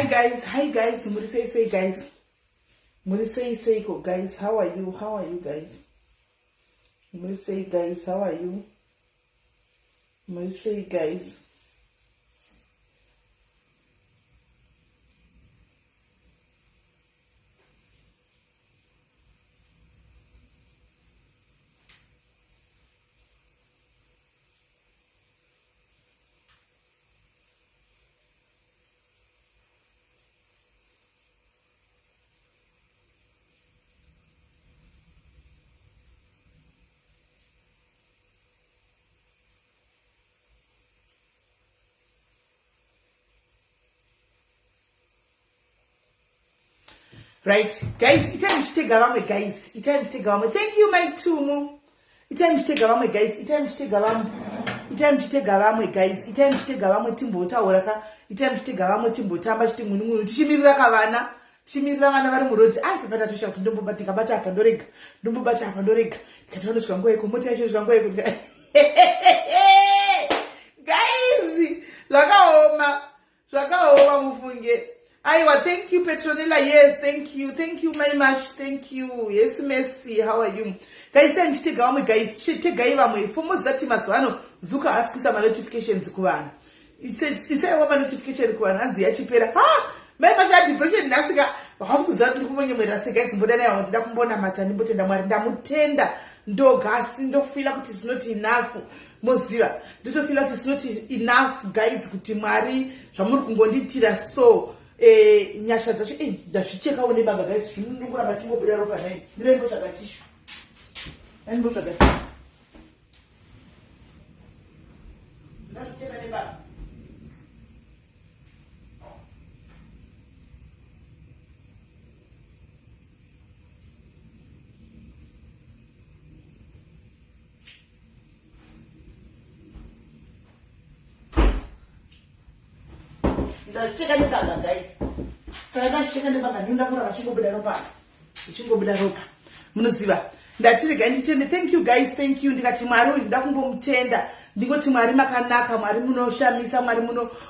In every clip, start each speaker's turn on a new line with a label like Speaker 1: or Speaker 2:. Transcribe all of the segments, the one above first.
Speaker 1: Hi guys, Muri say guys. Muri say guys, how are you guys? Muri say guys, how are you? Muri say guys. Right, guys, it's time to take Galamwe, guys. It's time to take Galamwe. Thank you, my Tumu. It's time to take Galamwe, guys. It's time to take Galamwe. It's time to take Galamwe, guys. It's time to take Galamwe Timbota Oraka. It's time to take Galamwe Timbota, but Timira Kavana. Timira Vana Murod. I prepare to shout Dumbo Batika Bata Pandoric. Dumbo Bata Pandoric. Catholic Gango, Comotation Gango. Guys, Lagaoma Mufunge. Aiwa, thank you, Petronella. Yes, thank you very much. Thank you. Yes, Messi. How are you? Guys, I'm to take away, guys. She take away. For most that Maswano, Zuka asked some notifications. Kuan. He said, what notification Kuan? And the Achipera. Ah, my depression. Nasiga. Hospital that you when you made us against Bodana or Dambona Matani, but in the Marinda dog gas, don't feel like it is not enough. Mozilla. Don't feel like it's not enough, guys. Kutimari. Shamukungondi Tira so. Nyasha zacho ndazvicheka one baba guys zvinongora matingo buda ropa nai ndinenge chakatishu ndinenge chakatishu ndazvicheka ne baba ndazvicheka ne baba guys. Saka chicken baba ndinongora matingo buda ropa munoziva ndatiri ganditende. Thank you guys, thank you. Ndikati Mwari ndida kungomutenda ndingoti Mwari makanaka, Mwari munoshamisa, Mwari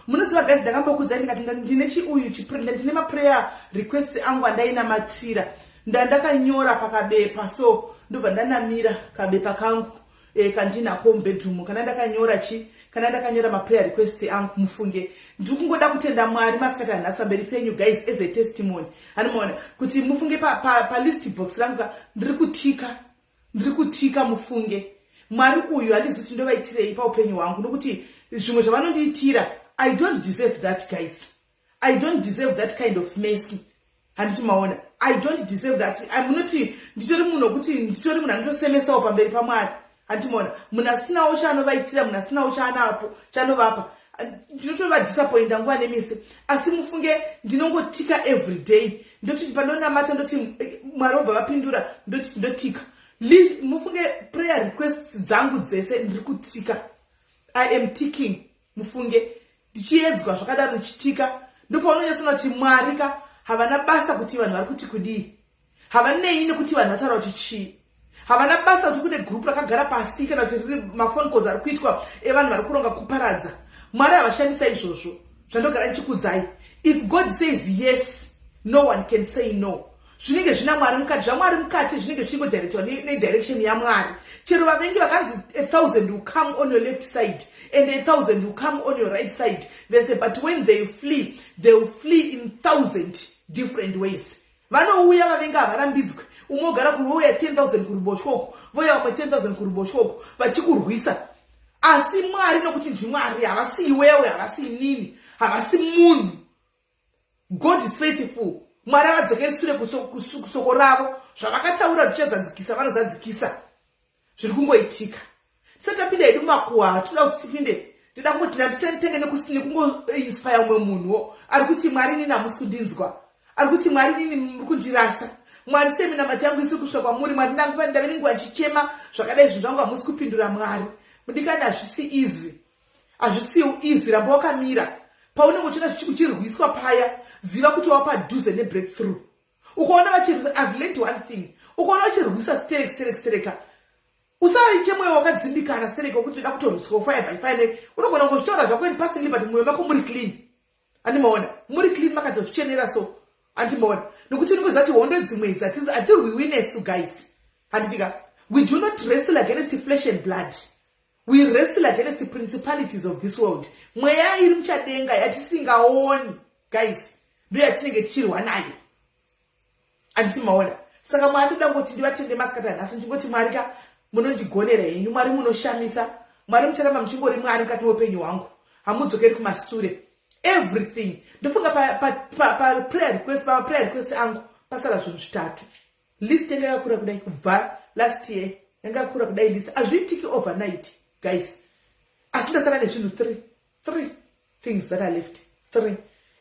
Speaker 1: munoziva guys. Ndakambokudza ndikati ndine chiuyu chiprenda ndine ma prayer requests angu andaina matira ndandakanyora pakabepa, so ndobva ndanamira kabepa kangu kandinako mubedroom kana ndakanyora ma prayer requests angu mufunge ndikungoda kutenda Mwari masikati anhasi pamberi penyu guys as a testimony. Anomaona kuti mufunge pa list box rangu ndiri kutika mufunge Mwari uyu handizoti ndovaitirei pa upenyu hwangu nokuti zvimwe zvavanondiitira I don't deserve that guys. I don't deserve that kind of mercy. Handiti maona I don't deserve that. I'm not nditori munhu kuti nditori munhu anotosemesawo pamberi paMwari. Handimona munasinawo chanovaitira, munasinawo chanovapa. Ndinotoba disappointa nguva nemise. Asi mufunge ndinongotika every day. Ndoti pandonamata ndoti Mwari obva vapindura ndotika. Mufunge prayer requests dzangu dzese ndiri kutika. I am ticking. Mufunge ndichiedzwa zvakadaro ndichitika. Ndopaunonyasona kuti Mwari havana basa kuti vanhu vari kuti kudii. Havanei nekuti vanhu vataura kuti chii. Havana basa kuti kune group rakagara pasi kana kuti riri mafone calls ari kuitwa evanhu vari kuronga kuparadza. Mwari havashandisa izvozvo zvandogara ndichikudzai. If God says yes, no one can say no. Zvinenge zvina Mwari mukati, zvaMwari mukati zvinenge zvichingodirectwa nedirection yaMwari. Chero vavengi vakanzi 1,000 will come on your left side and 1,000 will come on your right side. They say, but when they will flee in 1,000 different ways. Vanouya vavengi havarambidzwe. Umogara kuruya 10,000 kuruboshwe uko, voya vamwe 10,000 kuruboshwe uko vachikurwisa. Asi Mwari nokuti ndiMwari, havasi iwewe, havasi inini, havasi munhu. God is faithful. Mwari avadzokere sure kusoko ravo zvavakataura zvichazadzikisa vanozadzikisa. Zviri kungoitika. Tisatapinda hedu mumakuhwa toda kuti tipinde. Toda kungoti nditenge nekungoinspire umwe munhuwo ari kuti Mwari nini hamusi kundinzwa, ari kuti Mwari nini muri kundirasa. Mwari seminamati yangu isiri kusvika kwamuri. Mwari ndave nenguva ndichichema zvakadai zvinhu zvangu hamusi kupindura Mwari. Mudikani hazvisi easy. Ramba wakamira paunenge uchiona zvichirwiswa paya, ziva kuti wapadhuze nebreakthrough. Ukaona I've learned one thing. Ukaona vachirwisa stereka usavaite mwoyo wakadzimbikana stereka wokuti ndoda kutorwiswa 5 by 5. Unogona kuzvitaura zvako in passing but mwoyo wako muri clean. Andimaona muri clean makadzozvichenera so andimaona nokuti ndingozati hondo dzimwe idzi hatirwiwi nesu guys handitika we do not wrestle against flesh and blood. We wrestle against the principalities of this world. Mweya iri muchadenga yatisingaoni guys ndo yatinenge tichirwa nayo anditimaona saka mwari ndoda ngoti ndivatende masikata nhasi ndingoti mwari ka munondigonera henyu mwari munoshamisa mwari mucharamba muchingori mwari mukati meupenyu hwangu hamudzokeri kumasure everything ndofunga pa prayer request angu pasara zvinhu zvitatu list yanga yakura kudai kubva last year yanga yakura kudai list hazviitiki overnight guys asi ndasara nezvinhu 3 things that are left 3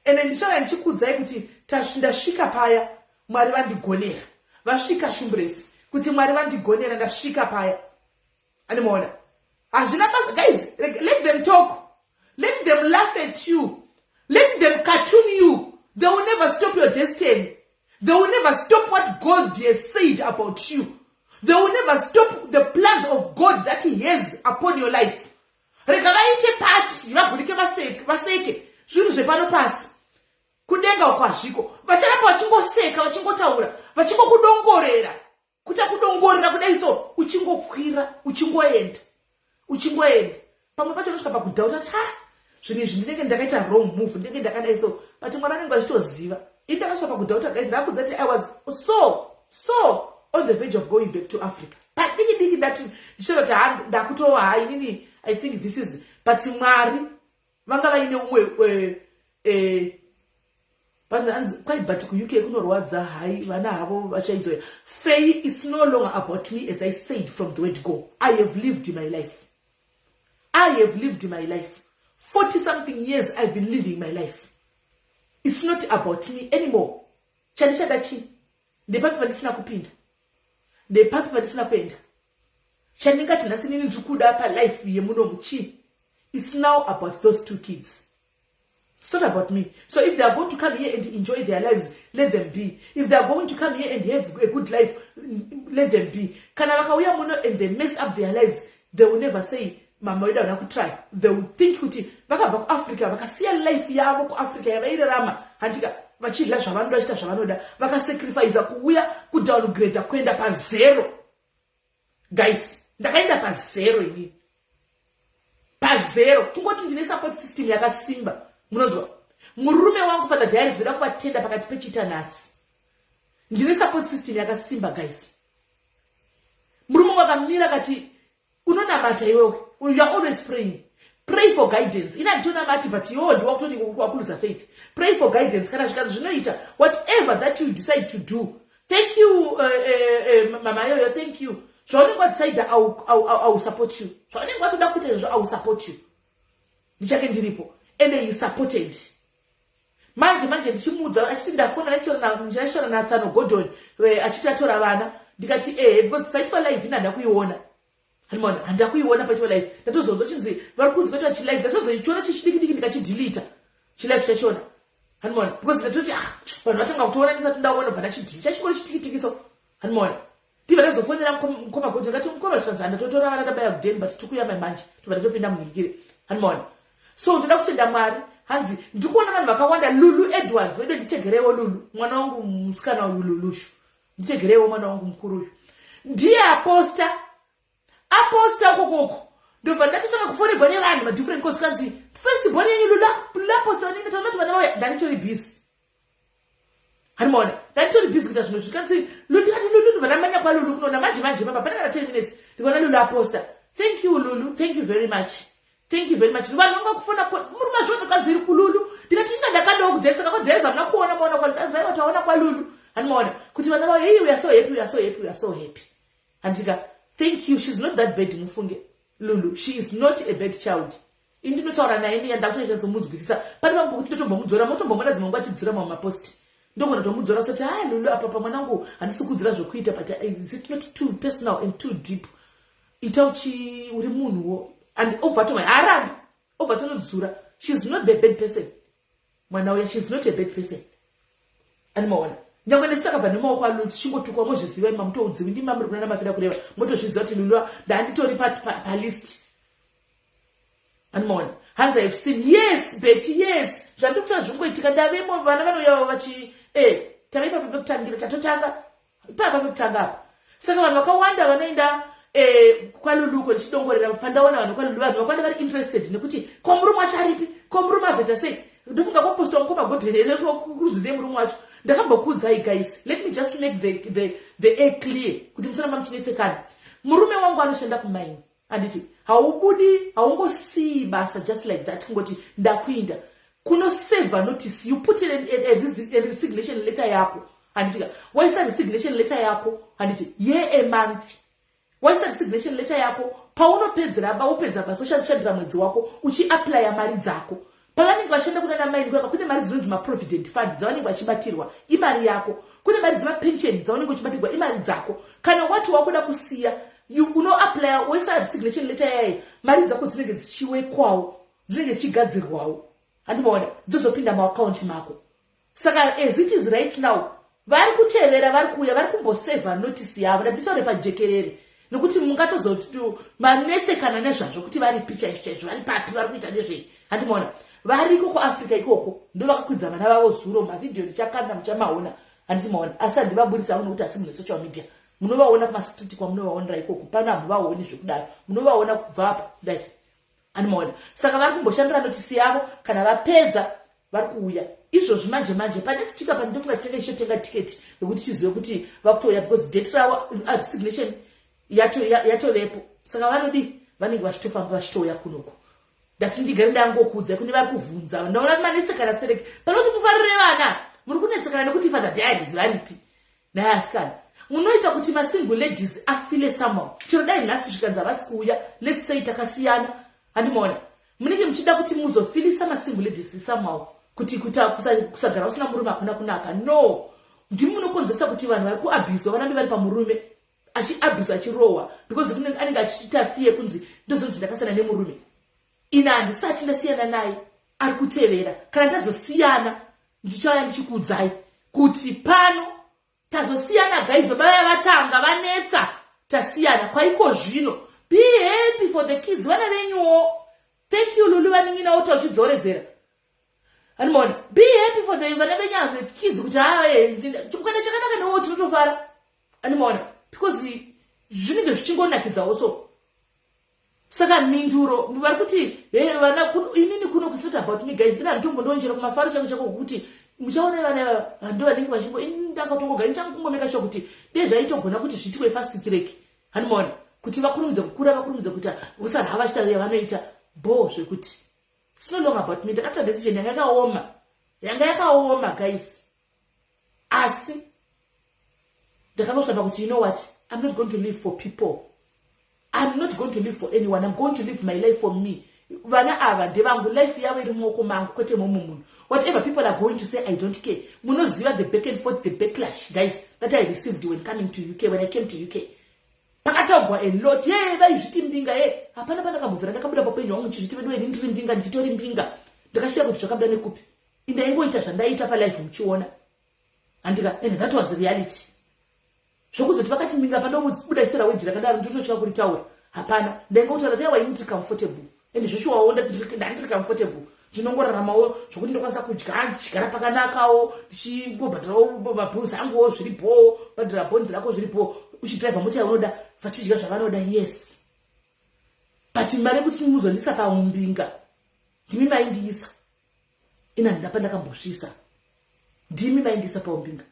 Speaker 1: and ndichava ndichikudzai kuti ndasvika paya mwari vandigonera vasvika shumbresi kuti mwari vandigonera ndasvika paya animaona hazvina basa guys let them talk, let them laugh at you, let them cartoon you. They will never stop your destiny. They will never stop what God has said about you. They will never stop the plans of God that He has upon your life. Rega vaite pati vagurike vaseke zvinhu zvepano pasi kudenga uko hazviko vacharamba vachingoseka vachingotaura vachingokudongorera kuti akudongorera kudai so uchingokwira uchingoenda pamwe pacho unosvika pakudhauta kuti zvinhu izvi ndinenge ndakaita wrong move ndinenge ndakadai so but mwari anenge achitoziva ini ndakasvika pakudhauta guys ndakudza kuti I was so on the verge of going back to Africa padiki ndati ndichira kuti ndakutova hai inini I think this is but mwari vanga vaine umwe quite but ku-UK kunorwadza hai vana havo vachaizoya Faye. It's no longer about me as I said from the word go. I have lived my life. 40 something years I've been living my life. It's not about me anymore. Chandishadachi ndepapi pandisina kupinda ndepapi pandisina kuenda chandingati nhasi nini ndikuda pa life yemuno muchi. It's now about those 2 kids. It's not about me. So if they are going to come here and enjoy their lives, let them be. If they are going to come here and have a good life, let them be. Kana vakauya muno and they mess up their lives, they will never say mama wedu wana kutry. They will think kuti vakabva ku Africa vakasiya life yavo ku Africa yavairarama handika vachidla zvavanoda vachita zvavanoda vakasacrifice kuuya kudowngrade kuenda pa 0. Guys, ndakaenda pa 0 ini. Pa 0. Kungoti ndine support system yakasimba. Munozwa murume wangu Father Darius ndoda kuvatenda pakati pechita nhasi ndine support system yakasimba guys. Murume wakamira kati unonamata iwewe you are always praying. Pray for guidance. Ina ndonamati but iwewe ndiwakutoni wakuluza faith. Pray for guidance kana zvikazi zvinoita whatever that you decide to do. Thank you mama yoyo, thank you. Zvaunenge decide I will support you. Zvaunenge watoda kuita izvo I will support you. Ndichake ndiripo. And he supported. Manje ndichimudza achiti ndafona ndachona na Tsano Gordon achitatora vana ndikati because paitwa live inanda kuiona. Hanimona handakuiona paitwa live. Ndatozonzo chinzi vari kunzi paitwa chi live ndazozoichona chichidiki ndikachidelete. Chi live chachona. Hanimona because ndatoti vanhu vatanga kutoona ndisati ndaona bva ndachidelete chachikora chitikitiki so. Hanimona ndiva ndazofonera mukoma Gordon ngati mukoma zvanzi ndatotora vana tabaya kudeni but tikuyama manje tobva ndatopinda muhikire. Hanimona so ndoda kutenda mwari hanzi ndikuona vanhu vakawanda Lulu Edwards wedo nditegerewo Lulu mwana wangu musikana Lulushu nditegerewo mwana wangu mukuru uyu ndiye aposta kokoko ndobva ndatotanga kufonegwa nevanhu ma different consequences first born yenyu Lulu aposta vanenge taunati vana vauya ndanitori busy. Hanimona ndanitori busy kuita zvimwe zvikanzi Lulu ndikati Lulu ndobva ndamanya kwa Lulu kunoona manje papa panenge na 10 minutes ndikaona Lulu aposta. Thank you Lulu, thank you very much. Thank you very much. Vanhu vanga kufona muruma zvono kanziri kululu ndikati inga ndakandawo kudzaisa kakudzaisa mna kuona mona kwa kanzai wataona kwa Lulu hanimona kuti vana vao hey we are so happy handika thank you. She's not that bad mufunge Lulu, she is not a bad child. Indinotaura naye ni yanda kutoita zomudzwisisa pani vangu kuti ndotombomudzora motombomona dzimwe ngatidzura mama post ndogona tomudzora soti Lulu apa pa mwanangu handisi kudzira zvokuita but is it not too personal and too deep itauchi uri munhuwo and over to my Arab over to Zura. She's not a bad person. Mwana she's not a bad person. And mwana nyangwe nesitaka vanema kwa Lulu chingotukwa mozviziva mamuto udziwi ndi mamuri kuna mafira kureva moto zviziva kuti Lulu ndanditori pa list. And mwana hands I've seen. Yes, Betty, yes. Zvandikuta zvingoitika ndavemo vana vanouya vachi tave papa pekutangira tatotanga papa pekutanga apa. Saka vanhu vakawanda vanoenda kwaluluko ndichidongorera pandaona vanhu kwalulu vanhu vakawanda vari interested nekuti ko murume wacho aripi, ko murume azoita sei. Ndofunga kopostwa mukoma godherere kurudzire murume wacho. Ndakambokudza guys, let me just make the air clear kuti musana mamuchinetsekana. Murume wangu anoshanda kumaini. Anditi haubudi haungosii basa just like that kungoti ndakuinda. Kuno save notice, you put in a resignation letter yako. Anditi why is that resignation letter yako? Anditi a month. Why is that resignation letter yako? Paunopedzera upedza basa ushadira mwedzi wako uchi apply mari dzako. Pavanenge vashanda kuna namaini kwaka kune mari dzinonzi provident fund dzavanenge vachibatirwa imari yako. Kune mari dzema pension dzavanenge vachibatirwa imari dzako. Kana wati wakuda kusiya you uno apply wesa resignation letter yayi mari dzako dzinenge dzichiwekwawo dzinenge chigadzirwawo. Andibona dzozopinda mu account mako. Saka as it is right now vari kutevera vari kuya vari kumboseva notice yavo ndabitaure pajekerere nekuti mungatozoti manetsekana nezvazvo kuti vari picha izvo vari papi vari kuita nezvei. Andibona variko kuAfrica ikoko ndo vakakwidza vana vavo zuro mavideo ndichakanda muchamaona handisimaona asi handivabudisa nokuti asi mune social media munovaona kumastreet kwamunovaonera ikoko pana hamuvaoni zvekudaro munovaona kubva apa kudai. Andimoona saka vari kumboshandira notisi yavo kana vapedza vari kuuya izvozvi manje pane chitika pandofunga tinenge ichotenga tiketi yekuti chizive kuti vakutouya because date ravo resignation yatovepo. Saka vanodi vanenge vachitofamba vachitouya kunoko. Ndati ndigare ndangokudza kune vari kuvhunza ndaona manetsekana sereke panoti mufarire vana muri kunetsekana nekuti father diaries varipi naye asikana munoita kuti masingle ladies afile somehow. Chero dai nhasi zvikanzi havasi kuuya let's say takasiyana. Andimoona munenge muchida kuti muzofilisa masingle ladies somehow kuti kusagara usina murume hakuna kunaka. No, ndimi munokonzesa kuti vanhu vari kuabhuswa varambe vari pamurume achiabhusa achirohwa because anenge achiita fiye kunzi ndozonzi ndakasiyana nemurume. Ina handisati ndasiyana naye ari kutevera. Kana ndazosiyana ndichauya ndichikuudzai kuti pano tazosiyana guys vabaya vatanga vanetsa tasiyana kwaiko zvino. Be happy for the kids vana venyuwo. Thank you Lulu vaningina uta uchidzoredzera. Andimona be happy for the vana venyawo the kids kuti ukana chakanaka newo tinotofara. Andimona because zvinenge zvichingonakidzawo so. Saka minduro vari kuti vana inini kuno kusota about me guys ina ndombo ndonjera kumafaro changu chako kuti muchaona vana ndo vanenge vachimbo ndakatongoga ndichangomeka sho kuti zvaitogona kuti zvitwe fast track. Handimona kuti vakurumidze kukura vakurumidze kuti usana havachita vanoita bo zvekuti it's no longer about me. Ndakata decision yanga yakaoma guys asi ndakangosvamba kuti you know what, I'm not going to live for people. I'm not going to live for anyone. I'm going to live my life for me. Vana ava ndevangu life yavo iri muoko mangu kwete munhu. Whatever people are going to say, I don't care. Munoziva the back and forth, the backlash guys that I received when coming to UK, when I came to UK. Pakatogwa a lot. Vaizviti mbinga hapana pana kambovhera ndakabuda papenyu wangu chizviti vedu ndiri mbinga nditori mbinga. Ndakashiya kuti zvakabuda nekupi. Indaingoita zvandaita palife muchiona. And that was reality. Zvokuzoti vakati mbinga pandobuda isora weji rakadaro ndototya kuritaura. Hapana, ndaingotaura kuti I need to comfortable. And zvishwawo ndandiri comfortable. Ndinongoraramawo zvokuti ndokwanisa kudya ndichigara pakanakawo ndichingobhadhirawo mabhuzi anguwo zviripo bhadhira bhondi rako zviripo uchidhiraivha mota yaunoda vachidya zvavanoda yes. But mari kuti muzondisa pamumbinga ndimi maindiisa ina ndapa ndakambosvisa ndimi maindiisa paumbinga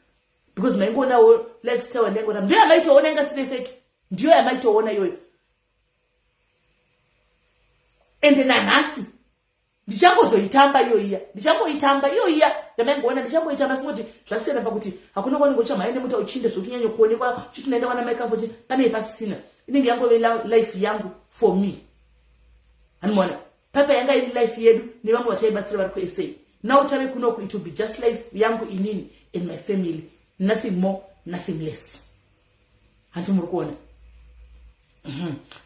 Speaker 1: because maingonawo lifestyle yandaingorama ndiyo yamaitoona ingasine feki ndiyo yamaitoona iyoyo ende nanhasi ndichangozoitamba iyoiya yamaingoona ndichangoitamba singoti zvasiyana pakuti hakuna kwaningo chamhaende muta uchinde zvokuti nyanye kuonekwa uchiti naenda wana maikafoti pane pasina inenge yangove life yangu for me. Handimona papa yanga iri life yedu nevamwe vataibatsira vari kuSA. Now tave kunoku it will be just life yangu inini and my family, nothing more nothing less. Hanti muri kuona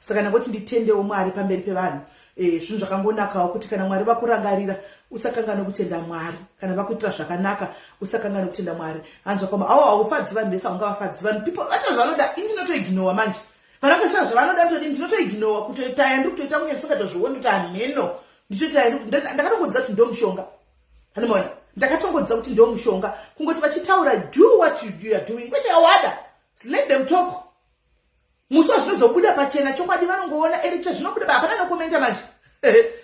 Speaker 1: saka nangoti nditendewo Mwari pamberi pevanhu. Zvinhu zvakangonakawo kuti kana Mwari vakurangarira usakangana kutenda Mwari, kana vakuitira zvakanaka usakangana kutenda Mwari. Hanzva kwama haufadzi vanhu vese haungavafadzi vanhu people vata zvanoda indinotoignora manje vanakashaya zvavanoda ndinotoignora kutoitaya ndiri kutoita kunyatsika tozviona kuti amheno ndichoti ndakatongodza kuti ndo mushonga hanimona ndakatongodza kuti ndo mushonga kungoti vachitaura do what you are doing kwete awada let them talk muso zvinozobuda pachena chokwadi vanongoona ericha zvinobuda hapana nokomenta manje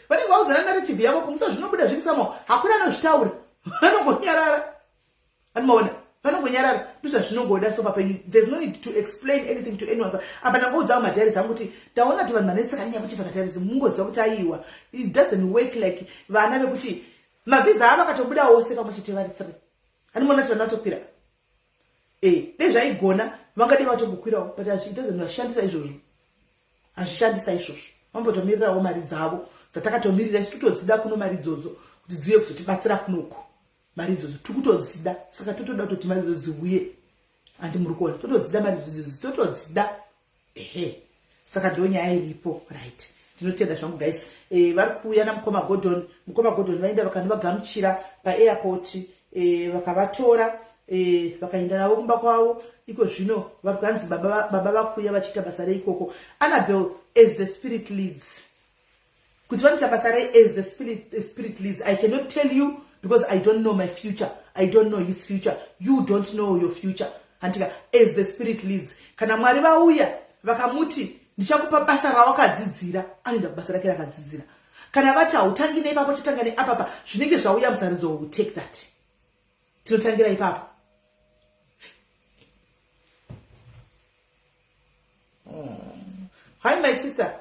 Speaker 1: vanenge vauzana narrative yavo kumuso zvinobuda zviri samo hakuna anozvitaura vanongonyarara hanimona vanongonyarara ndizvo zvinongoda so papenyu there's no need to explain anything to anyone apa ndangoudzawo madharis angu kuti ndaona kuti vanhu vanetsakanyanya kuti vakataris mungoziva kuti aiwa it doesn't work like vana vekuti mavhiza avo akatobuda wose pamwe chete vari 3 hanimona kuti vana vatokwira dei zvaigona vangade vatogokwirawo but azvidazashandisa izvozvo azvishandisa izvozvo vambotomirirawo mari dzavo dzatakatomirira isi totodzida kuno mari idzodzo kuti dziuye kuzotibatsira kunoko mari idzodzo tikutodzida saka totoda kutoti mari idzodzo dziuye handi muri kuona totodzida mari idzodzo totodzida saka ndo nyaya iripo right tinotenda zvangu guys vari kuuya namukoma Gordon vaenda vakanivagamuchira paairport vakavatora vakaenda navo kumba kwavo iko zvino vari kuanzi baba vakuuya vachiita basa reikoko Annabelle as the spirit leads kuti vanoita basa rei as the spirit leads I cannot tell you because I don't know my future I don't know his future you don't know your future handika as the spirit leads kana mwari vauya vakamuti ndichakupa basa rawakadzidzira anoenda kubasa rake rakadzidzira kana vati hautangi neipapo chitanga neapapa zvinenge zvauya musaridzo will take that tinotangira ipapo hi my sister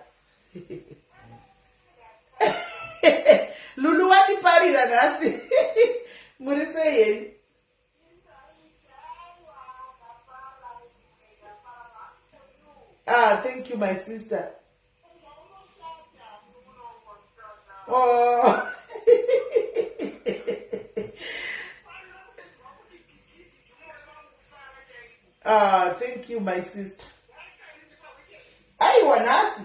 Speaker 1: Lulu waniparira nhasi muri sei thank you my sister oh thank you my sister aiwa nhasi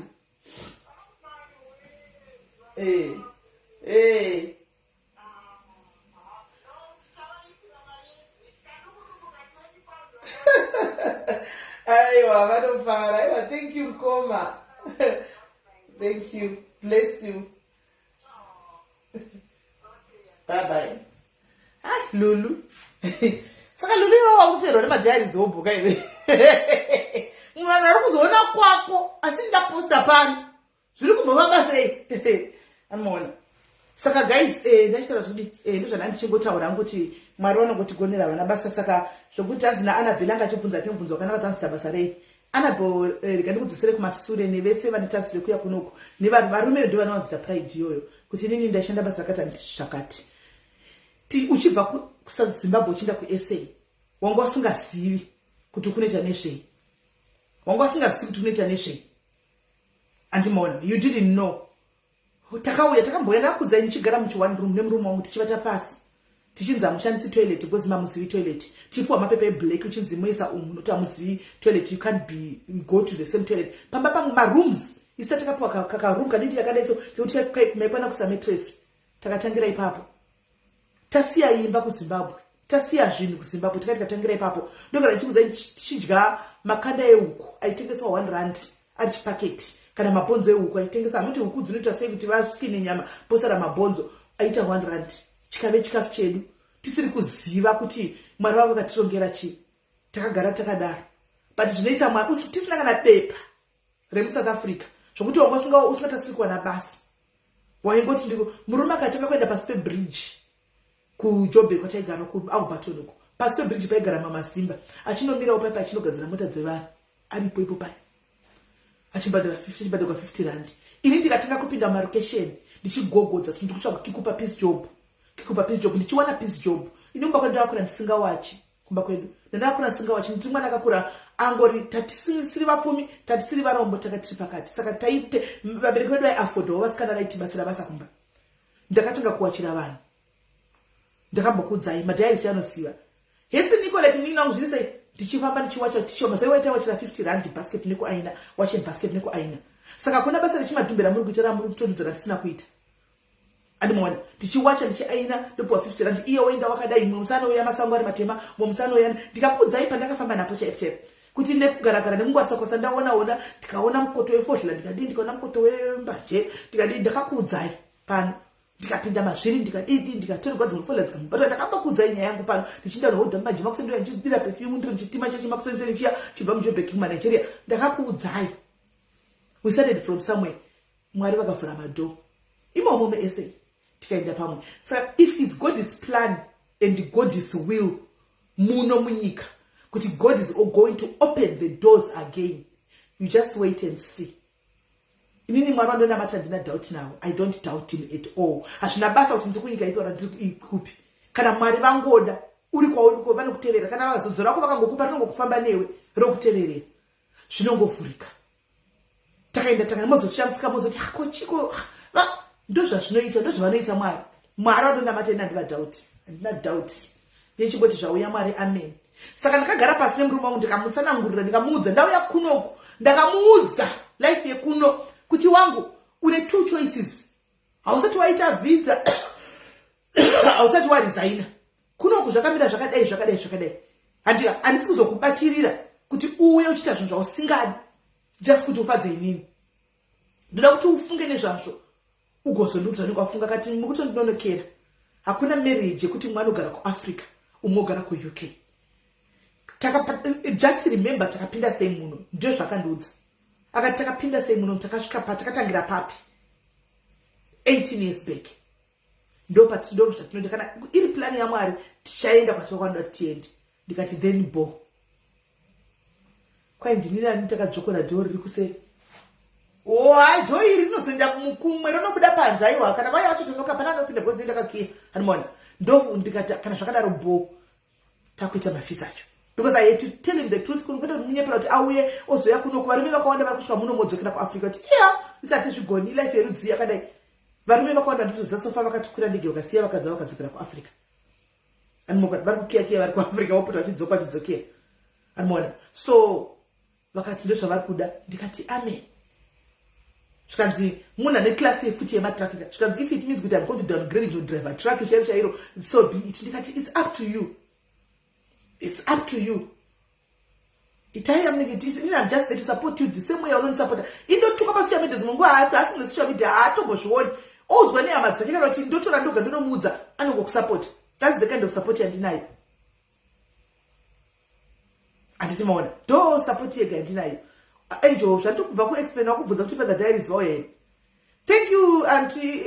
Speaker 1: aiwa vanofara aiwa thank you mkoma thank you bless you bye bye Lulu saka Lulu iwawa kucherwa nemadhayaris obhuka iwe mwana ari kuzoona kwako asi ndaposta pano zviri kumbovamba sei amona saka guys ndachitaura zvekudi ndozvanandichingotaura kuti mwari vanongotigonera vana basa saka zvokuti hanzi naAnnabelle anga achibvunza pemubvunzo wakanaka kuti anzita basa rei Annabelle rega ndikudzosere kumasure nevese vane tarisiro kuya kunoko nevarume ndo vanowanzita pride iyoyo kuti inini ndaishanda basa rakati handiti zvakati uchibva kuZimbabwe uchienda kuSA wanga usingazivi kuti kunoita nezvei wanga usingazivi kuti kunoita nezvei andimona you didn't know takauya takamboya ndakudza nichigara muchi1 room nemurume wangu tichivata pasi tichinzi hamushandisi toilet because mamuzivi toilet tipuwa mapepa eblack uchinzi muisa noti hamuzivi toilet you can't go to the same toilet pamba pangu marooms isita takapuwa kakaroom kadidi yakadaitso kekuti maikwana kusa mattress takatangira ipapo tasiya imba kuZimbabwe tasiya zvinhu kuZimbabwe tikati katangira ipapo ndogara ndichikudza tichidya makanda ehuku aitengeswa 1 rand ari chipaketi kana mabhonzo ehuku aitengesa hamuti huku dzinoita sei kuti vasvike nenyama posara mabhonzo aita 1 rand chikave chikafu chedu tisiri kuziva kuti mwari wavo katirongera chii takagara takadaro but zvinoita mwari tisina kana bepa remuSouth Africa zvokuti wanga usingatasiri kuwana basa waingoti ndiko murume akatanga kuenda pasi pebridge kuJoburg kwataigara kuAlberton uko pasi pebridge paigara mamasimba achinomirawo paipa achinogadzira mota dzevanhu aripo ipo pai achibhadhara 50 rand ini ndikatanga kupinda marokesheni ndichigogodza kuti ndikutsvaga kikupa peace job ndichiwana peace job ini kumba kwedu ndakura ndisingawachi kumba kwedu ndakura ndisingawachi nditi mwana akakura angori tatisiri vafumi tatisiri varombo takatiri pakati saka taite vabereki vedu vaiafodhawo vasikana vaitibatsira basa kumba ndakatanga kuwachira vanhu ndakambokudzai madhayaris anosiva hesi Nicolette ninangu zviri sei ndichifamba ndichiwacha tichoma sai waita wachira 50 rand basket neko aina wache basket neko aina saka kuna basa rechimadhumbera muri kuchera muri kutodudzana tisina kuita andimona ndichiwacha ndichiaina ndopuwa 50 rand iyo waenda wakadai mwe musana uya masango ari matema mwe musana uya ndikakudzai pandakafamba napo chaipe kuti nekugaragara nemungwasa kwasa ndaona ndikaona mukoto weFortland ndikadi ndikaona mukoto wembaje ndikadi ndakakudzai pano ndikapinda mazviri ndikadidi ndikatorerwa dzimwe fola dzikamubata ndakambakudza nyaya yangu pano ndichinda nohodha mumajima kusendera ndichidira perfume ndiri chitima chechimakusenzeri chiya chibva mujoburg mumanigeria ndakakuudzai. We started from somewhere. Mwari vakavhura madho imomo meese tikaenda pamwe. Saka if it's God's plan and God's will muno munyika kuti God is going to open the doors again, you just wait and see. Inini mwari wandonamata ndina doubt nawo. I don't doubt him at all. Hazvina basa kuti ndikunyika ipi kana ndikupi. Kana mwari vangoda uri kwauri vanokutevera, kana vazodzorako vakangokupa rinongokufamba newe rokuteverera zvinongovhurika. Takaenda mozoshamsika mozoti hako chiko ndo zvazvinoita, ndo zvavanoita mwari. Mwari wandonamata ina ndiva doubt. Handina doubt yechingoti zvauya mwari, amen. Saka ndakagara pasi nemurume wangu ndikamutsanangurira ndikamuudza ndauya kunoku ndakamuudza life yekuno kuti wangu une two choices. Hausati waita visa hausati waresigna kunoku zvakamira zvakadai handisi kuzokubatirira kuti uye uchita zvinhu zvausingadi just kuti ufadze inini. Ndoda kuti ufunge nezvazvo ugozondiudza ndikwafunga kati mukutondinonokera. Hakuna marriage yekuti mwana ugara kuAfrica umwe ugara kuUK. Just remember takapinda sei muno, ndio zvakandiudza. Akati takapinda sei muno, takasvika takatangira papi 18 years back. Ndo zvatinoti kana iri plan yaMwari tichaenda kwatinoda tiende. Ndikati then bo. Kwai ndinini takadzokora dhoo riri kuseri. Hai dhoo iri rinozoenda kumwe rinobuda panze aiwa kana vaya vachitonoka pana anopinda gozi ndakakiya. Hanimona ndo ndikati kana zvakadaro bo takuita mafisa acho. Because I had to tell him the truth. Kunopeta munyepera kuti auye ozoya kunoku varume vakawanda vari kusvika muno modzokera kuAfrica kuti isati zvigoni life yerudzi yakadai. Varume vakawanda ndizvo zasofa vakatukwira ndege vakasiya vakadza vakadzokera kuAfrica. Animoka vari kukiya vari kuAfrica vopota vachidzokera. Animoona. So vakati ndo zvavari kuda. Ndikati amen. Zvikanzi munhu ane klasi yefuti yematraffic. Zvikanzi if it means kuti I'm going to downgrade your driver truck chairo so be it. Ndikati it's up to you. It's up to you. I'm just there to support you the same way I don't support. You don't talk about social media. The social media. I don't go show. Oh, when I'm at the don't don't support. That's the kind of support you deny. And this morning, don't support you again. Deny. Angel, I took Vaku explain how good the there is. Thank you, Auntie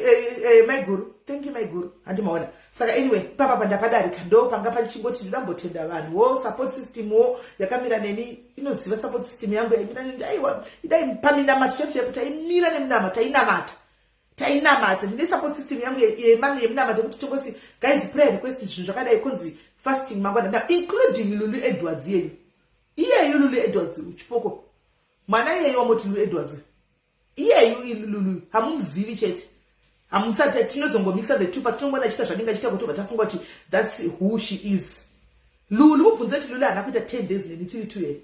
Speaker 1: my guru. Thank you, my guru. And morning. Saka anyway, papa pandakadari kando panga pachingoti ndambotenda vanhu wo support system wo yakamira neni inoziva support system yangu yaimira neni aiwa idai pamina matshepshe taimira neminama tainamata ndine support system yangu yemani yeminamata kuti tongosi guys pray request zvinhu zvakadai kunzi fasting mangwana now including Lulu Edwards yenyu iyeyu Lulu Edwards uchipoko mwana iyeyu wamoti Lulu Edwards iyeyu Lulu hamumzivi chete. Amusati tinozongomixa the two but tinongona chita zvaninga chita kuti batafunga kuti that's who she is. Lulu mubvunze kuti Lulu anakuita 10 days neni tiri 2 here.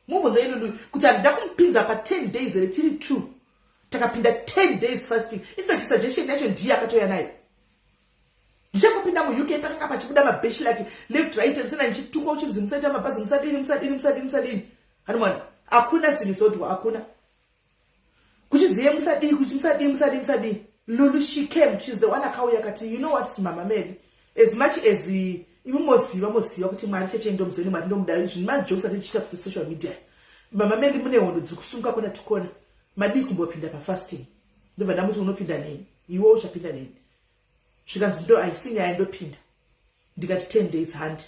Speaker 1: Mubvunze Lulu kuti andida kumpinza pa 10 days here tiri 2. Takapinda 10 days fasting. In fact suggestion yacho ndiye akatoya nayo. Ndichakupinda mu UK pakanga pachibuda mabeshi like left right and center nchitunga uchinzi musati mabhazi musadini. Hanimwana akuna sinisodwa akuna. Kuchiziye musadini. Lulu she came, she's the one akauya kati you know what Mama Mary, as much as imosiwa kuti mwari cheche ndomzeni mwari ndomudari zvinhu majokes atichita ku social media. Mama Mary mune hondo dzikusunga kuna tukona madi kumbopinda pa fasting. Ndobva ndamuti unopinda neni iwo uchapinda neni. Zvikanzi ndo aisinya ayindopinda. Ndikati 10 days hand.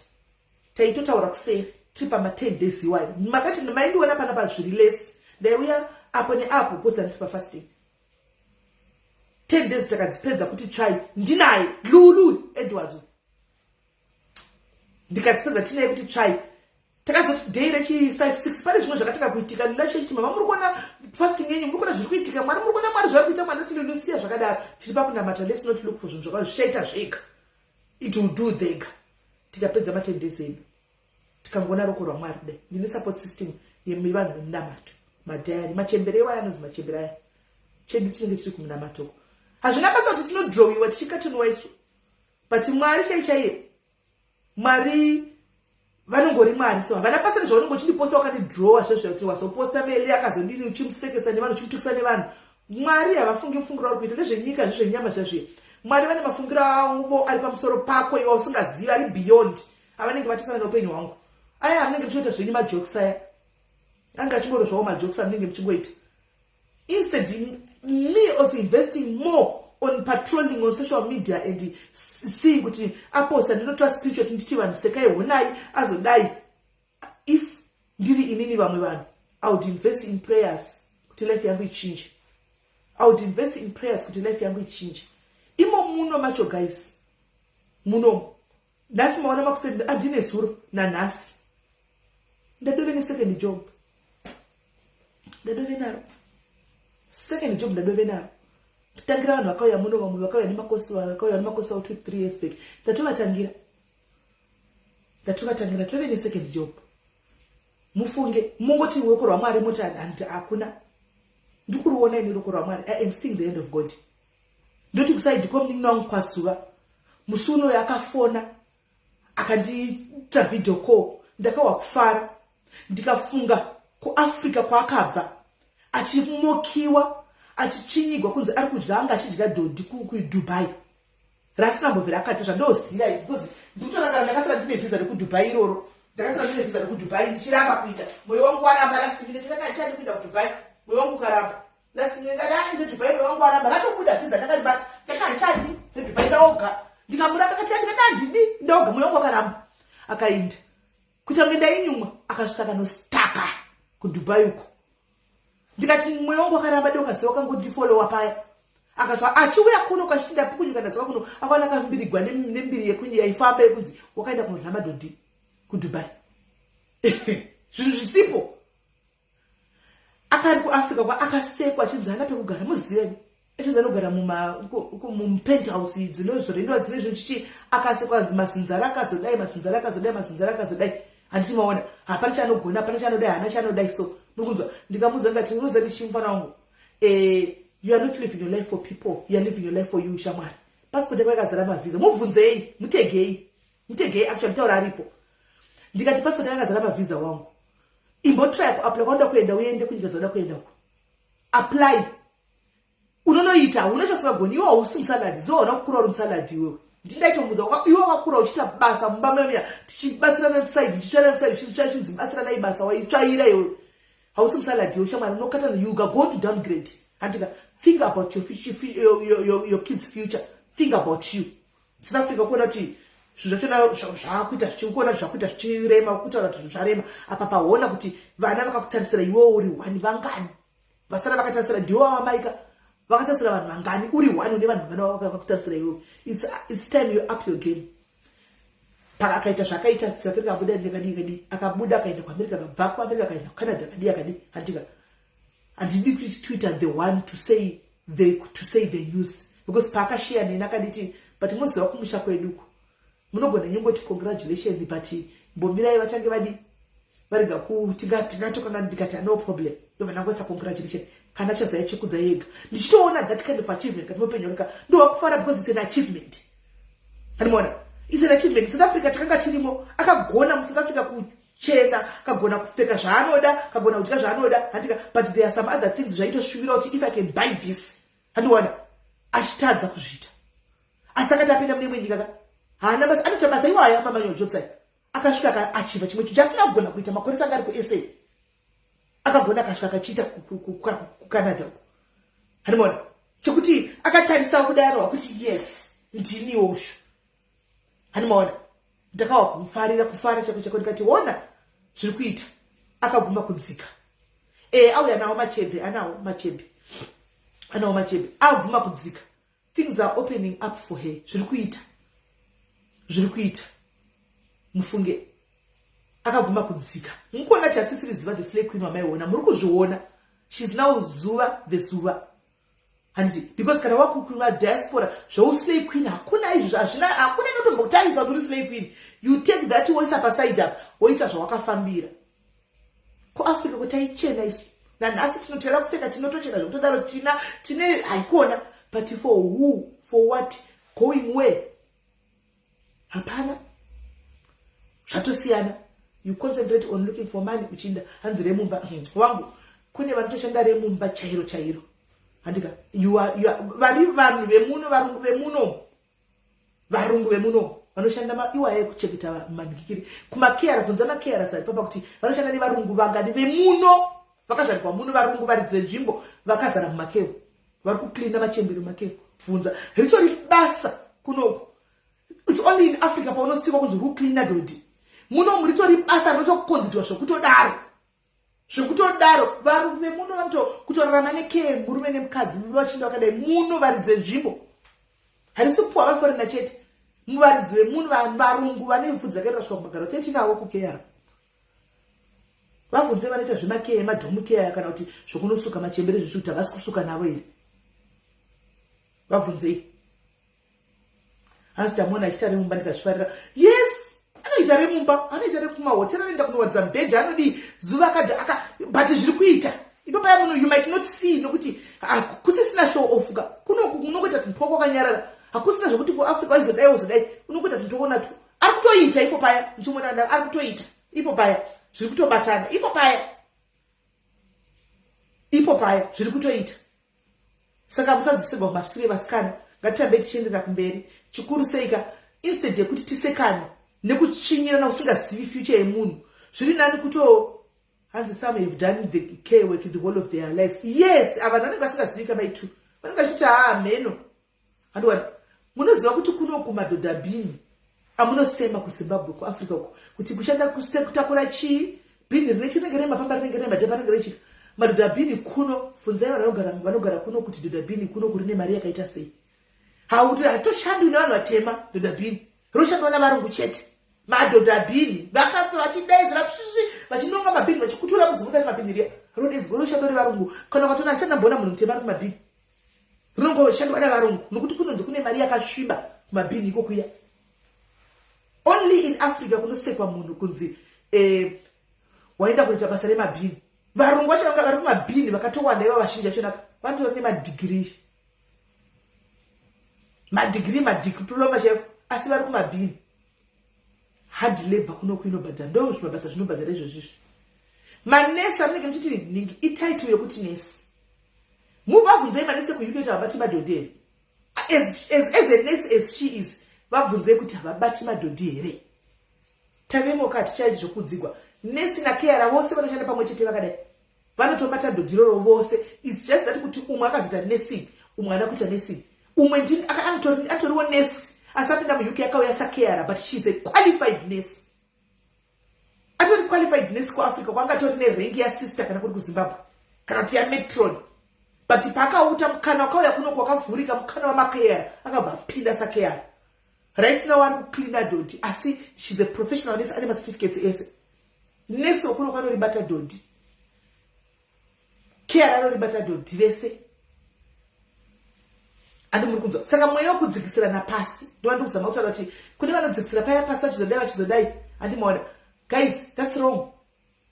Speaker 1: Taitotaura kuseri tiri pama 10 days iwayo. Makati maindiona pana pa zviri less. Ndaiuya apo neapo posta ndipa fasting 10 days takadzipedza kuti try ndinaye Lulu Edwards ndikadzipedza tinaye kuti try takazoti day rechi 5-6 pane zvimwe zvakataka kuitika Lulu chiti mama muri kuona fasting yenyu muri kuona zviri kuitika mwari muri kuona mwari zviri kuita mwana kuti Lulu siya zvakadaro tiri pakunamata let's not look for zvinhu zvakazvishaita zvega it will do thega tikapedza ma 10 days edu tikangona roko rwaMwari kudai ndine support system yevanhu vemunamato madhari machembere wayanonzi machembere aya chedu tinenge tiri kumunamato hazvina basa kuti tinodrowiwa tichikatonwa isu but Mwari chaiye Mwari vanongori Mwari so havana basa nezvaunongo uchindiposta wakandidrowa zvezvo kuti wasoposta mele akazondini uchimusekesa nevanhu uchimutukisa nevanhu Mwari havafungi mufungiro vari kuita nezvenyika zvezvenyama zvazve. Mwari vane mafungiro avo ari pamusoro pako iwe usingazivi, ari beyond avanenge vatisana neupenyu hwangu. Aya amunenge muchinoita zvenyu majokes aya anga achingorozvawo majokes amunenge muchingoita. Instead me of investing more on patrolling on social media and seeing kuti aposta ndinotora screenshot ndichi vanhu sekai honai azodai. If ndiri inini vamwe vanhu, I would invest in prayers kuti life yangu ichinje. I would invest in prayers kuti life yangu ichinje. Imo muno macho guys, muno nhasi maona makuseni andine zuro nanhasi ndadove nesecond job, ndadove naro second job, ndadove naro. Titangira vanhu vakauya muno, vamwe vakauya nemakosi, vakauya nemakosi 2-3 years back. Ndatovatangira tove nesecond job. Mufunge mungoti ruoko rwaMwari moti hakuna. Ndikuruona ini ruoko rwaMwari. I am seeing the end of God. Ndoti kusaidi komuningi wangu kwasuva musi unoyo akafona akandiita video call, ndakawa kufara ndikafunga kuAfrica kwaakabva achimokiwa achichinyigwa kunzi ari kudya anga achidya dhodhi kuDubai. Rasina mbovera akati zvandoziva because ndikutonanga ndakasara ndine visa rekuDubai iroro. Ndakasara ndine visa rekuDubai ndichiramba kuita. Moyo wangu waramba lasimile ndakachandi kuenda kuDubai. Moyo wangu karamba. Lasimile ngada ndi Dubai moyo wangu waramba latokuda visa ndakabata. Ndakachandi kuDubai ndaoga. Ndikamura ndakachandi ndandidi ndaoga moyo wangu karamba. Akainda. Kutange ndainyumwa akasvika kanostaka kuDubai uko. Ndikati mwoyo wangu akaramba doka sio kangotifollowa paya. Akasva achiuya kuno kwashinda kunyuka ndadzoka kuno akaona kambirigwa nembiri yekunyi yaifamba yekunzi wakaenda kunodla madhodhi kuDubai. Zvinhu zvisipo. Akari kuAfrica kwa akasekwa achinzi hana pekugara muziveni. Echinzi anogara mupenthouse dzinozorendwa dzine zvinhu chichi akasekwa masinzara akazodai. Handiti maona hapana chanogona, hapana chanodai, hana chanodai. So nukunzwa ndikamuudza ndikati unoziva kuti chii mufana wangu, you are not living your life for people, you are living your life for you shamwari. Passport yako yakazara mavisa, mubvunzei, mutegei actually taura aripo. Ndikati passport yako yakazara mavisa wangu, imbotry kuapply kwaunoda kuenda uende kunyika dzaoda kuenda uko. Apply. Unonoita unachasingagoni iwe hausi musaladi, zoona kukura uri musaladi iwewe. Ndindaitomuudza iwe wakura uchiita basa mumba memuya tichibatsirana kuside chichinzi batsirana ibasa waitsvaira iwe. Hausi musaladi iwe shamwari, unokatadza you are going to downgrade. Handika think about your kids future, think about you. South Africa kuona kuti zvinhu zvakuita zvichikuona zvakuita zvichirema kutaura kuti zvarema apa paona kuti vana vakakutarisira iwe uri wani vangani, vasara vakatarisira ndiwo vamaika vakatarisira vanhu vangani uri wani une vanhu vana vakakutarisira iwe. It's time you up your game. Paka akaita zvakaita South Africa akabuda ndikadi akabuda akaenda kuAmerica akabva kuAmerica akaenda kuCanada akadi handika. Handidi kuti Twitter the one to say the news because pakashare neni akaditi but muziva kumusha kweduko munogona nyongoti congratulations but mbombirai vatange variga tingatoka ndikati no problem ndovanangoisa congratulations kana chazaya chekudza yega ndichitoona that kind of achievement kati mupenyu waka ndowakufara because it's an achievement. Handimona it's an achievement. South Africa takanga tirimo akagona muSouth Africa kuchena akagona kupfeka zvaanoda akagona kudya zvaanoda handika but there are some other things zvaitoshuvira kuti if I can buy this handiwana achitadza kuzviita. Asi akati apinda mune imwe nyika hana basa anoita basa iwaya manual jobs aya akasvika akaachiva chimwe chinhu chasina kugona kuita makoresa anga ari kuSA akagona akasvika akachiita kuCanada. Handimona chekuti akatarisa kudaro kuti yes ndiniwo ushu. Handimona ndakawa kumfarira kufara chako ndikati ona zviri kuita akabvuma kudzika. Auya nawo machembe abvuma kudzika. Things are opening up for her. Zviri kuita mufunge akabvuma kudzika. Mukuona kuti asisiri Zuva the slave queen wamaiona muri kuzviona. She's now Zuva the Zuva. Handiti because kana wakukwima diaspora zvau slave queen hakuna izvo hakuna inotombokutarisa kuti slave queen. You take that woisa paside up woita zvawakafambira. KuAfrica kutaichena isu nanhasi tinotera kupfeka tinotochena zvokutodaro tine haikona but for who, for what, going where? Hapana. Zvatosiyana. You concentrate on looking for money uchinda hanzi remumba wangu kune vanotoshanda remumba chairo. handika vanhu vemuno varungu vemuno vanoshanda iwaye kuchengeta mandikikiri kumakera bvunza makera sari papa kuti vanoshanda nevarungu vangani vemuno vakazvarikwa muno varungu varidze nzvimbo vakazara mumakero vari kuklina machemberi mumakero bvunza ritori basa kunoko. It's only in Africa paunosikwa kunzi ruklina dodi muno muritori basa rinotokonzerwa zvokutodaro varungu vemuno vanoto kutorarama nekee murume nemukadzi vachinda vakadai muno varidze nzvimbo harisi kupuwa vaforena chete muvaridzi vemunhu varungu vane mvudzi dzakaenda kusvika kumagaro tetinavo kukeya vabvunze vanoita zvemakeya madhomukeya kana kuti zvokunosuka machembere zvizvi kuti havasi kusuka navo here vabvunzei. Hansi tamona achita remumba ndikazvifarira yes anoita remumba anoita rekumahotera anoenda kunowadza mubhedha anodi zuva but zviri kuita ipapo yamuno you might not see nokuti kusisina show off kunokuita tuntwa kwakanyarara hakusina zvokuti kuafrica waizodai unokuita tuntoona tu ari kutoita ipo paya mchimona ari kutoita ipo paya zviri kutobatana ipo paya zviri kutoita. Saka musazosebwa kumashure vasikana ngatirambe tichiendera kumberi chikuru seika instead yekuti tisekane nekuchinyirana usingazivi future yemunhu zviri nani kuto hanzi some have done the care work the whole of their lives. Yes ava vanenge vasingazivi kamaitu vanenge vachiti mheno handiwana munoziva kuti kunoku madhodha bhini amunosema kuZimbabwe kuAfrica uko kuti kushanda kutakura chii bhini rine chinenge remapamba rinenge remadhebha rinenge rechika madhodha bhini kuno funzai vanogara kuno kuti dhodha bhini kuno kurine mari yakaita sei hatoshandi nevanhu vatema dhodha bhini roshandwa navarungu chete madhodha bhini vakafa vachidaidzira vachinonga mabhini vachikutura kuzimuka nemabhini riya rodedzwa roshandwa nevarungu kana ukatona asandambona munhu mutema ari kumabhini rinongoshandwa nevarungu nokuti kunonzi kune mari yakasviba kumabhini iko kuya. Only in Africa kunosekwa munhu kunzi waenda kuita basa remabhini varungu vacho vanga vari kumabhini vakatowanda iva vazhinji vachonaka vatori nemadigiri madiploma chaivo asi vari kumabhini hard labor kunoku inobhadhara ndo zvimabasa zvinobhadhara izvozvizvi. Manesi anenge muchiti ningi ititle yokuti nesi muvabvunzei manesi kuuk kuti havabati madhodhi here as a nurse as she is vabvunzei kuti havabati madhodhi here tavemokati chaiti zvokudzigwa nesi nakeyara vose vanoshanda pamwe chete vakadai vanotobata dhodhi roro vose. It's just that kuti umwe akazoita nursing umwe ana kuita nursing umwe atoriwo nesi asapinda muuk akauya sakeyara but she's a qualified nurse atori qualified nurse kuAfrica kwanga tori nerengi yasister kana kuri kuZimbabwe kana kuti yametron but paakauta mukana wakauya kunoku wakavhurika mukana wamakeyara akabva pinda sakeyara right now ari kucleana dhodhi asi she's a professional nurse ane macertificates ese nesi wokunoku anoribata dhodhi keyara anoribata dhodhi vese andi muri kunzwa. Saka mweya wekudzikisirana pasi ndowandikuzama kutaura kuti kune vanodzikisira paya pasi vachizodai handimaona guys that's wrong.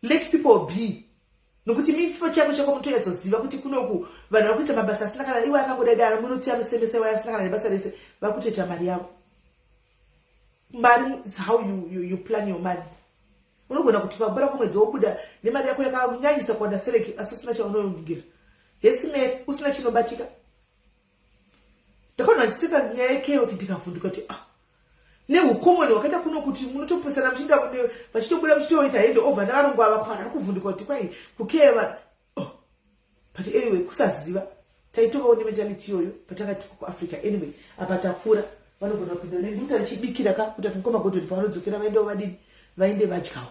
Speaker 1: Let people be nokuti mimi chipo chako mutoyatsoziva kuti kunoku vanhu vari kuita mabasa asina kana iwe akangodai munoti anosemesa iwe asina kana nebasa rese vari kutoita mari yavo. Mari is how you plan your money. Unogona kuti pabura kumwedzi wobuda nemari yako yakanyanyisa kuwanda sereki asi usina chaunoningira yesi meri usina chinobatika. Ndakaona vachiseka nyaya yekeyo kuti ndikavhunduka kuti neukomoni wakaita kuno kuti munotopesana muchinda vachitobuda muchitoita hand over navarungu ava kwana ari kuvhunduka kuti kwai kukeva but anyway kusaziva taitovawo nementality iyoyo patakati kuAfrica. Anyway apa tafura vanogona kupinda nenduta richibikira ka kuti mukoma godhoni pavanodzokera vaendewo vadini vaende vadyawo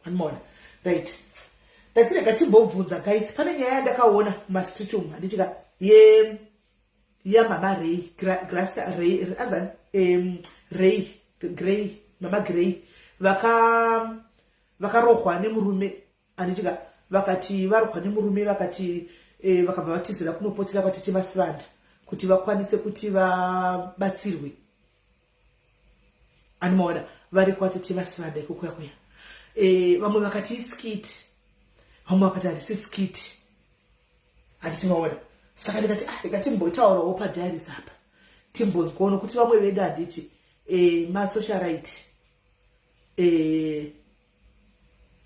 Speaker 1: vanomaona right. Ndatirega timbobvunza guys pane nyaya yandakaona mumastreet umu handitika mama Ray Grasta Ray azan Ray Gray mama Gray vakarohwa nemurume anitika vakati varohwa nemurume vakati vakabva vatizira kunopotera kwatete Masivanda kuti vakwanise kuti vabatsirwe animaona vari kwatete Masivanda ikokuya kuya vamwe vakati iskiti vamwe vakati harisi skiti handitimaona. Saka ndikati mboitaurawo padiaries apa timbonzwawo kuti vamwe vedu handiti masocialite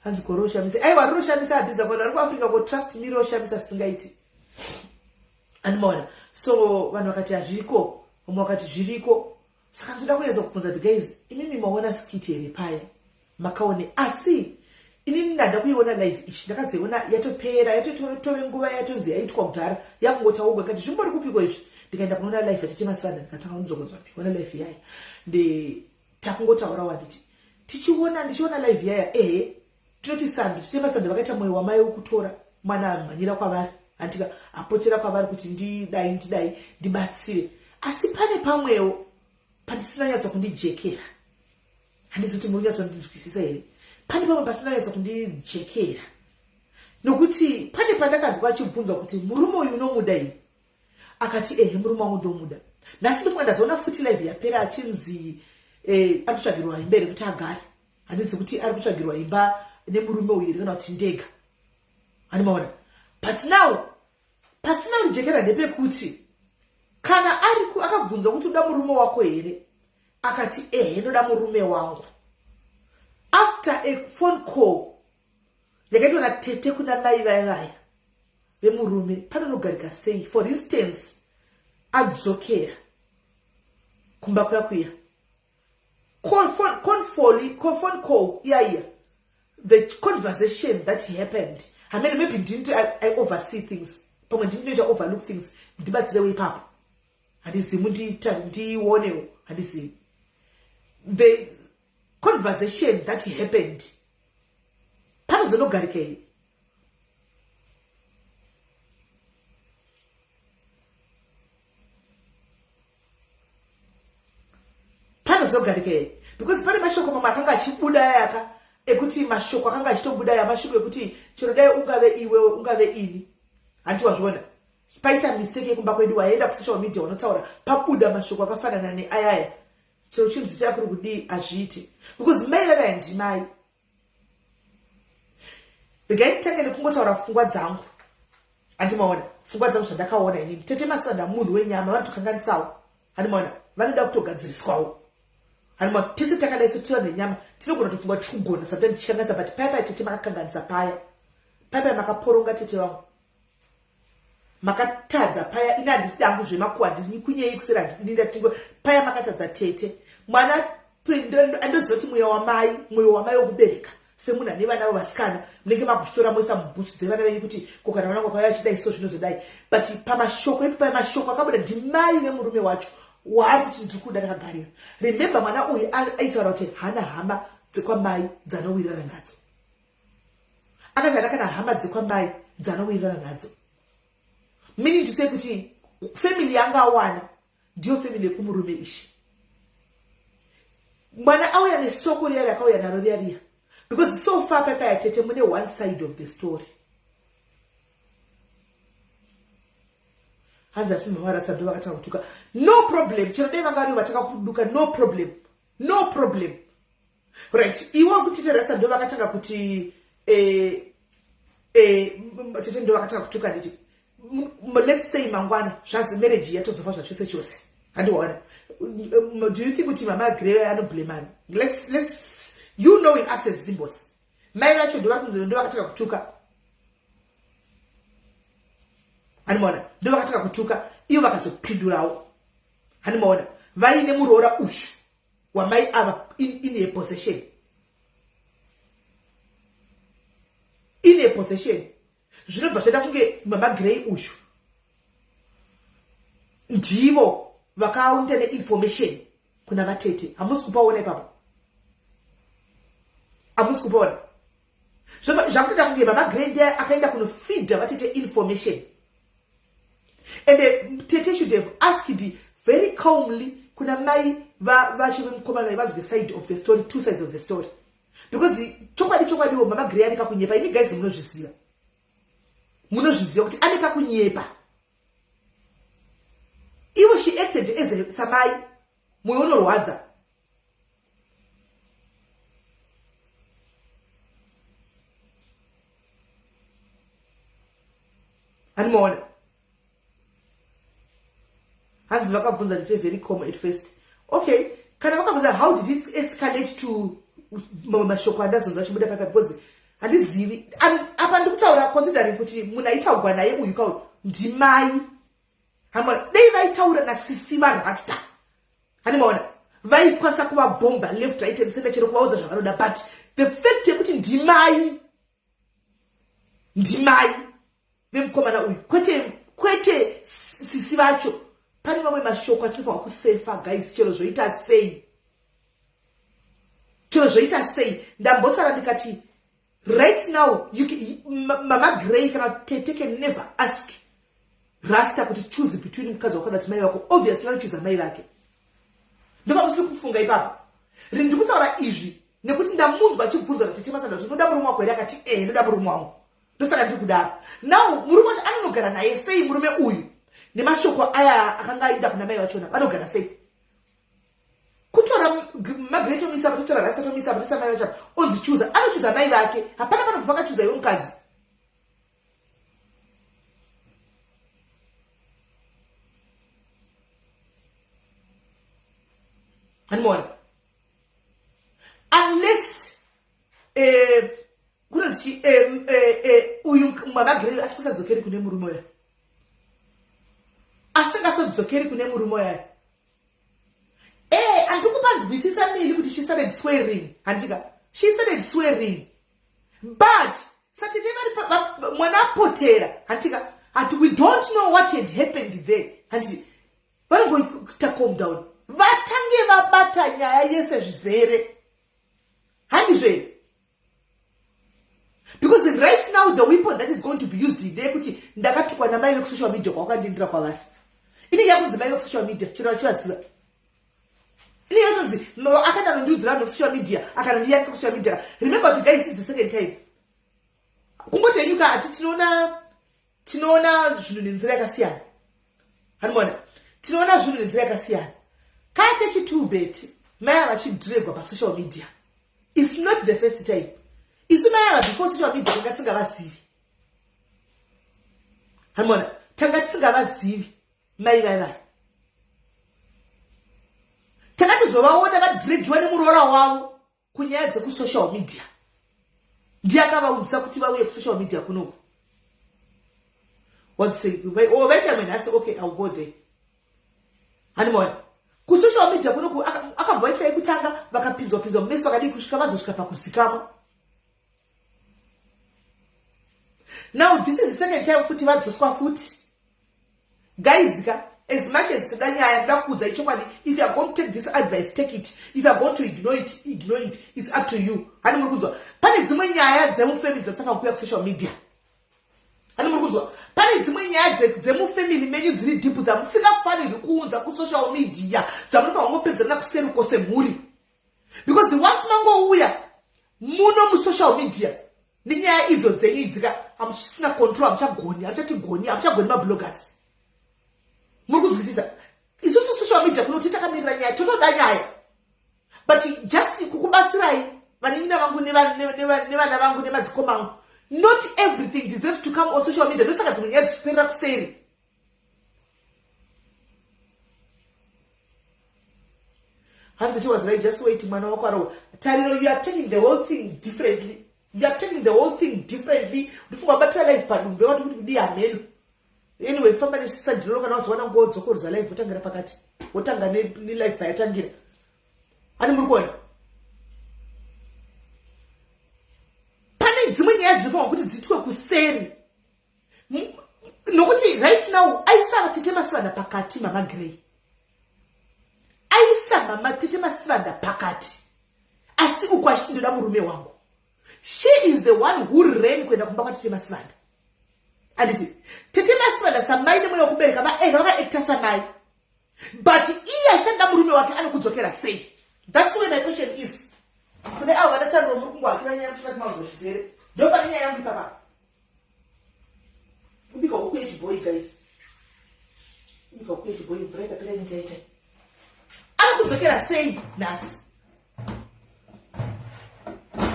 Speaker 1: hanzi koroshamisa aiwa roshamisa hadhiza kona ari kuAfrica ko trust me roshamisa singaiti Animaona. So vanhu vakati hazviriko, umwe wakati zviriko. Saka ndoda kuedza kubvunza kuti guys, inini maona skit here paya. Makaone asi inini ndada kuiona live ichi ndakazoiona yatopera yatotove nguva yatonzi yaitwa kudhara yakungotaurwa kati zvimbori kupiko izvi ndikaenda kunoona live yatichemasvana ndikatanga kunzokodzwa ndiona live yaya takungotaura wanditi ndichiona live yaya tinoti sando tichemasando vakaita mwoyo wamai wokutora mwana amhanyira kwavari andika apotera kwavari kuti ndidai ndibatsire asi pane pamwewo pandisina nyatso kundijekera handizoti muri nyatso kundinzwisisa here pane pamwe pasina nyatso kundijekera nokuti pane pandakanzwa achibvunzwa kuti murume uyu unomuda here akati murume wangu ndomuda nhasi ndofunga ndazoona futi live yapera achinzi ari kutsvagirwa imba here kuti agare handizi kuti ari kutsvagirwa imba nemurume uyu here kana kuti ndega handimaona but now pasina kundijekera ndepekuti kana akabvunzwa kuti uda murume wako here akati ndoda murume wangu after a phone call yakaitwa natete kuna mai vaya vemurume panonogarika sei for instance adzokera kumba kuya phone call iya the conversation that happened I mean maybe didn't I oversee things pamwe ndinoita overlook things ndibatsirewo ipapo handizimu ndionewo handizimu the conversation that happened panozonogarika here because pane mashoko mamwe akanga achibuda yaka ekuti mashoko akanga achitobuda ya mashoko ekuti chero dai ungave iwewe ungave ini hanti wazviona paita mistake yekumba kwedu waenda kusocial media unotaura pabuda mashoko akafanana neayaya chero chinzi chakuri kudi azviite because mai vava ndimai regai nditange nekungotaura pfungwa dzangu handimaona pfungwa dzangu zvandakaona inini tete masanda munhu wenyama vanotokanganisawo handimaona vanoda kutogadziriswawo handimaona tese takadaiso tiva nenyama tinogona topfungwa tikugona sometimes tichikanganisa but paya tete makakanganisa paya makaporonga tete vangu makatadza paya ina handisi dangu zvemakuwa handisi kunyei kusera handindatingo paya makatadza tete mwana andoziva kuti mwoyo wamai wokubereka semunhu ane vana vavasikana munenge makushitora moisa mubhusu dzevana venyu kuti kokana vana kwakauya achidai so zvinozodai but pamashoko epi paya mashoko akabuda ndimai vemurume wacho waari kuti ndiri kuda ndakagarira rememba mwana uyu aitaura kuti hana hama dzekwamai dzanowirirana nadzo akati hana kana hama dzekwamai dzanowirirana nadzo meaning to say kuti family yanga awana ndiyo family yekumurume ishi mwana auya nesoko riya rakauya naro riya because so far papa tete mune one side of the story hanza simamara sando vakatanga kutuka no problem chero dai vangari vataka kuduka no problem right iwo kuti tera sando vakatanga kuti tete ndo vakatanga kutuka nditi let's say mangwana zvazi marriage yatozofa zvachose chose handiwaona do you think kuti mama greve anoblemani let's you knowing us as Zimbos mai vacho ndo vakataka kutuka handimaona ndo vakataka kutuka ivo vakazopindurawo handimaona vaine muroora ushu wamai ava in a possession zvinobva zvaita kunge mama grey ushu ndivo vakaunda neinformation kuna vatete hamusi kupaona ipapo hamusi kupaona zvakutoita kunge mama grey ndiye akaenda kunofeedha vatete information and tete should have asked very calmly kuna mai vacho vemukomana vazwe side of the story two sides of the story because chokwadiwo mama grey aneka kunyepa imi guys munozviziva kuti aneka kunyepa ivo she acted as a samai mwoyo unorwadza handimaona hanzi vakabvunza tete very common at first okay kana vakabvunza how did it escalate to mashoko andazonza achibuda papa because handizivi apa ndikutaura considering kuti munhu aitaugwa naye uyu kauyu ndimai Hamona dei vaitaura na sisi varasta. Hanimona vaikwanisa kuvabhomba left right and center chero kuvaudza zvavanoda, but the fact yekuti ndimai vemukomana uyu kwete sisi vacho, pane mamwe mashoko atinofanira kusefa guys. Chero zvoita sei ndambotaura ndikati right now Mama Gray kana Tete can never ask Rasta kuti choose between mukadzi wakada kuti mai vako, obviously anochoose mai vake. Ndopa musiri kufunga ipapo. Ndiri kutaura izvi nekuti ndamunzwa achibvunzwa kuti Tete Masamba kuti unoda murume wako here, akati ndoda murume wangu. Ndosaka ndiri kudaro. Now murume wacho anogara naye sei murume uyu nemashoko aya akanga aida kuna mai vachona vanogara sei? Kutora Margaret omisa kutora Rasta omisa kutora mai vacho onzichuza anochuza mai vake, hapana pana kubva kachuza iwe mukadzi. Hanimona unless kunozvi uyu Mama Gray asingazokeri kune murume uya, asingazodzokeri kune murume uya. Andikupanzwisisa mili kuti she started swearing. Handika she started swearing, but satete vari mwana apotera. Handika ati we don't know what had happened there. Handiti vanongoita calm down, vatange vabata nyaya yese zvizere. Handizve because right now the weapon that is going to be used ndeyekuti ndakatukwa namai vekusocial media kwawakandindira kwavari. Inenge yakunzi mai vekusocial media chero vachivaziva. Inenge yakunzi akandanondiudzira vanhu vekusocial media akanondiyanika kusocial media. Remember kuti guys, this is the second time kungotenyuka ati tinoona zvinhu nenzira yakasiyana. Hanimona tinoona zvinhu nenzira yakasiyana. Kake chitubeti mai vachidhiregwa pasocial media. It's not the first time. Isu mai ava before social media tanga tisingavazivi. Hanimona tanga tisingavazivi mai vaiva. Tanga tizovaona vadhiregiwa nemuroora wavo kunyaya dzekusocial media. Ndiye akavaudza kuti vauye kusocial media kunoku. What say? Oh, wait a minute. I said, okay, I'll go there. Hanimona kusocial media kunoku akabva vaita yekutanga vakapinzwa mumesi vakadii kusvika vazosvika pakusikama. Now this is the second time futi vadzoswa futi. Guys, as much as toda nyaya ndoda kuudza ichokwadi, if you are going to take this advice, take it. If you are going to ignore it. It's up to you. Hani muri kudzwa pane dzimwe nyaya dzemufamily dzasaka kuuya kusocial media. Hani muri kudzwa pane dzimwe nyaya dzemufamily menyu dziri deep dzamusingafaniri kuunza kusocial media, dzamunofanira kungopedzerana kuseruko semhuri. Because once mangouya muno musocial media ninyaya idzo dzenyu idzika hamuchisina control, hamuchagoni mabloggers. Muri kuzwisisa? Isusu social media kunoti takamirira nyaya, totoda nyaya, but just kukubatsirai vanin'ina vangu nevana vangu nemadzikoma angu. Not everything deserves to come on social media. Ndosaka dzimwe nyaya dzichiperera kuseri. Hanziti was right, just wait mwana wako arawa. Tariro, you are taking the whole thing differently. Ndifunga batira life padumbe watu kuti kudi ameno. Anyway, famba nesisa ndiro kana wazwana ngodzokorza life wotangira pakati. Wotanga ne life payatangira. Ani muri kuona? Pane dzimwe nyaya dzinofanira kuti dzitwe kuseri. Nokuti right now aisa Tete Masamba pakati Mama Gray. Aisa Mama Tete Masamba pakati. Asi ukwashi ndoda murume wangu. She is the one who ran kwenda kumba kwa Tete Masamba. Anditi Tete Masamba samai nemwe yokubereka vakaekta samai. But iye tanda murume wake anokudzokera sei? That's where my question is. Kune avo vanatandiro muri kungwakira nyaya kusvika kumazozvizere. Ndo pane nyaya yangu ipapa. Ubika huku yechiboyi guys. Ubika huku yechiboyi mvura pera nyika yaita. Anokudzokera sei nasi?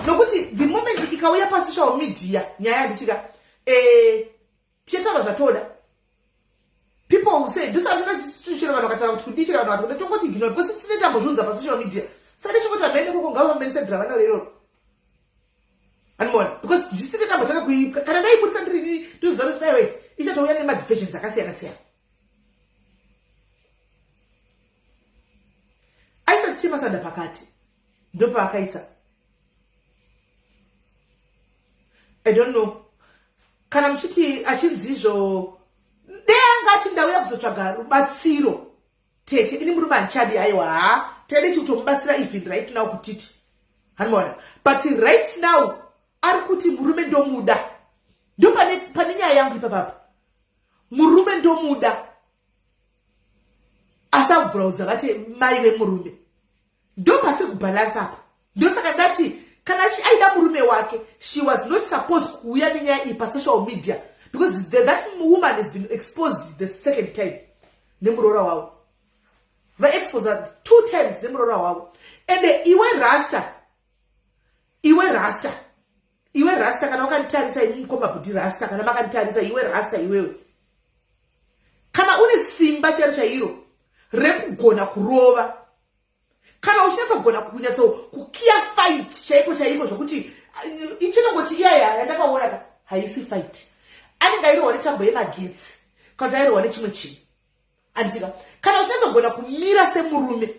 Speaker 1: Nokuti the moment ikauya pa social media nyaya ndichika tichitaura zvatoda. People will say this is not situation vanhu vakataura kuti kudichira vanhu vatode tongoti ignore because sine tambozvunza pa social media. Saka chingoti amene koko ngavamenisa dravana lero. Anymore because ndisine tambotaka kana ndaibudisa ndiri ndizvaruti iwe ichatouya nemadifessions akasiyana siyana. pakati chemasanda pakati ndo paakaisa. I don't know. Kana muchiti achinzizvo deanga achindauya kuzotsvaga rubatsiro tete ini murume anchadi aiwa tede kutomubatsira even right now kutiti hanimona, but right now ari kuti murume ndomuda, ndo pane nyaya yangu ipapapa. Murume ndomuda asabvuraudza vati mai vemurume, ndo pasiri kubalansa apa. Ndo saka ndati kana aida murume wake, she was not supposed kuuya nenyaya iyi pasocial media, because that woman has been exposed the second time nemuroora wavo. Vaexpose 2 times nemuroora wavo. Ende iwe rasta kana wakanditarisa imukoma kuti rasta, kana makanditarisa iwe rasta iwewe, kana une simba charo chairo rekugona kurova, kana uchinyatso kunyatso kukia fight chaiko zvokuti ichinongoti iyaya yandakaona haisi fight, anenge airohwa netambo yemagetsi kana kuti airohwa nechimwe chinhu. Anditika kana uchinyatso kumira semurume,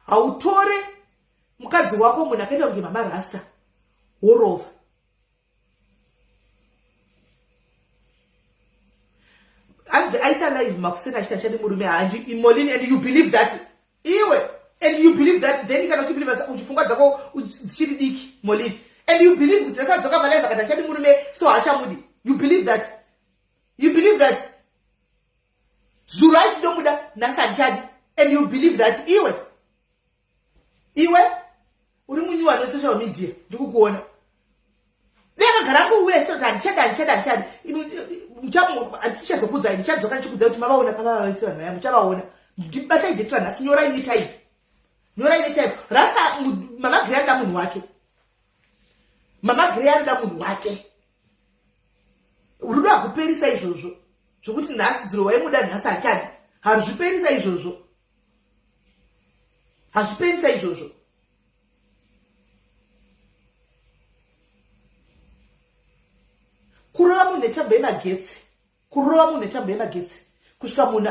Speaker 1: hautore mukadzi wako munhu akaita kunge mama rasta worova. Anzi aita live makusena achitashadi murume hanji imolini, and you believe that iwe, and you believe that then kana uchibelieve uchifunga dzako uchiri diki molini, and you believe kuti akadzoka malive akatashadi murume so achamudi. You believe that Zurai chidomuda nasachadi, and you believe that iwe uri munyuwa no social media ndikukuona ndakagara kuwe so tanchada mchamu atichazokudza ndichadzoka ndichikudza kuti mavaona kava vese vanhu vaya muchavaona ndibata idetira nhasi nyora ine type rasa mama granda munhu wake rudo akuperisa izvozvo zvokuti nhasi dziro waimuda nhasi achadi hazviperisa izvozvo. Kurova munhu netambo yemagetsi kusvika munhu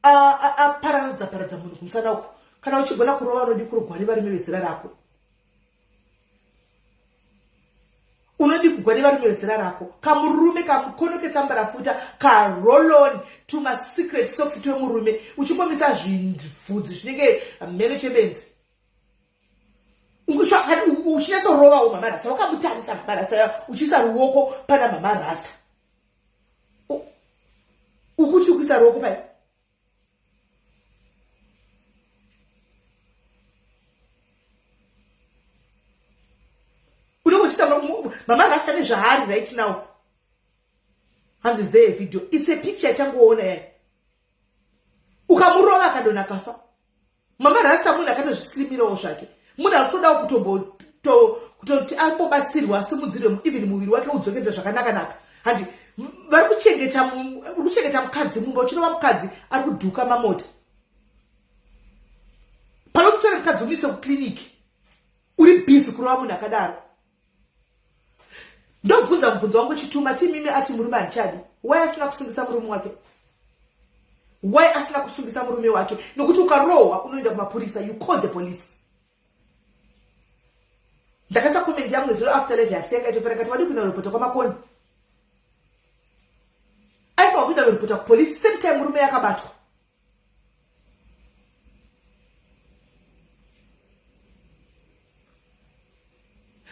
Speaker 1: aparadza munhu kumusana uko. Kana uchigona kurova unodi kurogwani varume vezera rako, kamurume kamukono ketsamba futa ka roll on tuma secret socks to murume uchikomisa zvindvudzi zvinenge mhene chebenzi. Uchinyatsorovawo mama rasta, wakamutarisa mama rasta uchisa ruoko pana mama rasta, ukuti ukuisa ruoko pai. Unokuchita mama rasta nezvaari right now. Hanzi is there a video? It's a picture changoona yai. Ukamurova akadona kafa. Mama rasta munhu akatozvislimirawo zvake. Munhu akutodawo kutoti ambobatsirwa simudzire even muviri wake udzokedza zvakanaka. Handi vari kuchengeta mukadzi mumba, uchinova mukadzi ari kudhuka mamota. Panokutora mukadzi unitse kukliniki uri busy kurova munhu akadaro. Ndobvunza mubvunzo wangu chituma timime ati murume anchadi. Why asina kusungisa murume wake? Nokuti ukarohwa unoenda kumapurisa, you call the police. Ndakasa comment yangu zero after live yasenga itopera kati wadi kuna report kwa makoni. Aifa kuenda report kwa police same time murume yakabatwa.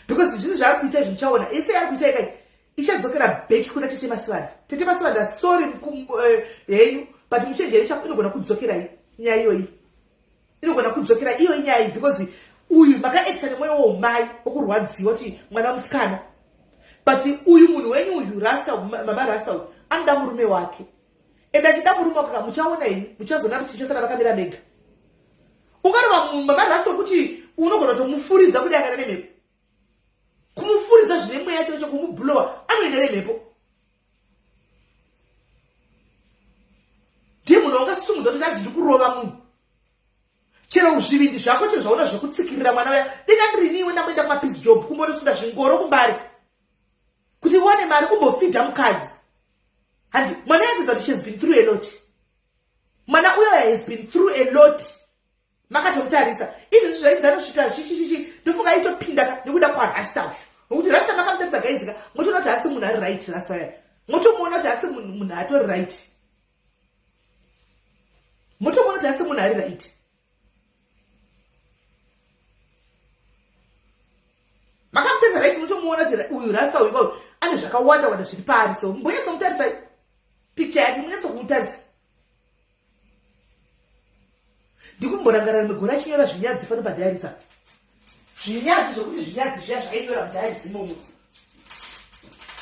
Speaker 1: Because zvinhu zviri kuita zvichaona ese ari kuita ikai ichadzokera beki kuna Tete Masivanda sorry henyu but muchenjeri inogona kudzokera nyaya iyoyi, nyaya because uyu makaekta nemwoyo womai wokurwadziwa kuti mwana musikana, but uyu munhu wenyu uyu rasta mama rasta uyu anoda murume wake, ende achida murume wake muchaona ini muchazoona kuti chosara vakamira mega. Ukarova mama rasta kuti unogona kutomufuridza kuti akana nemhepo, kumufuridza zvine mweya chacho, kumublowa anoenda nemhepo. Ndiye munhu wakasumudza kuti anzi ndikurova munhu. Chero zvivindi zvako chezvaona zvekutsikirira mwana waya ndinandriniwe ndamboenda kumapeace job kumbonosunda zvingoro kumbari kuti uwane mari umbofidha mukadzi. Handi mwana yatedza kuti she has been through a lot. Mwana uyo has been through a lot makatomutarisa izvi zvaidzanosvita chichichichi ndofunga itopinda nekuda kwarasta ushu nokuti rasta makamutarisa gaizika motoona kuti asi munhu ari right rasta ya motomuona kuti asi munhu atori right motomuona kuti asi munhu ari right makamutarisa right motomuona kuti uyu rasta uyu ane zvakawanda wanda zviri paari so mbonyatsomutarisa picture yake munyatsomutarisa ndikumborangarira migore achinyora zvinyadzi pano padhairisa zvinyadzi zvokuti zvinyadzi zviya zvainyora mudhairisi imomo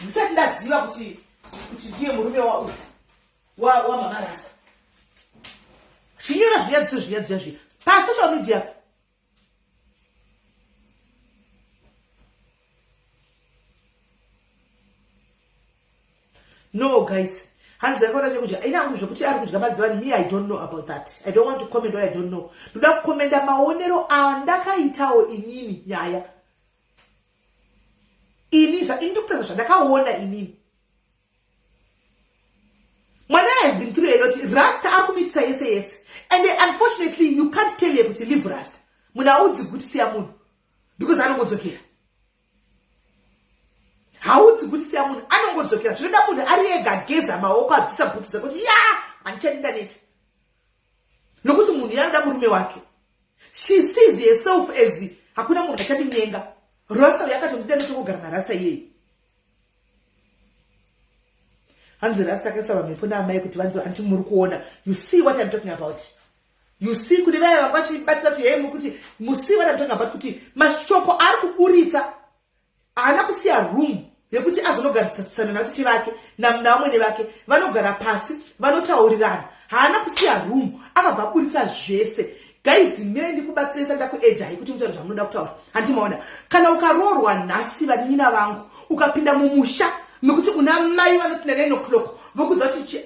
Speaker 1: ndisati ndaziva kuti ndiye murume wamama rasta chinyora zvinyadzi sezvinyadzi zvazvi pasocial media no guys hanzi yakona chekudya inangu zvokuti ari kudya madzivani me I don't know about that. I don't want to comment what I don't know. Ndoda kukomenda maonero andakaitawo inini nyaya ini ndikutaza zvandakaona inini mwana has been through a lot. Rasta ari kumitisa yese and unfortunately you can't tell her kuti leave rasta munhu audzi kuti siya munhu because anongodzokera haudzi kuti siya munhu anongodzokera zvinoda munhu ari ega geza maoko abvisa bhutsu dzekuti ya handichadinda neti nokuti munhu yanoda murume wake. She sees herself as hakuna munhu achadinyenga rasta yakatondida nechokugara narasta iyeye hanzi rasta akaisa vamhepo naamai kuti anti muri kuona you see what I'm talking about. You see kuti vaya vanga vachibatira kuti hei mukuti musi what I'm talking about kuti mashoko ari kuburitsa haana kusiya room yekuti azonogarisana navatete vake navamwene vake vanogara pasi vanotaurirana haana kusiya room akabva aburitsa zvese. Guys mire ndikubatsirisa ndakuedhai kuti mutaura zvamunoda kutaura handimaona kana ukaroorwa nhasi vanina vangu ukapinda mumusha nokuti una mai vanopinda 9 o'clock vokudza kuti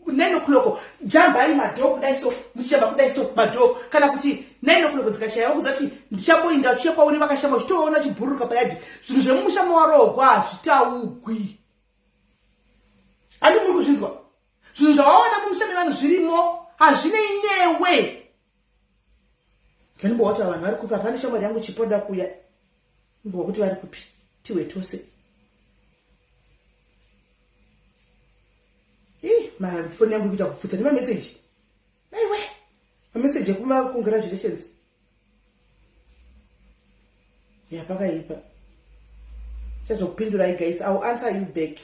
Speaker 1: 9 o'clock jambai madhoo kudai so muchijamba kudai so madhoo kana kuti 9 o'clock dzikashaya vokudza kuti ndichamboinda uchiye kwauri vakashamba uchitoona chibhururuka payadhi zvinhu zvemumusha mawarogwa hazvitaugwi handi muri kuzvinzwa zvinhu zvavaona mumusha mevanhu zvirimo hazvinei newe. Kanimbowa kuti vanhu vari kupi hapana shamwari yangu chipoda kuya mbowa kuti vari kupi tiwe tose mafoni yangu ikuita kupfutsa nemameseji aiwe mameseji ekuma-congratulations yapakaipa chazokupindurai guys. I'll answer you back.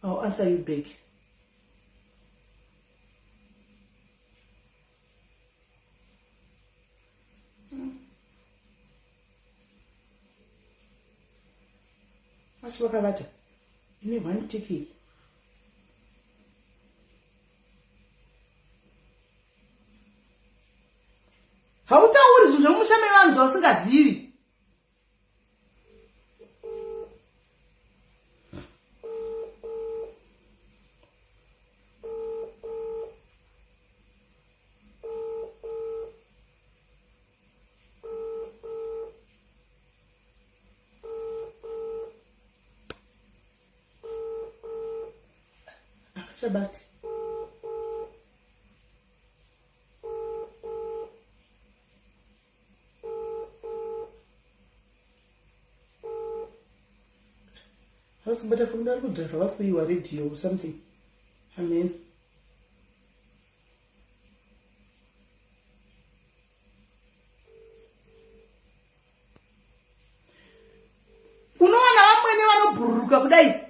Speaker 1: I'll answer you back. Asi wakavata ine 1 tiki hautauri zvinhu zvemumusha mevanhu zvausingazivi. Shabbat. I was better from that good. I was for you a radio or something. I mean, unowana vamwene vanobhururuka kudai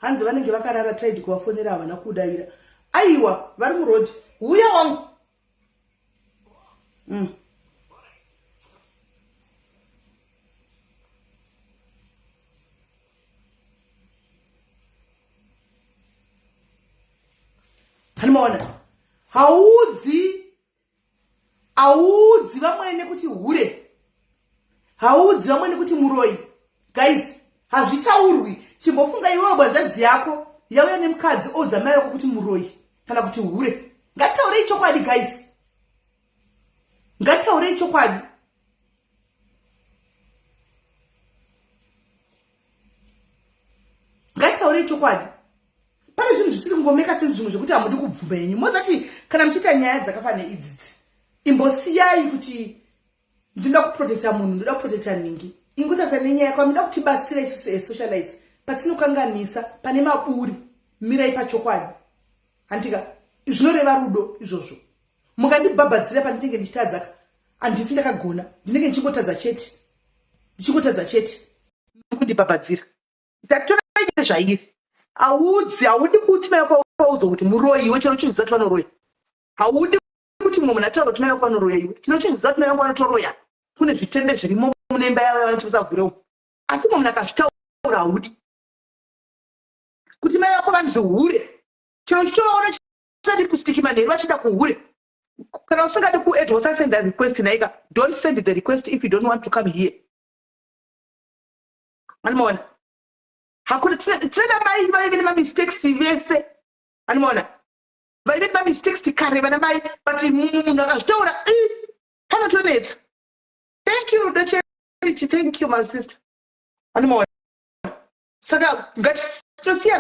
Speaker 1: hanzi vanenge vakarara tried kuvafonera havana kudaira aiwa vari murodi uya wangu hanimaona haudzi vamwene kuti hure haudzi vamwene kuti muroi. Guys hazvitaurwi chimbofunga iwe bwanzadzi yako yauya nemukadzi oudza mai vako kuti muroi kana kuti hure. Ngatitaurei chokwadi guys, ngatitaurei chokwadi. Ngatitaurei chokwadi. Pane zvinhu zvisiri kungomeka sense zvimwe zvekuti hamudi kubvuma yenyu mozati kana muchiita nyaya dzakafanira idzidzi imbosiyai kuti ndinoda kuprotecta munhu, ndoda kuprotecta nhingi. Ingotasa nenyaya yako amida kutibatsira isusu socialites. Patinokanganisa pane maburi, mirai pachokwadi. Handika zvinoreva rudo izvozvo. Mukandibhabhadzira pandinenge ndichitadza, handifi ndakagona, ndinenge ndichingotadza chete. Ndichingotadza chete. Kundibhabhadzira. Ndatora zvairi. Haudi kuti mai wako audzwa kuti muroyi wechero chinhu kuti vanoroya. Haudi kuti munhu ataura kuti mai wako vanoroya iwe. Tinochiziva kuti mai wako vanotoroya. Kune zvitende zvirimo munemba yavo vanotibisa vhurewo. Asi munhu akazvitaura haudi. Kuti mai wako vanzihure. Chero chichoona chisati kusitiki manheru vachida kuhure. Kana usingadi kuedwa usasenda request naika. Don't send the request if you don't want to come here. Animona. Hakuna tena mai vaive ma mistakes vese. Animona. Vaive ma mistakes tikare vana mai but munhu akazvitaura panotonetsa. Thank you Charity, thank you my sister. Animona. Saka ngatisiya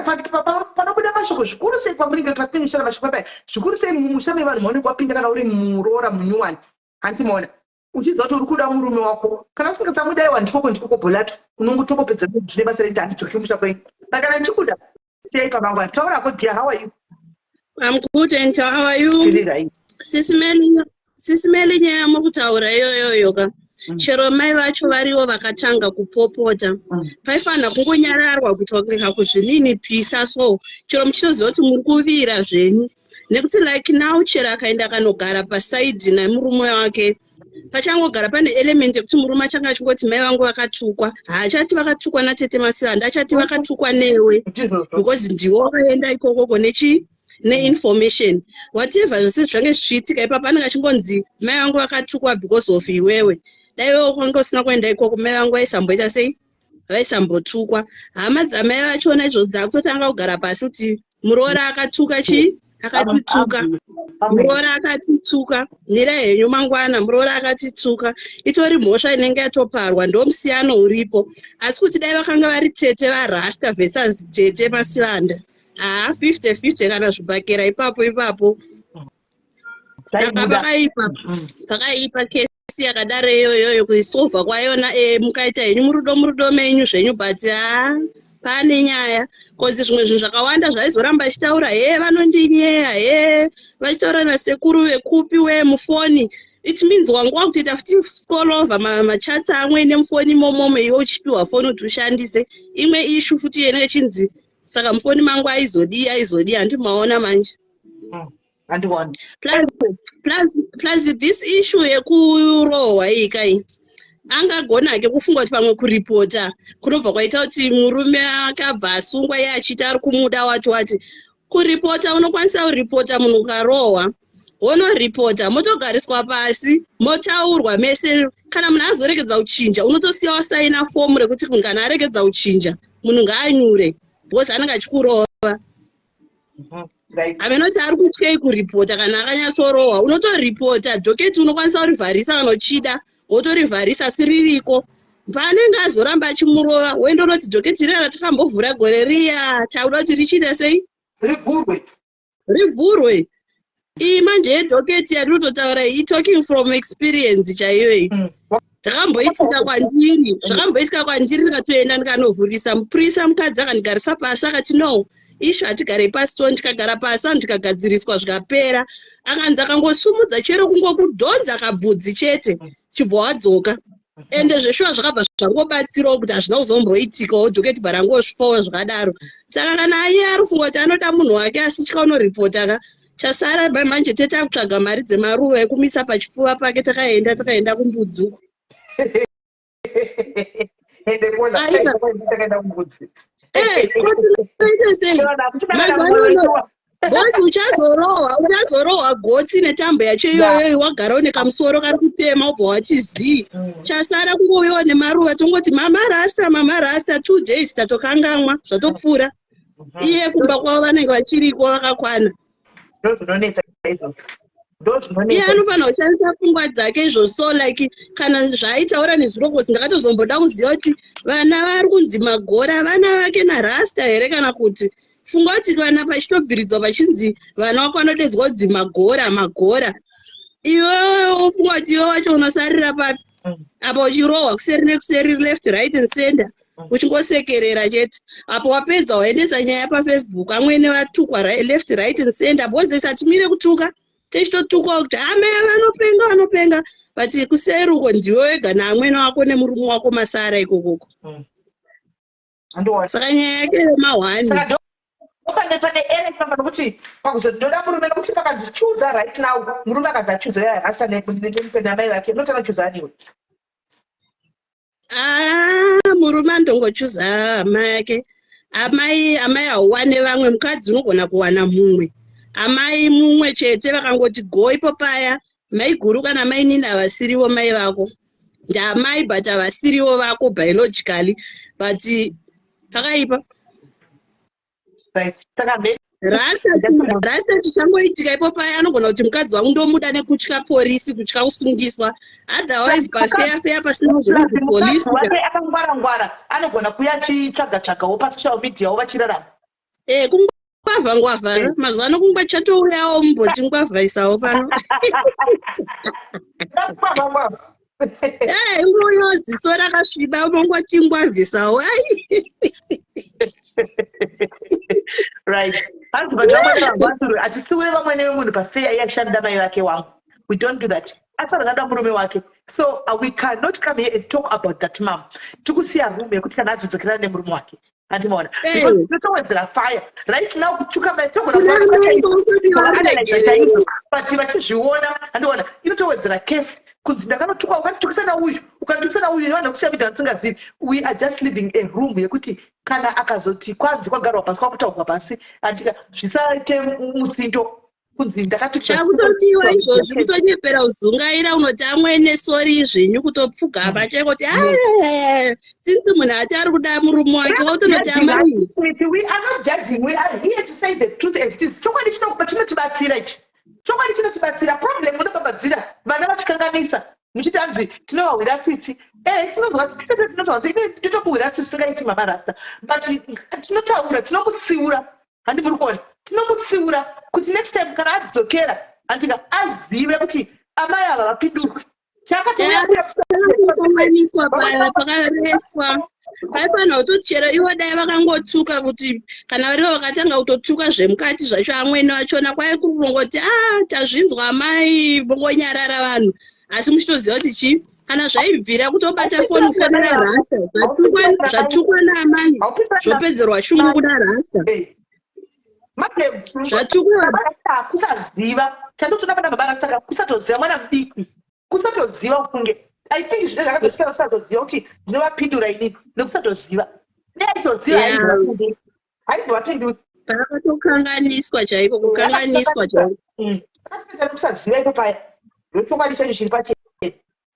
Speaker 1: panobuda mashoko zvikuru sei pamunenge pafinishira mashoko paya. Zvikuru sei mushame vanhu maonekwa wapinda kana uri muroora munyuwani. Handimona. Uchiziva kuti uri kuda murume wako. Kana usingatsamudaiwa ndikoko bholato. Unongotokopedza zvine basa rekuti handidzoki musha kwenyu. Kana ndichikuda sei pamangwana. Taurako dear, how are you?
Speaker 2: I'm good and how are you? Sisimeli nyaya mukutaura iyoyoyoka. Chero mai vacho variwo vakatanga kupopota. Paifanira kungonyararwa kutoka kuzvininipisa so. Chero muchitoziva kuti muri kuvira zvenyu. Nekuti like now chero akaenda kanogara pasaidi namurume wake. Pachangogara pane element yekuti murume achanga achingoti mai vangu vakatukwa. Haachati vakatukwa natete Masivanda, achati vakatukwa newe. Because ndiwo vakaenda ikoko neinformation. Whatever zvose zvange zvichiitika ipapo anenge achingonzi mai vangu vakatukwa because of iwewe. Dai wewe kwanga usina kuenda ikoko mai vangu vaisamboita sei? Vaisambotukwa. Hama dzamai vachona izvo dzakutotanga kugara pasi kuti muroora akatuka chii? Akatituka. Muroora akatituka. Mira henyu mangwana muroora akatituka. Itori mhosva inenge yatoparwa ndomusiyano uripo. Asi kuti dai vakanga vari tete varasta versus tete Masivanda. 50-50 kana zvibhakera ipapo. Saka pakaipa kesi yakadaro iyoyo kuisova kwayona mukaita henyu murudo menyu zvenyu but pane nyaya kozi zvimwe zvinhu zvakawanda zvaizoramba achitaura vanondinyeya vachitaura nasekuru vekupi mufoni. It means wanguva kutoita futi scroll over machats amwe nemufoni momo iwe uchipiwa foni kuti ushandise imwe ishu futi yene yechinzi saka mufoni mangu aizodi handimaona manje. Plus this issue yekurohwa ikai angagona ke kufunga kuti pamwe kuripota kunobva kwaita kuti murume akabva asungwa iye achita ari kumuda wati kuripota unokwanisa kuripota munhu ukarohwa wonoripota motogariswa pasi motaurwa mese kana munhu azoregedza kuchinja unotosiya wasaina fomu rekuti kana aregedza kuchinja munhu ngaanyure because anenge achikurohwa. Amenoti ari kutyei kuripota kana akanyatsorohwa unotoripota dhoketi unokwanisa kurivharisa kana uchida wotorivharisa siririko paanenge azoramba achimurova wendonoti dhoketi rera ratakambovhura gore riya tauda kuti richiite sei rivhurwe. Iyi manje yedhoketi yatinototaura talking from experience chaiyoyi. Zvakamboitika kwandiri ndikatoenda ndikanovhurisa mupurisa mukadzi akandigarisa pasi akati no ishu hatigare pasi to ndikagara pasi anhu tikagadziriswa zvikapera akanzi akangosumudza chero kungokudhonza kabvudzi chete chibva wadzoka ende zveshuwa zvakabva zvangobatsirawo kuti hazvina kuzomboitikawo dhoketi bvarangosvifawo zvakadaro. Saka kana iye ari kufunga kuti anoda munhu wake asitya unoripota chasara manje tete akutsvaga mari dzemaruva ekumisa pachipfuva pake takaenda kumbudzi uko. Boti uchazorohwa gotsi netambo yacho iyoyo wagarawo nekamusoro kari kutema ubva wachizii chasara kungowiwa nemaruva tongoti mama rasta 2 days tatokangamwa zvatopfuura iye kumba kwavo vanenge vachiriko vakakwana. Iye anofanira kushandisa pfungwa dzake izvo so like kana zvaaitaura nezvirokosi ndakatozomboda kuziva kuti vana vari kunzi magora vana vake narasta here kana kuti funga kuti vana pachitobviridzwa pachinzi vana vako vanodedzwa kunzi magora iwewe ufunga kuti iwe wacho unosarira papi apa uchirohwa kuseri nekuseri, left right and center, uchingosekerera chete. Apo wapedza waendesa nyaya pafacebook, amwene vatukwa left right and center, bozesa timire kutuka techitotukwa kuti amai vanopenga but kuseri uko ndiwe wega naamwene wako nemurume wako masara ikokoko. Saka nyaya yake yemahwani
Speaker 1: pane ene pamba nokuti pakuzotoda murume nokuti pakadzichuza right now murume akadzachuza yaya hasa nependa mai vake unotana chuza aniwe.
Speaker 2: Murume andongochuza hama yake. Amai hauwane vamwe, mukadzi unogona kuwana mumwe. Amai mumwe chete vakangoti go ipo paya, mai guru kana mai nini havasiriwo mai vako. Ndamai but havasiriwo vako biologically, but pakaipa. Rasta chichangoitika ipo paya anogona kuti mukadzi wangu ndomuda nekutya polisi, kutya kusungiswa, otherwise pafeya pasina zvinonzi polisi
Speaker 1: akangwara anogona kuya achitsvaga-tsvagawo pasocial media vachirarama.
Speaker 2: Ngwavha mazuva ano kungwa chatouyawo mumboti ngwavhaisawo pano. Ngoyo ziso rakasviba mongoti ngwavhisawo.
Speaker 1: Right. Hanzi vajamwe achisiwire vamwene vemunhu pafeya yashandira mai vake wangu. We don't do that. Asaragada murume wake. So we cannot come here and talk about that mom. Tikusiya rume yekuti kana azodzokera nemurume wake. Andimaona. Because totowedzera fire. Right now kutuka mai togona but vachizviona andiona inotowedzera case kunzi ndakanotukwa ukatitukisa uyu ukatukisa uyu nevana kusiya midha vasingazivi. We are just living a room yekuti kana akazoti kwanzi kwagarwa pasi kwakutaurwa pasi andika zvisaite mutsindo kunzi
Speaker 2: ndakatotiwa izvozvi kutonyepera uzungaira unoti amwene sori zvenyu kutopfugama chaiko kuti since munhu ati ari kuda murume wake wotonoti amai.
Speaker 1: We are not judging, we are here to say the truth as it is. Chokwadi chinotibatsira ichi, chokwadi chinotibatsira. Problem unobabadzira vana vachikanganisa muchiti hanzi tinovahwira tsitsi. Tinozwa titokuhwira tsitsi tingaiti mama rasta, but tinotaura, tinomutsiura. Handi muri kuona, tinomutsiura kuti next time kana adzokera andika azive kuti amai ava vapindurwe.
Speaker 2: Chakatonganiswa paya pakareswa paifanira kutochera ivo dai vakangotuka kuti kana varivo vakatanga kutotuka zvemukati zvacho amwene vachona kwai kurongoti tazvinzwa amai vongonyarara vanhu, asi muchitoziva kuti chii kana zvaibvira kutobata foni kufonera rasta zvatukwa naamai zvopedzerwa shumo kuda rasta zvatukwa
Speaker 1: kusaziva chandotoda kana baba rasta kusatoziva mwana mudiki kusatoziva ufunge. I think zvine zvakatotika kusatoziva kuti ndinovapindura inini nekusatoziva neaitoziva haizovapinduri
Speaker 2: pakatokanganiswa chaipo kukanganiswa chaipo
Speaker 1: kusaziva ipo paya ndochokwadi chacho chiri pachene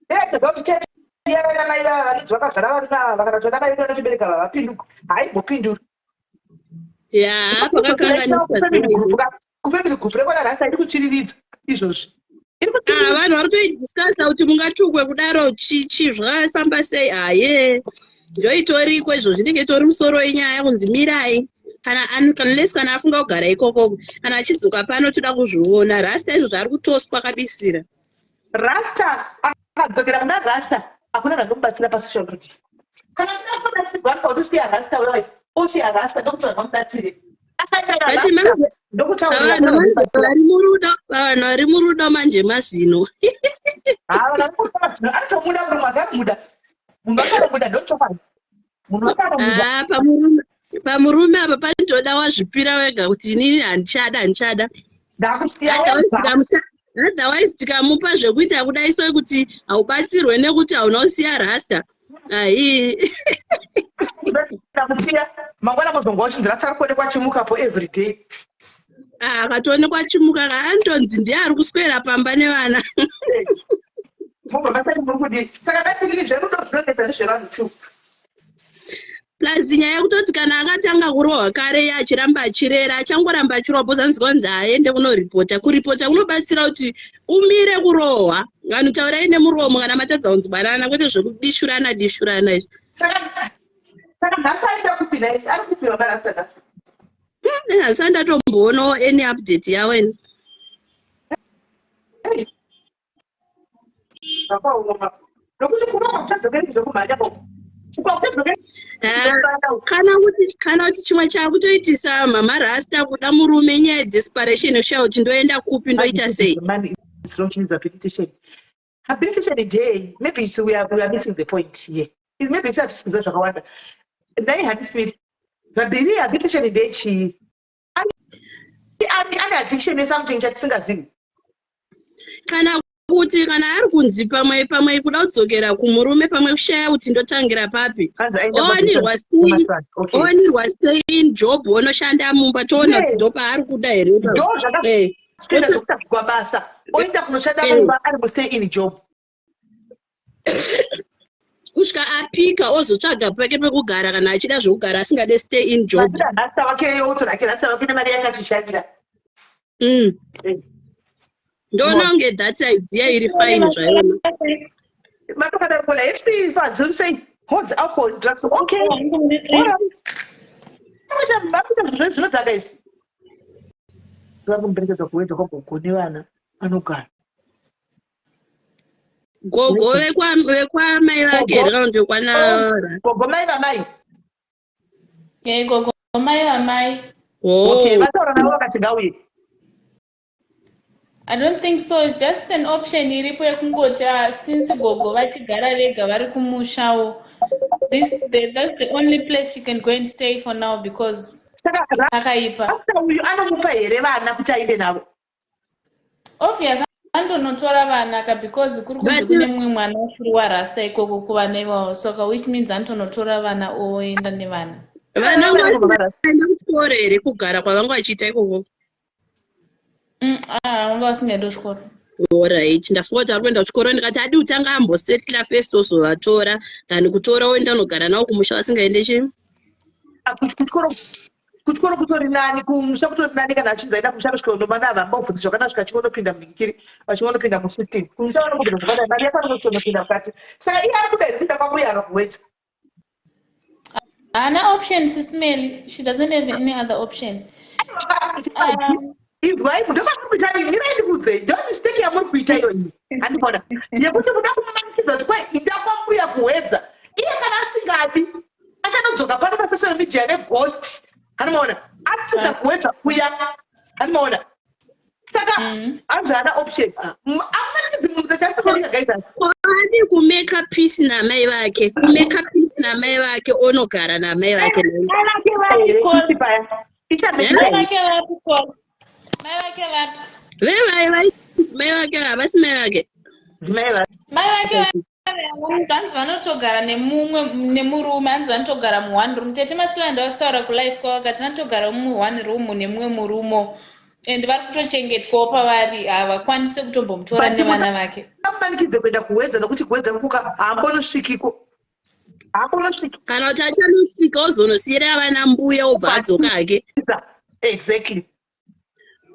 Speaker 1: neaitoziva kuti teyavana mai vava varidzi vakagara varinava vakatatoda mai vedu vanochibereka vavapinduka haimbopinduri.
Speaker 2: Pakakanganiswa
Speaker 1: kufamily group rekwana rasa iri kuchiriridza izvozvi.
Speaker 2: Vanhu vari kuidiscasa kuti mungatukwe kudaro zvakafamba sei. Ndoitoriko izvo zvinenge tori musoro wenyaya kunzi mirai unless kana afunga kugara ikoko kana achidzoka pano toda kuzviona. Rasta izvo zvari kutoswa kabisira.
Speaker 1: Rasta akadzokera kuna rasta hakuna zvandomubatsira pasocial media. Kana unakubatsirwa pautosiya rasta wewe osiya rasta ndokuti vangamubatsire.
Speaker 2: Vanhu vari murudo manje mazino.
Speaker 1: Anotomuda murume akamuda. Munhu akamuda ndochokwadi.
Speaker 2: Pamurume apa panotoda wazvipira wega kuti inini handichada. Otherwise tikamupa zvekuita kudai so kuti haubatsirwe nekuti hauna kusiya rasta.
Speaker 1: Mangwana muzonga uchinzira saka kuonekwa chimukapo every day.
Speaker 2: Akatoonekwa chimuka kaantonzi ndiye ari kuswera pamba nevana.
Speaker 1: Saka ndatikiri zverudo zvinonetsa ndezvevanhu tu.
Speaker 2: Plus nyaya yekutoti kana akatanga kurohwa kare achiramba achirera achangoramba achirobodza nzikonzi aende kunoripota. Kuripota kunobatsira kuti umire kurohwa. Vanhu taurai nemuromo kana matadza kunzi banana kwete zvekudishurana izvi.
Speaker 1: Saka ndasaenda kupinda ari kupirwa barasaka.
Speaker 2: Hasa ndatomboona any update yaweni.
Speaker 1: nokuti kuva kwatadzokeri zvokumhanya ko
Speaker 2: kana kuti chimwe chakutoitisa mama Rasta kuda murume nyaya desperation yoshayo kuti ndoenda kupi ndoita sei.
Speaker 1: Habilitation day, maybe so we are missing the point here. Maybe it's not zvakawanda. Ndai handismith. Vabiri habilitation day chi. Ane addiction is something chatisingazivi.
Speaker 2: Kana kuti kana ari kunzi pamwe kuda kudzokera kumurume pamwe kushaya kuti ndotangira papi. Owanirwa stay in job onoshanda mumba toona kuti ndo paari kuda here.
Speaker 1: Basa. Oita kunoshanda mumba ari stay in job.
Speaker 2: Kusvika apika ozotsvaga pake pekugara kana achida zvekugara asingade stay in job.
Speaker 1: Rasta wake yotora rasta wake nemari yakatishandira.
Speaker 2: Ndoona kunge that idea iri fine zvaiona.
Speaker 1: Matokada kola FC fans will say holds alcohol drugs. Okay. Makuta zvinodhaka izvi. Vakumberekedzwa kuwedza kwagogo nevana vanogara.
Speaker 2: Gogo wekwamai vake kana kuti kwana
Speaker 1: gogo mai vamai.
Speaker 3: Gogo mai vamai.
Speaker 1: Okay, vataura navo vakati ngauye.
Speaker 3: I don't think so. It's just an option iripo yekungoti since gogo vachigara vega vari kumushawo. That's the only place you can go and stay for now because akaipa.
Speaker 1: Uyu anomupa here vana kuti aende navo.
Speaker 3: Obviously andonotora vana because kuri kunzi kune mumwe mwana ufuri waRasta ikoko kuva nevawo saka which means andonotora vana oenda nevana.
Speaker 2: Vana vanoenda kuchikoro here kugara kwavanga vachiita ikoko.
Speaker 3: Vanga vasingaendi kuchikoro.
Speaker 2: Alright, ndafunga kuti ari kuenda kuchikoro ndikati adi kutanga ambosetla first ozovatora kana kutora oenda nogara navo kumusha vasingaende chii.
Speaker 1: Kuchikoro kutori nani kumusha kutori nani kana achizaenda kumusha kusvika ndomana avamba kuvhunza zvakana svika chionopinda mumikiri vachionopinda mu15 kumusha vanokubvira zvakadai mari yafanira kuchionopinda mukati saka iye ari kudaizvinda kwambuya akakuwedza.
Speaker 3: Hana option sisimeli. She doesn't have any other option.
Speaker 1: Ibvai ndomakuita ini ndikudze ndo mistake yamuri kuita iyoyi handibona yekuti muda kumanikiza kuti kwai inda kwambuya kuwedza iye kana asingadi achanodzoka pano pasocial media neghost handimoona atida kuwedza kuya handimoona saka anzi hana option amanikidzi munhu chaasimanika gaita
Speaker 2: kwadi kumeka peace namai vake kumeka peace namai vake onogara namai vake mai vake havasi mai vake
Speaker 3: hanzi vanotogara nemurume hanzi vanotogara mu1 room tete masiva ndavasaura kulife kwavakati vanotogara mu1 room nemumwe murumo and vari kutochengetwawo pavari havakwanise kutombomutora nevana vake.
Speaker 1: amanikidze kuenda kuwedza nokuti kuwedza kuka haambonosvikiko
Speaker 2: kana kuti achanosvika ozonosiyira vana mbuya obva adzoka hake.
Speaker 1: Exactly.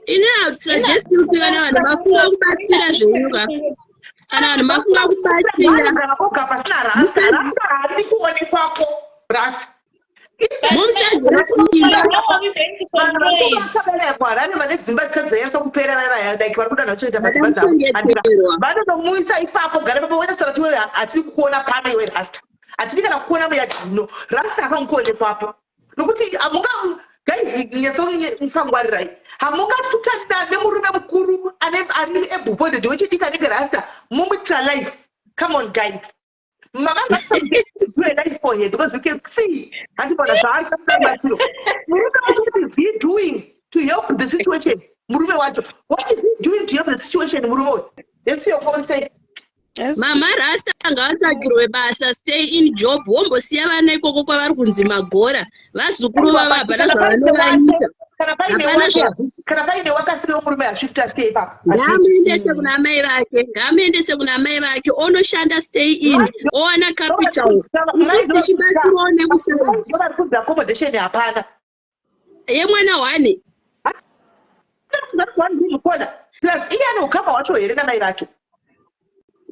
Speaker 2: Ini hausuggesti kuti kana vanhu vafunga kubatsira zvenyuka kana vanhu vafunga kubatsira
Speaker 1: oga pasina rasta haadi kuonekwako rasta vane vane dzimba dzisadzanyatsa kupera like vari kudanha kuchoita padzimba dzavo vanotomuisa ipapo gara papo wetaura kuti hatiri kukuona pano iwe rasta hatiri kana kukuona muyadzino rasta akangukuonekwapo nokuti hamunga guys nyatsomufangwarirai hamungatutana nemurume mukuru ari able-bodied wechidika nege rasta mumuitira life. Come on guys, mama do a life for her because we can see handibona zvaachabatsiro murume wacho what is he doing to help the situation murume wacho what is he doing to help the situation murume wacho. Let's see your phone say
Speaker 2: mama Rasta ngavatsvagirwe basa stay in job wombosiya vana ikoko kwavari kunzi magora vazukuru vavo hapana zvavanovanita
Speaker 1: kana paine wakasiri womurume asvifta stay ipapo
Speaker 2: ngaamuendese kuna mai vake ngaamuendese kuna mai vake onoshanda stay in owana capital tichibatsirawo nemusevenzi
Speaker 1: vari kunzi accommodation hapana
Speaker 2: yemwana 1
Speaker 1: plus iye ane ukama wacho here namai vake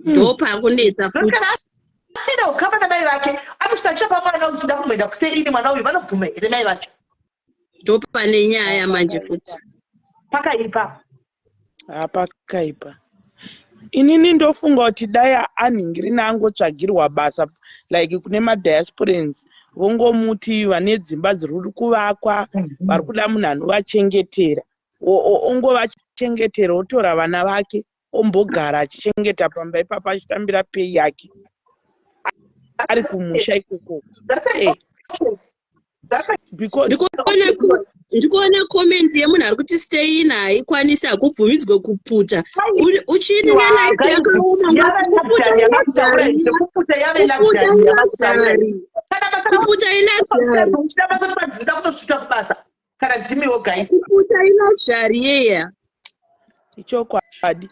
Speaker 2: ndopakunetsa futi
Speaker 1: asina ukama namai vake anosvika chichapa mwana kuti nda kumboenda kustay in mwana uyu vanobvuma here mai vacho
Speaker 2: ndopane nyaya manje futi
Speaker 1: pakaipa
Speaker 4: hapakaipa inini ndofunga kuti dai anhingirina angotsvagirwa basa like kune madiasporans vongomuti vane dzimba dziri kuvakwa vari kuda munhu anovachengetera ongovachengetera otora vana vake ombogara achichengeta pamba ipapa achitambira pei yake ari kumusha ikoko.
Speaker 2: Ndikuona comment yemunhu ari kuti stay in haikwanisi hakubvumidzwe kuputa uchini nelife yakaoma kuputa inazvari yeya
Speaker 4: ichokwadi.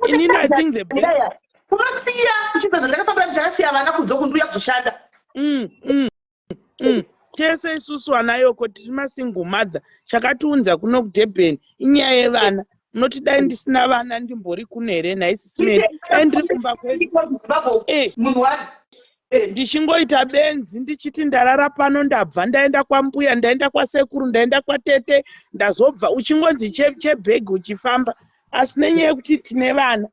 Speaker 4: Inini I think the best
Speaker 1: kunosiya kuchibva ndakafamba ndakasiya vana kunze kunduya kuzoshanda
Speaker 4: tese isusu vana yoko tiri masingle mother chakatiunza kuno kuDurban inyaya yevana munoti dai ndisina vana ndimbori kuno here nhaisisimeni ndiri kumba kwedu ndichingoita benzi ndichiti ndarara pano ndabva ndaenda kwambuya ndaenda kwasekuru ndaenda kwatete ndazobva uchingonzi chebhegi uchifamba asi nenyaya yekuti tine vana.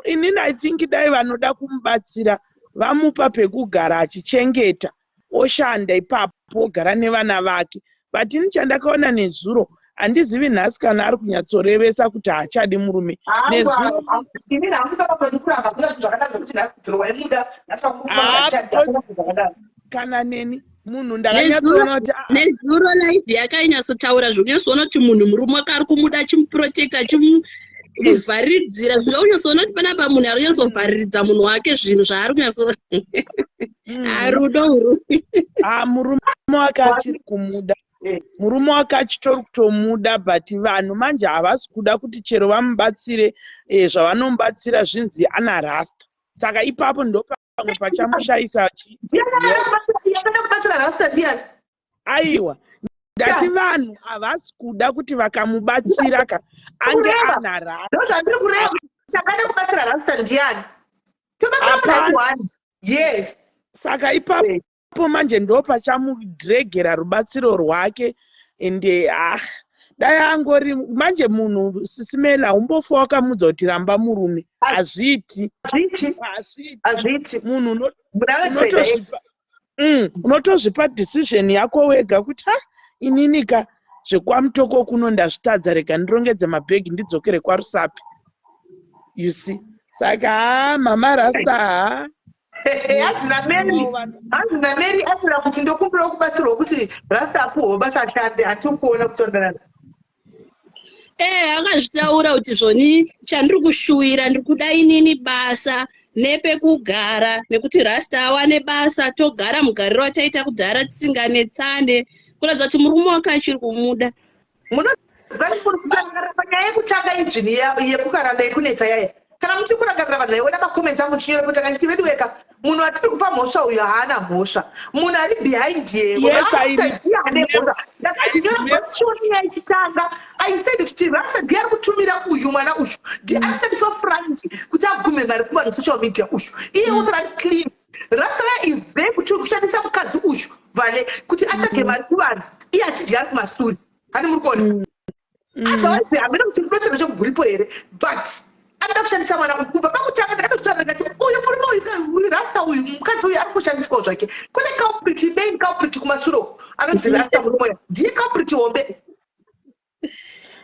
Speaker 4: Inini I think dai vanoda kumubatsira vamupa pekugara achichengeta oshanda ipapo ogara nevana vake. But ini chandakaona nezuro handizivi nhasi kana ari kunyatsorevesa kuti haachadi murume nezuro kana neni munhu ndakanyatsoona kuti
Speaker 2: nezuro life yakainyatsotaura zvokunyatsoona kuti munhu murume wake ari kumuda achimuprotecta achimuvharidzira zvounyatsoona kuti panapa munhu ari kunyatsobvariridza munhu wake zvinhu zvaari kunyatso rudo uru
Speaker 4: murume wake achiri kumuda murume wake achitori kutomuda but vanhu manje havasi kuda kuti chero vamubatsire zvavanomubatsira zvinzi ana rasta saka ipapo ndopamwe pachamushayisa aiwa ndati vanhu havasi kuda kuti vakamubatsira ange ana rasta saka ipapo manje ndopachamudhiregera rubatsiro rwake ende dai angori manje munhu sisimela umbofa wakamudza kuti ramba murume hazviiti munhu unotozvipa decision yako wega kuti ininika zvekwamutoko kuno ndazvitadza rega ndirongedze mabhegi ndidzokere kwaRusapi you see saka mama rasta
Speaker 1: hanzina Mary asira kuti ndokumbira kubatsirwa kuti rasta apuhwo basa ashande hatikuona kutsonderana
Speaker 2: akazvitaura kuti zvoni chandiri kushuwira ndiri kuda inini basa nepekugara nekuti rasta awane basa togara mugariro wataita kudhara tisinganetsane kuratidza kuti murume wake achiri kumuda.
Speaker 1: panyaya yekutanga injini yekukaranda yekunetsa yaya kana muchikurangarira vanhu vaiona makomenti angu chinyore kuti akanditi vedu weka munhu atiri kupa mhosva uyo haana mhosva munhu ari behind yeane ndakatinyora yaitanga aisaid kuti rasta ndi ari kutumira uyu mwana uyu ndi aritamiso front kuti agume mari kuvanhu social media uyu iye osara ari clean rasta is there kuti kushandisa mukadzi uyu vale kuti atsvage mari kuvanhu iye achidya ari kumasuri hani muri kuona otherwise hamina kuti kunochena chokuguripo here but anoda kushandisa mwana kubva pakutanga ndakatokutaura ngati uyu murume uyu rasta uyu mukadzi uyu ari kushandiswawo zvake kune culprit main culprit kumasuro anonzi rasta murume ndiye culprit hombe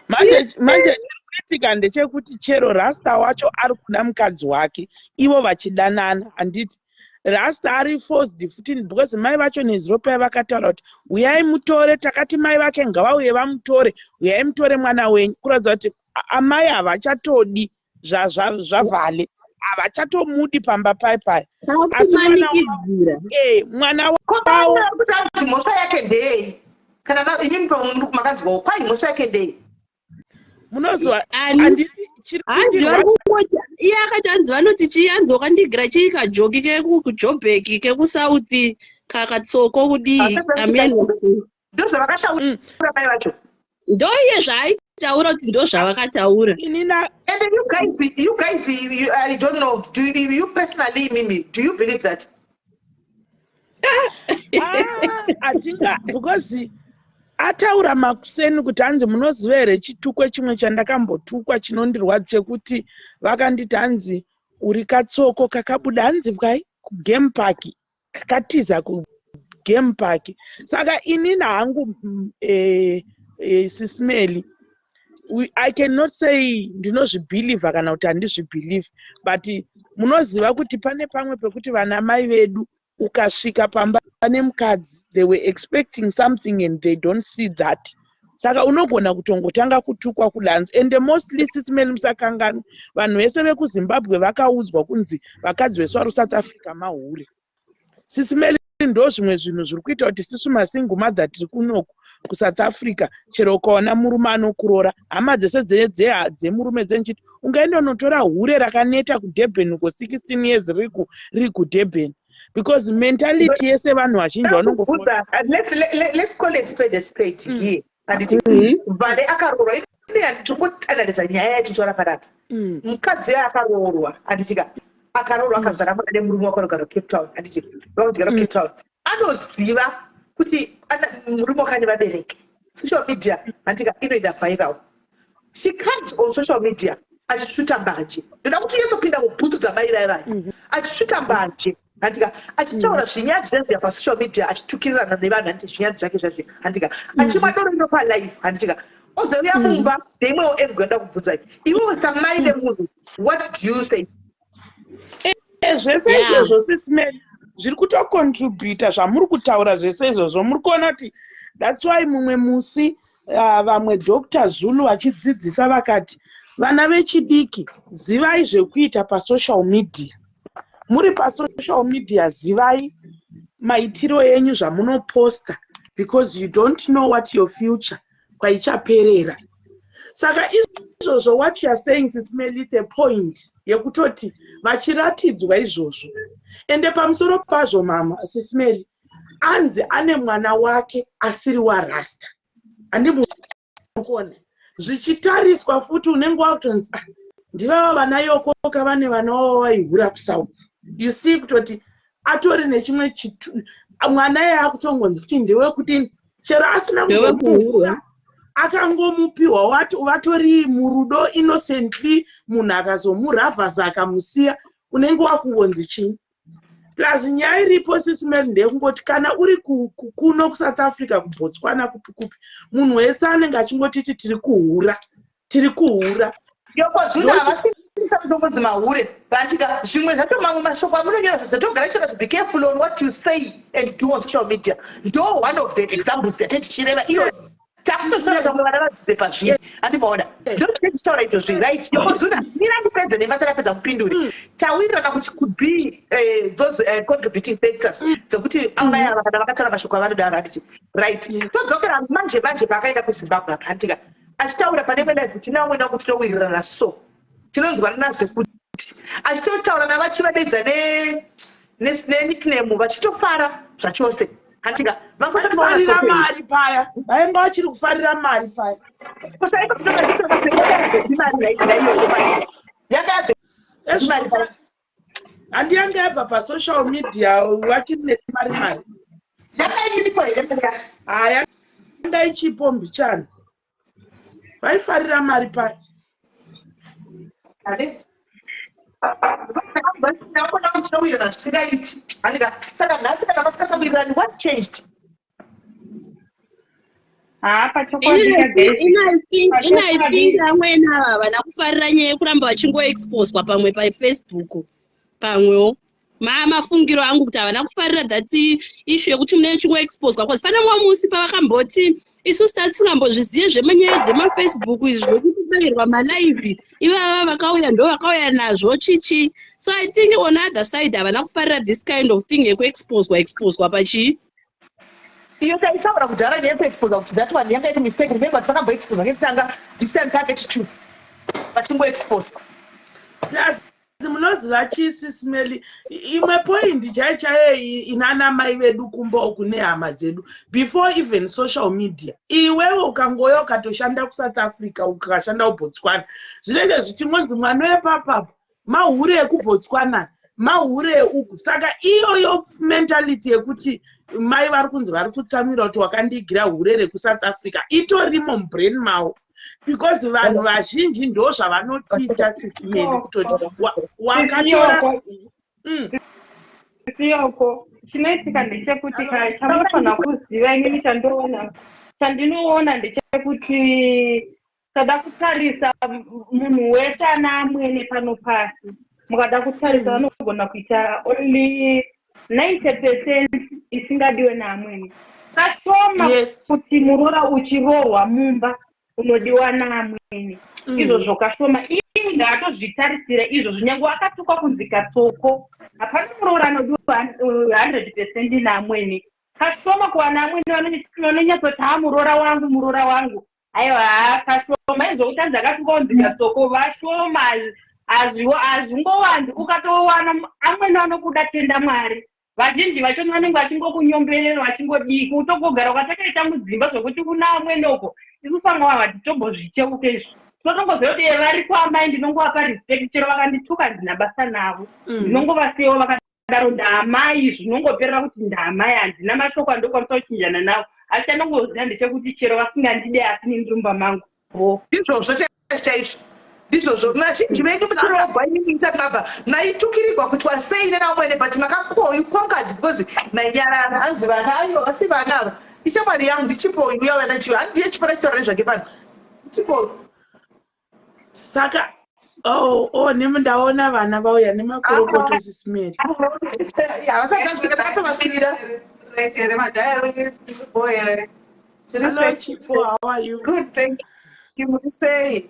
Speaker 4: manje chirikuitika ndechekuti chero rasta wacho ari kuda mukadzi wake ivo vachidanana handiti rasta ari forced futi because mai vacho nezropa vakataura kuti uyai mutore takati mai vake ngavauye vamutore uyai mutore mwana wenyu kuratidza kuti amai havachatodi zvavhale havachatomudi pamba pai asi mwana wavo
Speaker 1: mhosva yake ndei kana inini makanzwawo kwai mhosva yake ndei
Speaker 4: munozwa
Speaker 2: hanzi vari kungoti iye akati hanzi vanoti chiyanzoka ndigira chii kajoki kekujobheki kekusauthi kakatsoko kudii amen
Speaker 1: ndo zvavakashaura mai vacho
Speaker 2: ndo iye zvaaitaura kuti ndo zvavakataura
Speaker 1: and you guys I don't know do you personally Mimi do you believe that
Speaker 4: atinga because ataura Makuseni kuti hanzi munoziva here chitukwe chimwe chandakambotukwa chinondirwadza chekuti vakanditi hanzi uri katsoko kakabuda hanzi bwai kugame park kakatiza kugame park. Saka inini hangu Sismeli, I cannot say ndinozvibhiliva kana kuti handizvibhilivi, but munoziva kuti pane pamwe pekuti vana mai vedu ukasvika pamba pane mukadzi, they were expecting something and they don't see that. Saka unogona kutongotanga kutukwa kudanza. And mostly Sismeli musakangani, vanhu vese vekuZimbabwe vakaudzwa kunzi vakadzi vesu vari South Africa mahure. Sismeli ndo zvimwe zvinhu zviri kuita kuti sisu masingle mother tiri kunoku kuSouth Africa chero ukaona murume anokurora hama dzese dzemurume dzenchiti ungaenda unotora hure rakaneta kuDurban uko 16 years riri kuDurban, because mentality yese vanhu vazhinji vanongofunga
Speaker 1: let's call it spade a spade here. Anditi vale akarorwa ine tikutanaliza nyaya yacho chora padapa. Mukadzi akarorwa anditika akarorwa akazara mune murume wakanogara Cape Town, anditi vakagara Cape Town anoziva kuti murume wakane vabereki. Social media andika inoita viral. She comes on social media achisvuta mbanje. Ndoda kuti yezopinda mubhutsu dzamai vaya achisvuta mbanje. Andika achitaura zvinyadzi zvenzi pa social media achitukirirana nevanhu anti zvinyadzi zvake zvazve andika achimadoro ino pa live andika odzauya mumba demwewo egwenda kubvunza iwe samai nemunhu, what do you say?
Speaker 4: Zvese izvozvo Sismeli zviri kutocontributa zvamuri kutaura zvese izvozvo. Muri kuona kuti that's why mumwe musi vamwe Dr. Zulu vachidzidzisa vakati vana vechidiki zivai zvekuita pasocial media. Muri pasocial media zivai maitiro yenyu zvamunoposta, because you don't know what your future kwaichaperera. Saka izvozvo what you are saying Sismeli, it's a point yekutoti vachiratidzwa izvozvo. Ende pamusoro pazvo mama Sismeli anzi ane mwana wake asiri waRasta. Andikuona zvichitariswa futi unenge wakutonzi ndivava vana yokoka vane vana wavo vaihura kuSouth. You see kutoti atori nechimwe mwana iye akutongonzi kuti ndewekuti chero asina kuhura akangomupiwa vatori murudo innocently, munhu akazomuravhaza akamusiya unenge wakungonzi chini. Plus nyaya iripo Sismeli ndeyekungoti kana uri kuno kuSouth Africa kuBotswana kupi munhu wese anenge achingotiti tiri kuhura.
Speaker 1: Yokozuna havasisa kuzongodzi mahure vandika zvimwe zvacho mamwe mashoko amunonyora zvatogara chaka to be careful on what you say and do on social media. Ndo one of the examples yatetichireva iyo takutotaura vamwe vana vadzidze pazviri andimaona ndotetichaura izvozvi right. Yokozuna mira ndipedze nevasa rapedza kupinduri tawirirana kuti could be those contributing factors dzekuti amai ava kana vakataura mashoko avanodaro anditi right. Todzokera manje paakaenda kuZimbabwe apa andika achitaura pane mena kuti namwena kuti towirirana so tinonzwanana zvekuti achitotaura navachivadedza nenickname vachitofara zvachose andika
Speaker 4: vakufarira mari paya vainga vachiri kufarira mari paya
Speaker 1: kusaiko
Speaker 4: handi yanga yabva pasocial media vachiri nemari
Speaker 1: yakairipo here
Speaker 4: yanga ichipo mbichana vaifarira mari paya.
Speaker 1: What's changed?
Speaker 2: I think amweni ava vana kufarira nyaya yekuramba vachingoexposwa pamwe paFacebook pamwewo mafungiro angu kuti havana kufarira that issue yekuti munenge chingoexposwa because pana mumwe musi pavakamboti isusu tatisingambozvizive zvemanyaya dzemaFacebook izvi zvokuti kubayirwa malive ivava vakauya ndo vakauya nazvo chichi. So I think on other side havana kufarira this kind of thing yekuexposwa pachii
Speaker 1: iyo taitaura kudhara neyekuexposa kuti that one yanga iri mistake. Remember takamboexposa ngekutanga this time target 2 vachingoexposwa.
Speaker 4: Munoziva chii Sismeli, imwe point chaiyo inana mai vedu kumboku nehama dzedu before even social media. Iwewe ukangoya ukatoshanda kuSouth Africa ukashanda kuBotswana zvinenge zvichingonzi mwana wepapapo mahure ekuBotswana mahure uku. Saka iyoyo mentality yekuti mai vari kunzi vari kutsamwira kuti wakandigira hure reku-South Africa itorimo mubrain mavo, because vanhu vazhinji ndo zvavanotiita sisimeni kutoti wakatora
Speaker 5: siyoko. Chinoitika ndechekuti chamufanira kuziva inini chandinoona ndechekuti kada kutarisa munhu wese ana amwene pano pasi. Mukada kutarisa vanogona kuita only 90% isingadiwe naamweni. Kashoma kuti murora uchirohwa mumba unodiwa naamweni. Izvozvo kashoma. Iye ndaatozvitarisira izvozvo. Nyange akatukwa kunzi katsoko. Hapana murora anodiwa 100% naamweni. Kashoma kuwana amweni vanonyatsoti murora wangu. Aiwa kashoma izvo kutanza akatukwa kunzi katsoko vashoma. Hazvingowandi ukatowana amweni anokuda tenda Mwari. Vazhinji vacho vanenge vachingokunyomberera vachingodiki utogogara ukatakaita mudzimba zvokuti kuna amweni uko ikufanwa vati tombozvicheuke izvo. Tinotongoziva kuti vari kwamai ndinongovapa respect chero vakandituka ndina basa navo. Ndinongovasiyawo vakadaro ndaamai zvinongoperera kuti ndaamai handina mashoko andokwanisa kuchinjana navo. Asi chanongoziva ndechekuti chero vasingandide asi nendumba mangu.
Speaker 1: Izvozvo chaizvo. Izvozvo vazhinji venyu muchirogwa inini takabva maitukirigwa kuti wasei nenaumwene but makakonquered because mainyarara hanzi vana aiwa vasi vana ava ishamwari yangu ndichipo uya vana chiva handiye chipara chitorani zvake pano chipo.
Speaker 4: Saka nemi ndaona vana vauya nemakorokota sisimeri
Speaker 1: havasatazvikatatomamirira.
Speaker 4: Hello Chipo, how are you?
Speaker 6: Good, thank you. What you say?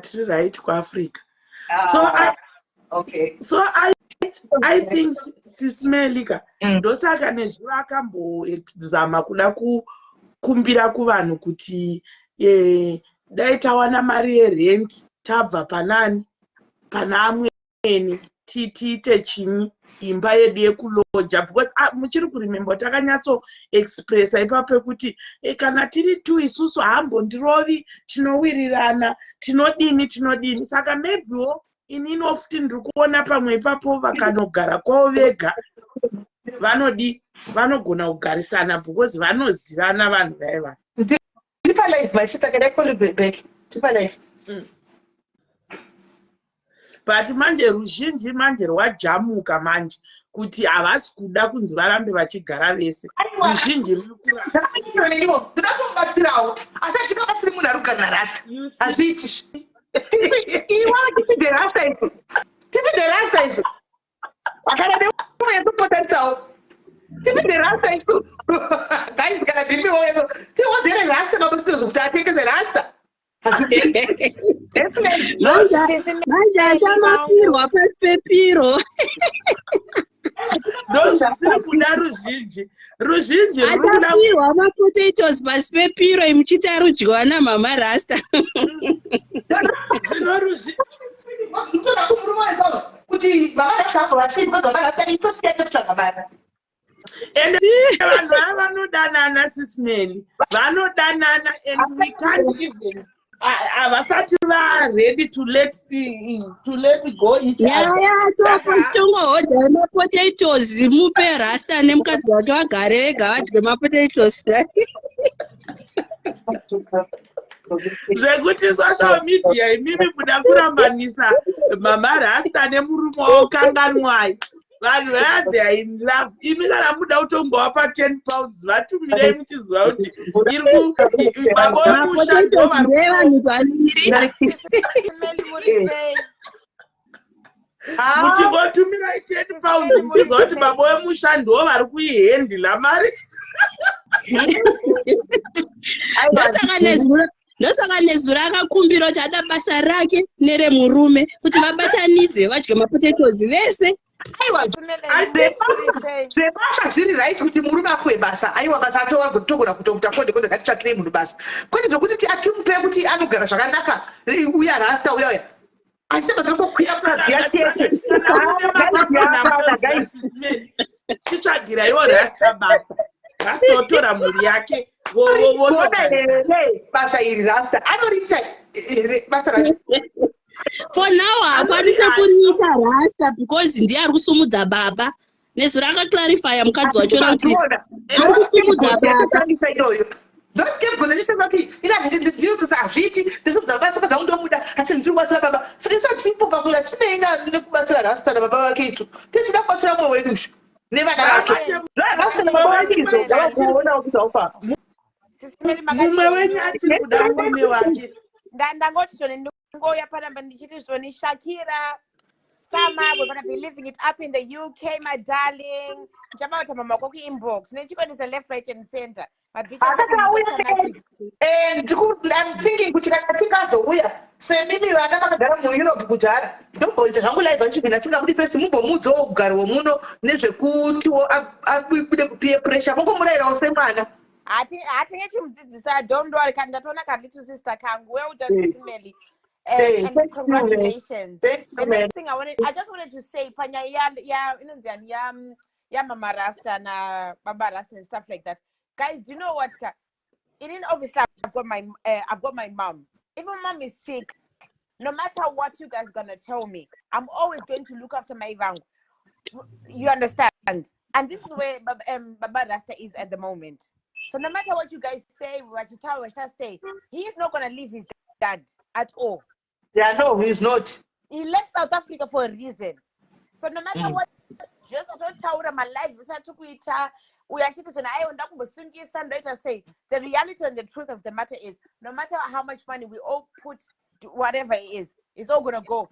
Speaker 4: Tiri right kuAfrica. So I think sisimeli ndosaka nezuro akambozama kuda kukumbira kuvanhu kuti dai tawana mari yerent tabva pana amweni tiite chini imba yedu yekuloja, because muchiri kuremember takanyatso expressa ipapo kuti kana tiri tu isusu hambondirovi tinowirirana tinodini. Saka maybewo inini futi ndiri kuona pamwe ipapo vakanogara kwavo vega vanogona kugarisana because vanozivana vanhu vaiva.
Speaker 1: Tipa life my sister, can I call you back? Tipa life.
Speaker 4: But manje ruzhinji manje rwajamuka manje kuti havasi kuda kunzi varambe vachigara vese. Ruzhinji
Speaker 1: ndinotombatsirawo asi chikabatsiri munhu ari kugara rasta hazviiti iwa tipinde rasta iso akana neumwe yekupotarisawo tipinde rasta iso guys kana ndimiwoeso tiwozere rasta mabutitozo kuti atengese rasta.
Speaker 2: Manje achamapirwa pasi pepiro.
Speaker 4: Ndozvisiri kuda ruzhinji
Speaker 2: achapirwa mapotatoes pasi pepiro imuchiti arudyiwa namama rasta.
Speaker 1: Zvinotoda kumurume ipapo kuti mama rasta apo vachii because mama rasta itosiyane kutsvaga mari.
Speaker 4: And vanhu ava vanodanana sisimeni vanodanana and we can't even havasati ready to let go each other.
Speaker 2: Tongohodha mapotatoes mupe rasta nemukadzi wake vagare vega vadye mapotatoes.
Speaker 4: Zvekuti social media imimi muda kurambanisa mama rasta nemurume wavo kanganwai. Vanhu vaya in love. Imi kana muda kutongowapa 10 pounds vatumirei muchiziva kuti baba wemusha muchingotumirai 10 pounds muchiziva kuti baba wemusha ndo vari kuihendila mari.
Speaker 2: Ndosaka nezuro akakumbira kuti ada basa rake neremurume kuti vabatanidze vadye mapotatoes vese.
Speaker 1: Aiwa zvebasa zviri right kuti murume apuwe basa. Aiwa basa atogona kutokuta konde ngatitsvakire munhu basa kwete zvokuti atimupe kuti anogara zvakanaka uya rasta uya achitambadzira kukwira mukadzi yachete
Speaker 4: chitsvagira iwo rasta basa rastotora mhuri yake
Speaker 1: basa iri rasta anoriita here basa racho.
Speaker 2: For now haakwanise kunyika rasta because ndiye ari kusumudza baba. Nezuro akaclarify mukadzi wacho kuti ari kusumudza baba.
Speaker 1: Don't get good. Just about it. You know, the deals are shitty. This is the best of the Muda. I said, do what's up. So it's not simple, but let's say, look what's a rasta of a baba case. This is not what's up with you. Never know. That's the baba case. That's so far.
Speaker 7: Ndangoya panamba ndichiti zvoni Shakira Sama, we're going to be living it up in the UK, my darling. Jabata mama koku inbox. Nechiko is a left, right, and center. My bitch.
Speaker 1: And I'm thinking, which I think also we are. Say maybe I don't know Europe. Don't go to Hangula, but you can think of the first move Muzo, Garomuno, Nejaku, I've peer pressure.
Speaker 7: I think don't worry, Candatona Carlitos sister can well done, Smelly. And congratulations. The next thing I just wanted to say, Panya, Mama Rasta na Baba Rasta and stuff like that. Guys, do you know what? Obviously, I've got my mom. If my mom is sick, no matter what you guys gonna tell me, I'm always going to look after my Ivangu. You understand? And this is where Baba Rasta is at the moment. So no matter what you guys say, what you say, he is not gonna leave his dad at all.
Speaker 1: Yeah, no, he's not.
Speaker 7: He left South Africa for a reason. So no matter what, just don't tell him my life. We are say the reality and the truth of the matter is, no matter how much money we all put, whatever it is, it's all gonna go.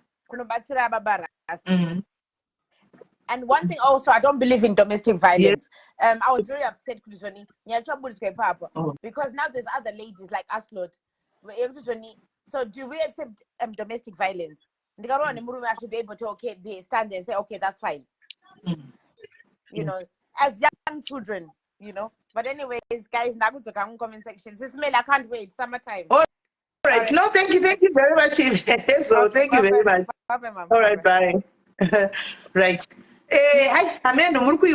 Speaker 7: And one thing also, I don't believe in domestic violence. I was very upset because now there's other ladies like us, Lord. So do we accept domestic violence? I should be able to stand there and say, okay, that's fine. You know, as young children, you know. But anyways, guys, now go to the comment section. This mail, I can't wait. Summertime.
Speaker 1: All right. No, thank you very much. So thank you very much.
Speaker 7: Bye,
Speaker 1: all right, bye. Right. Hi, Amanda, Muruku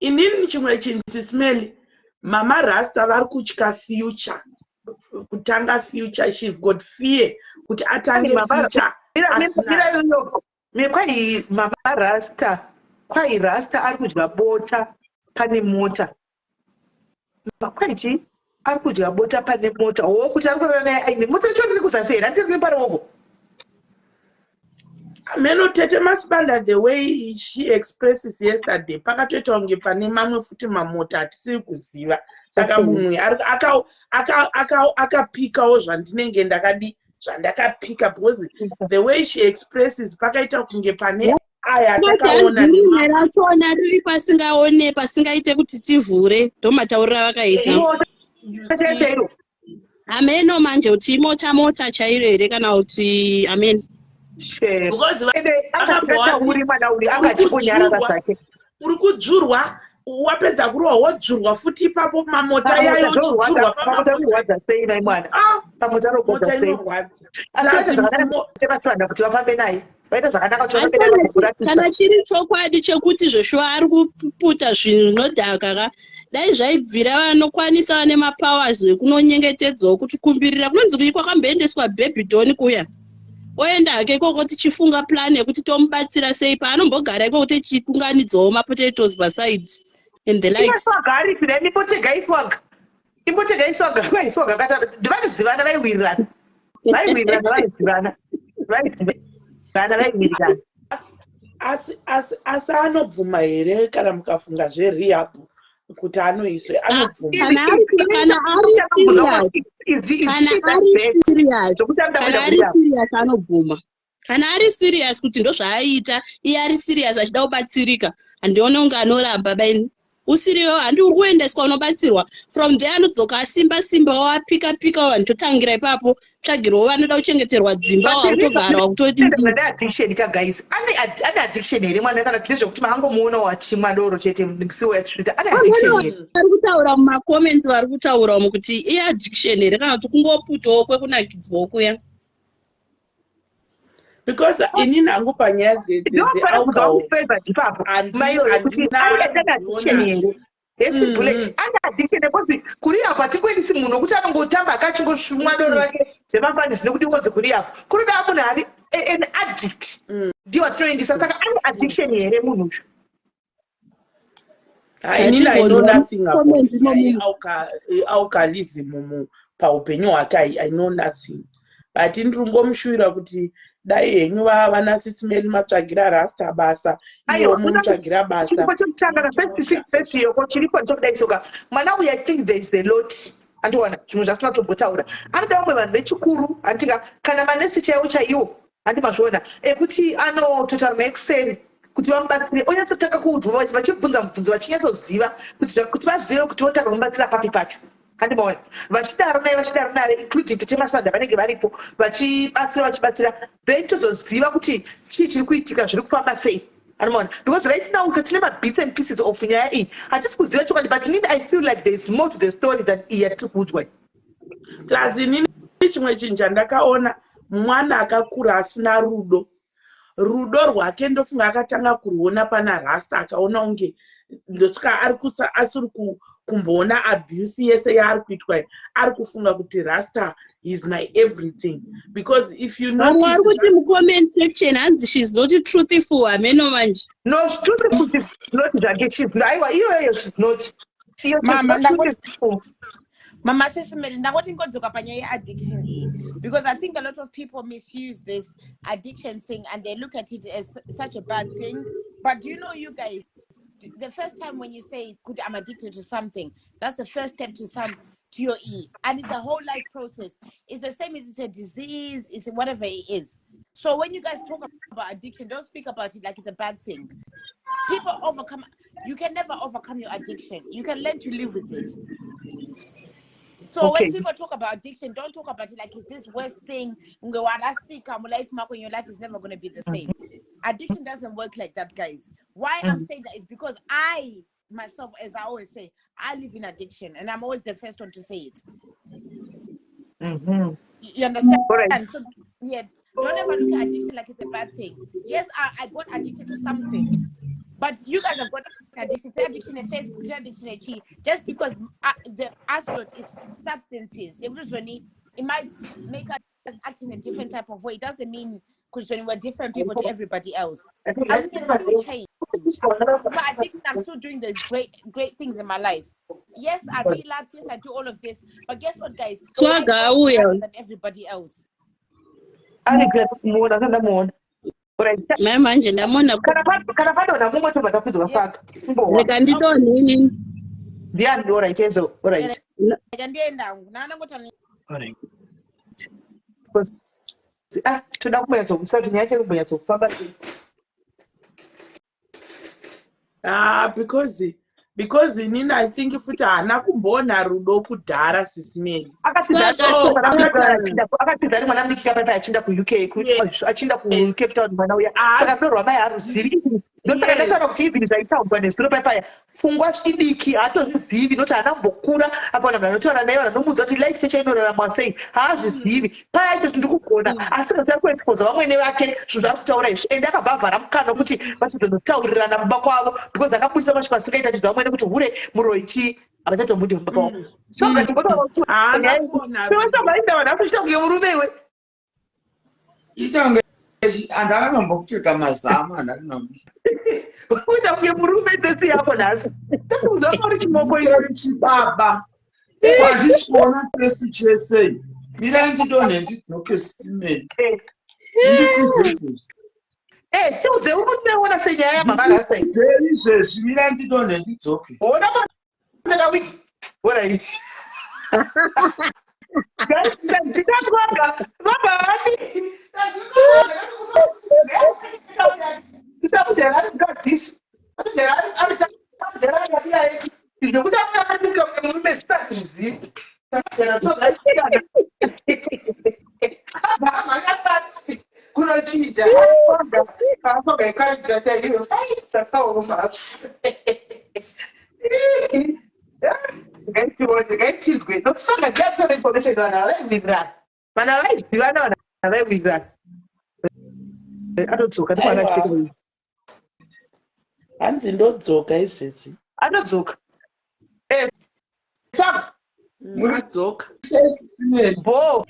Speaker 4: inini chimwe chinhu Smelly, Mama Rasta vari kutya future, kutanga future. She's got fear kuti atange future.
Speaker 1: Kwai Mama Rasta, kwai Rasta ari kudya bota pane mota. Kwai chi ari kudya bota pane mota. Kuti ari kurara naye aine mota choni kuzasera tiri paroko.
Speaker 4: Meno tete masipanda the way she expresses yesterday pakatoita kunge pane mamwe futi mamota atisiri kuziva. Saka mumwe akapikawo zvandinenge zvandakapika because the way she expresses pakaita kunge pane aya takaona
Speaker 2: rachona riri pasingaite kuti tivhure ndomataurira vakaita ameno manje kuti imota chairo here kana kuti amen
Speaker 4: uri kudzurwa wapedza kurohwa wodzurwa futi ipapo mamota yayo dzurwa
Speaker 2: kana chiri chokwadi chekuti zvoshuwa ari kuputa zvinhu zvinodhaka dai zvaibvira vanokwanisa vane mapowers ekunonyengetedzwawo kuti kumbirira kunonzi kuti kwakamboendeswa baby doll kuya oenda hake ikoko tichifunga plan yekuti tomubatsira sei paanombogara ikoko tichikunganidzawo mapotatoes paside and the likes.
Speaker 4: Asi anobvuma here kana mukafunga zverehab kuti anoiswe anobvuma
Speaker 2: kana ari serious anobvuma kana ari serious kuti ndozvaaita iye ari serious achida kubatsirika handione kunge anoramba baini usiriyo handi uri kuendeswa unobatsirwa from there anodzoka asimba wapika vanhu totangira ipapo tsvagirwawo vanoda kuchengeterwa dzimba wautogara
Speaker 1: addiction guys ane addiction here mwana kana kuti zvokuti mangomuona wachimwa doro chete ndisiwo yatsvita ane addiction here
Speaker 2: ari kutaura mumacomments vari kutaura umu kuti iye addiction here kana kuti kungoputawo kwekunakidzwawo kuya
Speaker 4: because inini hangu panyaya
Speaker 1: Yes, bullet. Ana addiction because kuri apa tikwenisi munhu wekuti anongotamba akachingosvumwa doro rake zvemafandisi nekuti wodze kuri apa. Kunoda munhu ari an addict. Ndiwo watinoendesa saka ane addiction here munhu uyu.
Speaker 4: I know nothing about alcoholism paupenyu hwake. I know nothing. But ndingomushuwira kuti dai henyu vana sisimeni matsvagira rasta basa iwo mutsvagira basa.
Speaker 1: Chiripo chekutanga first yoko chiripo chokudai soka mwana uyu I think there is a lot. Andiwana zvinhu zvatinatobotaura anoda vamwe vanhu vechikuru anditika kana manesi chaiwo andimazviona ekuti anototaura maexcel kuti vamubatsire onyatsotanga kuudwa vachibvunza mubvunzo vachinyatsoziva kuti vazive kuti votanga kumubatsira papi pacho. Andimaona vachidaro naye including temasanda vanenge varipo vachibatsira veitozoziva kuti chii chiri kuitika zviri kufamba sei. Andimaona because right now tine mabits and pieces of nyaya iyi hatisi kuziva chokwadi but inini I feel like there is more to the story than iyi yatiri kuudzwa.
Speaker 4: Plus inini chimwe chinhu chandakaona mwana akakura asina rudo rwake ndofunga akatanga kuruona pana rasta akaona unge ndosvika asiri kumboona abuse yese yaari kuitwa ari kufunga kuti rasta is my everything because if you notice
Speaker 2: ari kuti mucomment section hanzi she's not truthful ameno manje
Speaker 1: no truthful she's not zvake she's aiwa iyoyo she's not
Speaker 7: Mama Sisimeli, ndangoti ngodzoka panyaya yeaddiction iyi because I think a lot of people misuse this addiction thing and they look at it as such a bad thing. But you know, you guys, the first time when you say, "Good, I'm addicted to something," that's the first step to your E, and it's a whole life process. It's the same as it's a disease, it's whatever it is. So when you guys talk about addiction, don't speak about it like it's a bad thing. People overcome. You can never overcome your addiction. You can learn to live with it. So when people talk about addiction, don't talk about it like it's this worst thing. Your life is never going to be the same. Addiction doesn't work like that, guys. Why I'm saying that is because I, myself, as I always say, I live in addiction and I'm always the first one to say it. You understand? So, yeah, don't ever look at addiction like it's a bad thing. Yes, I got addicted to something. But you guys have got addiction. Say addiction to Facebook, say addiction to chi. Just because the asset is substances, it might make us act in a different type of way. It doesn't mean because we're different people to everybody else. I can still change. But addiction, I'm still doing the great things in my life. Yes, I relapse. Yes, I do all of this. But guess what, guys? I'm better than everybody else.
Speaker 1: I regret more than more.
Speaker 2: manje ndamona
Speaker 1: kana padona mumwe tobva takudzwa saka
Speaker 2: rega ndidonini
Speaker 1: ndiani alright yezo alright
Speaker 7: rega ndienda nanangota
Speaker 1: toda kumbonyatsokusa kuti nyaya yake kumbonyatsokufamba
Speaker 4: because inini I think futi haana kumboona rudo kudhara sisimeni
Speaker 1: akatidza mwana mudiki paipai achinda kuuk achinda kucape town mwana uya saka dorwa mai haruzivi ndosaka ndataura kuti ibhini zvaitaurwa nezuro paipaya pfungwa idiki haatozvizivi noti haana kumbokura akaona munhu anotaura naye vanomuudza kuti life stage inoraramwa sei haazvizivi paya aito zvindi kugona asi kana kuexposa vamwene vake zvinhu zvari kutaura izvi ende akabva avhara mukana wekuti vachizonotaurirana mumba kwavo because akabudisa pashi pasikaita chidza vamwene kuti hure muroichi havachatomudi mumba kwavo soga chingotaaaidavanhu asochita kunge murume iwe
Speaker 8: andakangambokupfeka mazama
Speaker 1: uita kunge murume dzesi yako nhasi tatiuzvauri chimoko
Speaker 8: chibaba handisi kuona pesi chese mirai ndidonhe ndidzoke simeni
Speaker 1: tiudze unoona senyaya yamamaizvezvi
Speaker 8: mirai ndidonhe ndidzoke
Speaker 1: ona maka wiki orit ndikatwanga zvabahani isakudherarikadzisi zvekuti aaaaiika kuti murume zvitazimuzivi makafasi kunochita asoga ikaidataio takaoma ndingaitizwe nokusanga ndiatora information vanhu havaiwirirana vanhu havaizivana vanhu havaiwirirana anodzoka
Speaker 4: hanzi ndodzoka izvezvi
Speaker 1: anodzoka
Speaker 4: Muradzoka.
Speaker 1: Bo.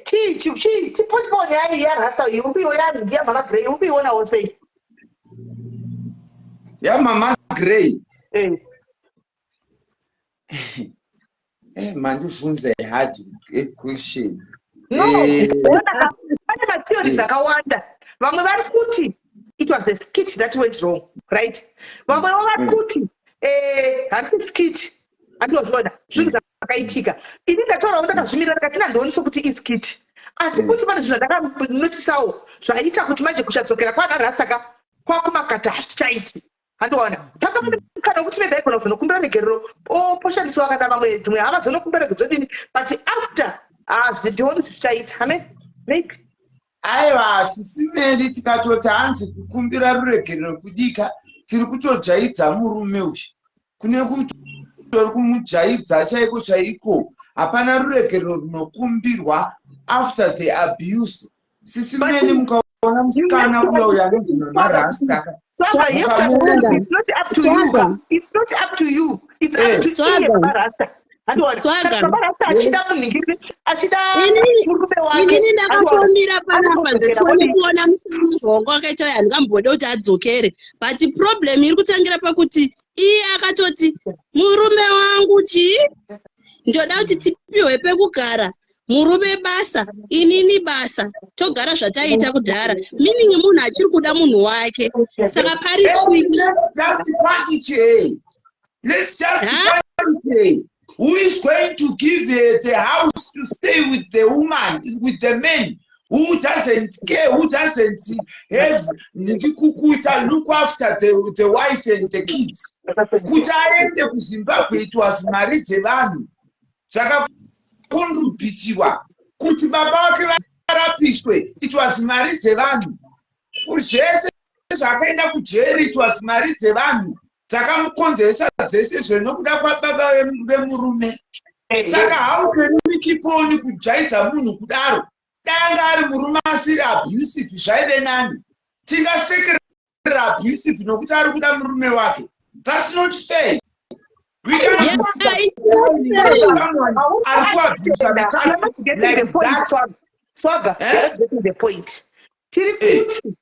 Speaker 1: Chipotle yayi ya rasta yubiyo yani ya mama Grey ubiyo na wose.
Speaker 8: Ya mama Grey. Mandifunze hard question.
Speaker 1: No, pane matheories akawanda. Vamwe vari kuti it was the skit that went wrong, right? Vamwe vari kuti handisi skit. Andozvoda zvinhu zvakaitika. Ini ndataura ndakazvimira ndikatina ndionisa kuti iskit. Asi kuti pane zvinhu zvakanotisawo zvaita kuti manje kuchadzokera kwana Rasta kwakumakata hazvichaiti. Handiona. Kana kuti maybe ikona kuzonokumbira regerero poshandiswa kana vamwe dzimwe hama dzinokumbira zvozodini but after zvidioni kuti zvichaita. Amen. Make
Speaker 8: aiva sisimeri tikatoti hanzi kukumbira ruregerero kudika tiri kutojaidza murume uyu kune kuti tori kumujaidza chaiko chaiko hapana ruregerero runokumbirwa after the abuse. Sisimeri mukaona musikana uyo anonzi mama Rasta.
Speaker 1: It's not up to you. It's up to Mama Rasta.
Speaker 2: Inini ndakakomira panapa ndisoni kuona mushonga wakaita handingambode kuti adzokere but problem iri kutangira pakuti iye akatoti murume wangu ndoda kuti tipiwe pekugara murume basa inini basa togara zvataita kudhara meaning munhu achiri kuda munhu wake saka pari
Speaker 8: Let's just who is going to give the house to stay with the woman, with the man who doesn't care, who doesn't have look after the wife and the kids? Kutaende kuZimbabwe it was married vanhu. Saka kundubitiwa kuti baba wake varapishwe it was married vanhu. Zvese zvakaenda kujeri it was married vanhu. Saka mukonzesa dzese zvinokuda kwababa vemurume. Saka how can we keep on kujaidza munhu kudaro? Danga ari murume asiri abusive zvaive nani. Tingasekera abusive nokuti ari kuda murume wake. That's not fair. We can't
Speaker 1: Swaga, let's get to the point. Tiri kuti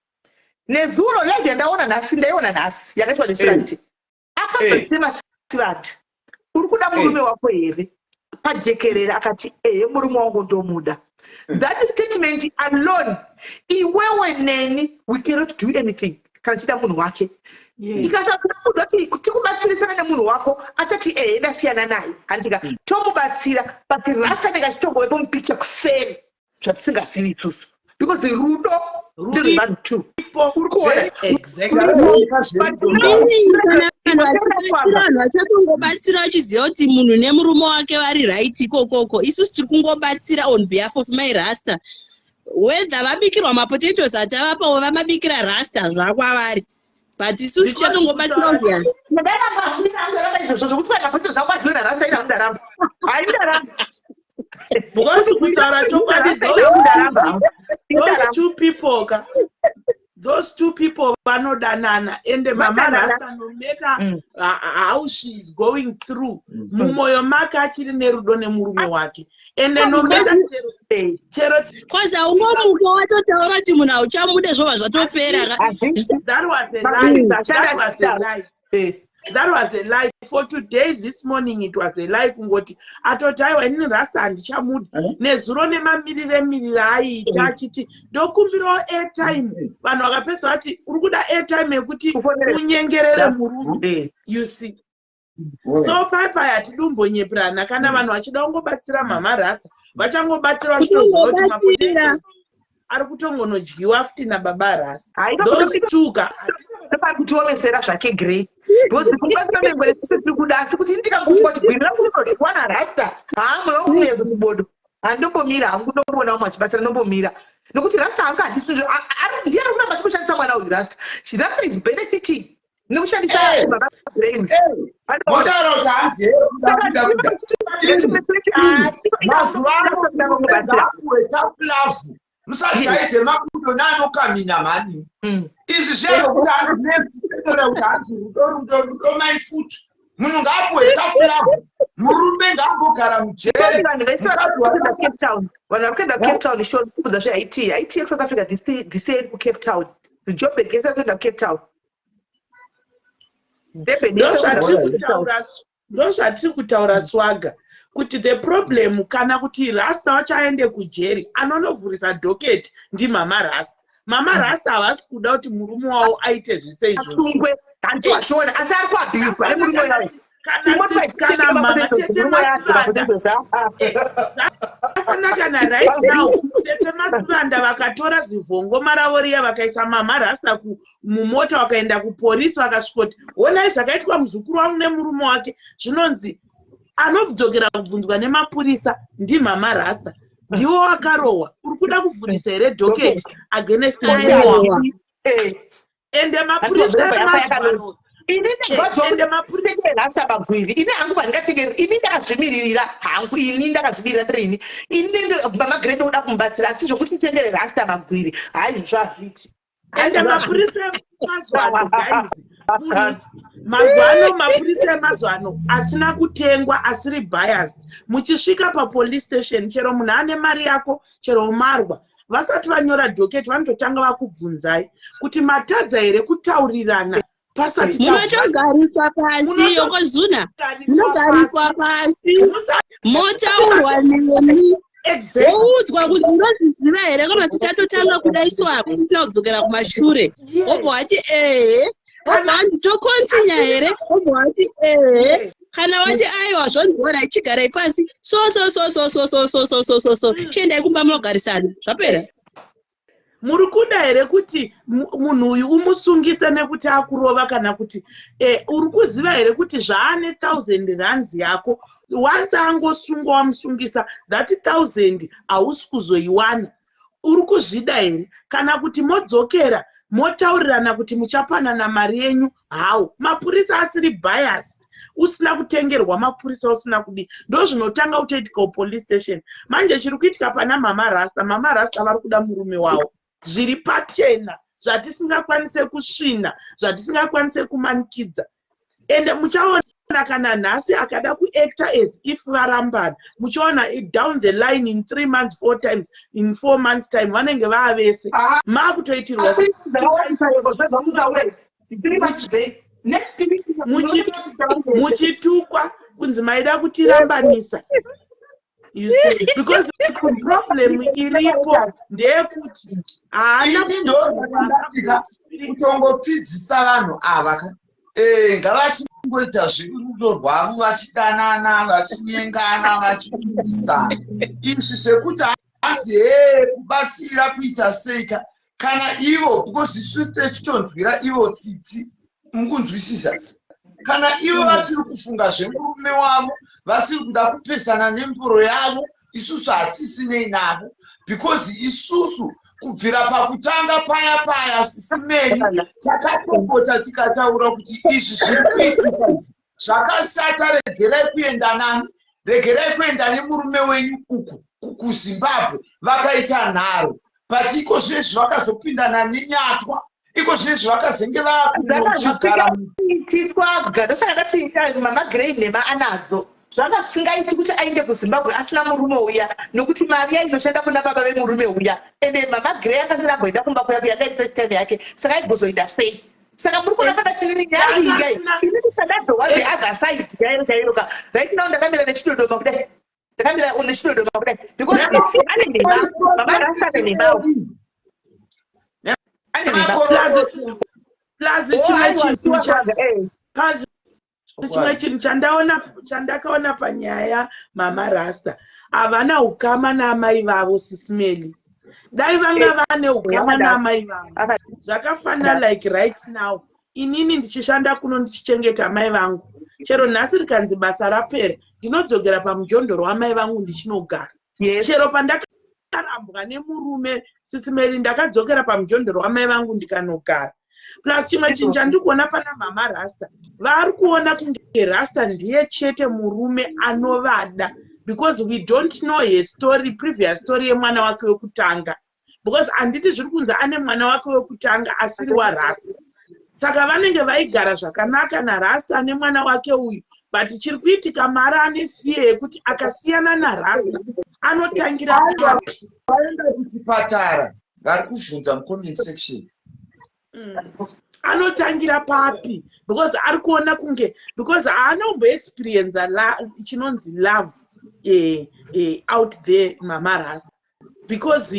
Speaker 1: nezuro live yandaona nasi yakaitwa nesuraniti. Akazotema sivata. Uri kuda murume wako here? Pajekerera akati murume wangu ndomuda. That statement alone, iwewe neni, we cannot do anything. Kana chida munhu wake. Tikasakura kuti tikubatsirisana nemunhu wako atati ndasiyana naye. Handika tomubatsira but Rasta ndikachitogowepo mupicture kuseri. Zvatisingazivi isusu. Because the rudo ndiri vanhu tu. Uri kuona?
Speaker 2: Vanhu vachatongobatsira vachiziva kuti munhu nemurume wake vari right ikokoko. Isusu tiri kungobatsira on behalf of my Rasta. Whether vabikirwa mapotatoes atavapawo vamabikira Rasta zvakwavari. But isusu tichatongobatsira obvious.
Speaker 4: Because those two people vanodanana and mama Rasta no matter how she is going through mumoyo make achiri nerudo nemurume wake and no matter chero
Speaker 2: cause aungomuka watotaura kuti munhu auchamude zvova zvatopera.
Speaker 4: That was a lie. For today, this morning, it was a lie. Kungoti atotaiwa ini Rasta handichamuda nezuro nemamirire aiita achiti ndokumbirawo airtime. Vanhu vakapesa vati uri kuda airtime yekuti unyengerere murume. You see. So paipai hatidumbonyepurana kana vanhu vachida kungobatsira mama Rasta vachangobatsira vachitoziva kuti mapotatoes ari kutongonodyiwa futi nababa Rasta. Those two
Speaker 1: kutiomesera zvake Grey because kubatsira membere tiri kuda asi kuti ndikangomba kuti gwirira kuti kwana Rasta mweokuye kuti bodo handombomira hangu ndomboona machibatsira ndombomira nokuti Rasta anga handisi ndiye ari kuramba chikushandisa mwana uyu Rasta. Rasta is benefiting nekushandisa baba Grey.
Speaker 8: Motaro tanzi musajaidze makudo nanokamina mani. Izvi zvero kuti anonesekera kuti hanzi rudo maifutu munhu ngaapuwe tafulavu murume anenge ambogara mujere.
Speaker 6: vanhu vese vakaenda Cape Town, vanhu vakaenda Cape Town sure kuda zveIT South Africa disei kuCape Town. Joburg yese kuenda Cape Town.
Speaker 4: Ndo zvatiri kutaura Swaga kuti the problem kana kuti Rasta wacho aende kujeri anonovhurisa docket ndi Mama Rasta. Mama Rasta havasi kuda kuti murume wavo aite zvise izvozvo.
Speaker 6: Handivashona asi ari kuabhirwa nemurume wayo.
Speaker 4: Kana mama Tete kana right now Tete Masibanda vakatora zivhongo maravo riya vakaisa Mama Rasta mumota wakaenda kupolisi vakasvikoti onai zvakaitwa muzukuru wangu nemurume wake zvinonzi anodzokera kubvunzwa nemapurisa ndi Mama Rasta ndiwo wakarohwa. Uri kuda kuvhurisa here docket against murume ende mapurisa emazivano
Speaker 6: Rasta magwiri ini hangu vandingatengeri ini ndakazvimiririra hangu ini ndakazvimirira ndirini ini Mama Grey ndoda kumubatsira asi zvokuti nditengere Rasta magwiri hayi zvazviti
Speaker 4: ende mapurisa emazivano guys mazvano mapurisa emazvano asina kutengwa asiri biased. Muchisvika papolice station chero munhu ane mari yako chero umarwa vasati vanyora docket vanototanga vakubvunzai kuti matadza here kutaurirana.
Speaker 2: Munotogariswa pasi yokozuna munogariswa pasi motaurwa nemi woudzwa kuti unozviziva here kana titatotanga kudaiswa kusina kudzokera kumashure obva wati obva wati tokontinya here obva wati kana wati aiwa zvonziona ichigarai pasi so chiendai kumba munogarisana zvapera.
Speaker 4: Muri kuda here kuti munhu uyu umusungise nekuti akurova kana kuti uri kuziva here kuti zvaane 1000 rands yako once angosungwa wamusungisa that 1000 hausi kuzoiwana. Uri kuzvida here kana kuti modzokera motaurirana kuti muchapanana mari yenyu hawo mapurisa asiri biased usina kutengerwa mapurisa usina kudi ndo zvinotanga kutoitika kupolice station. Manje chiri kuitika pana Mama Rasta vari kuda murume wavo zviri pachena zvatisingakwanise kusvina zvatisingakwanise kumanikidza ende muchaona kana nhasi akada kuacta as if varambana muchaona down the line in 3 months 4 times in 4 months time vanenge vaavese maakutoitirwa muchitukwa kunzi maida kutirambanisa. You see, because the problem iripo ndeyekuti haana
Speaker 8: kutongodzidzisa vanhu ava ngavachingoita zverudo rwavo vachidanana vachinyengana vachitundisana izvi zvekuti hanzi kubatsira kuita seika kana ivo because isu tichitonzwira ivo tsitsi mukunzwisisa kana ivo vachiri kufunga zvemurume wavo vasiri kuda kupesana nemburo yavo isusu hatisinei navo because isusu kubvira pakutanga paya sisimeni takatopota tikataura kuti izvi zviri kuitika zvakashata. Regerai kuenda nemurume wenyu uku kuZimbabwe vakaita nharo pati iko zvezvi vakazopindana nenyatwa iko zvezvi vakazenge vakuchigara
Speaker 6: Mama Grey nema anadzo zvakasingaiti kuti aende kuZimbabwe asina murume uya nokuti mari inoshanda kuna baba vemurume uya ende Mama Grey akasina kuenda kumba kuya kuya first time yake saka aigozoita sei. Saka muri kuona kana chini nyaya iyi ini kusadadzo wabe other side yairo chairoka right now ndakamira nechidodoma kudai ndakamira nechidodoma kudai because ane nema Mama Rasta ane nema
Speaker 4: chimwe chinhu chandakaona panyaya Mama Rasta havana ukama naamai vavo sisimeli. Dai vanga vane ukama naamai vavo zvakafanana like right now inini ndichishanda kuno ndichichengeta amai vangu chero nhasi rikanzi basa rapera ndinodzokera pamujondoro wamai vangu ndichinogara. Chero pandakarambwa nemurume sisimeli ndakadzokera pamujondoro wamai vangu ndikanogara. Plus chimwe chinhu chandikuona pana Mama Rasta vari kuona kunge Rasta ndiye chete murume anovada because we don't know his story, previous story yemwana wake wekutanga because handiti zviri kunzi ane mwana wake wekutanga asiri waRasta saka vanenge vaigara zvakanaka naRasta ane mwana wake uyu but chiri kuitika mari ane fiye yekuti akasiyana narasta anotangira papi.
Speaker 8: Vaenda kuchipatara vari kuvhunza mucomment section.
Speaker 4: Anotangira papi because ari kuona kunge because hanomboexperience chinonzi love out there mama rasta because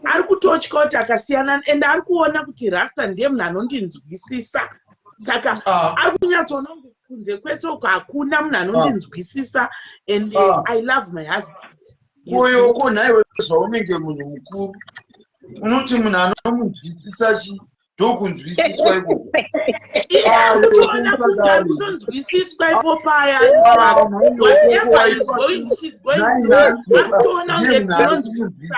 Speaker 4: ari kutotya kuti akasiyana and ari kuona kuti rasta ndiye munhu anondinzwisisa saka ari kunyatsoona kunze kwese uko hakuna munhu anondinzwisisa and I love my husband.
Speaker 8: Uyo ko naiwe zvaunenge munhu mukuru unoti munhu anomunzwisisa chi ndokunzwisiswa ikoko.
Speaker 4: Kutonzwisiswa ipo paya whatever is going she's going to nzwisisa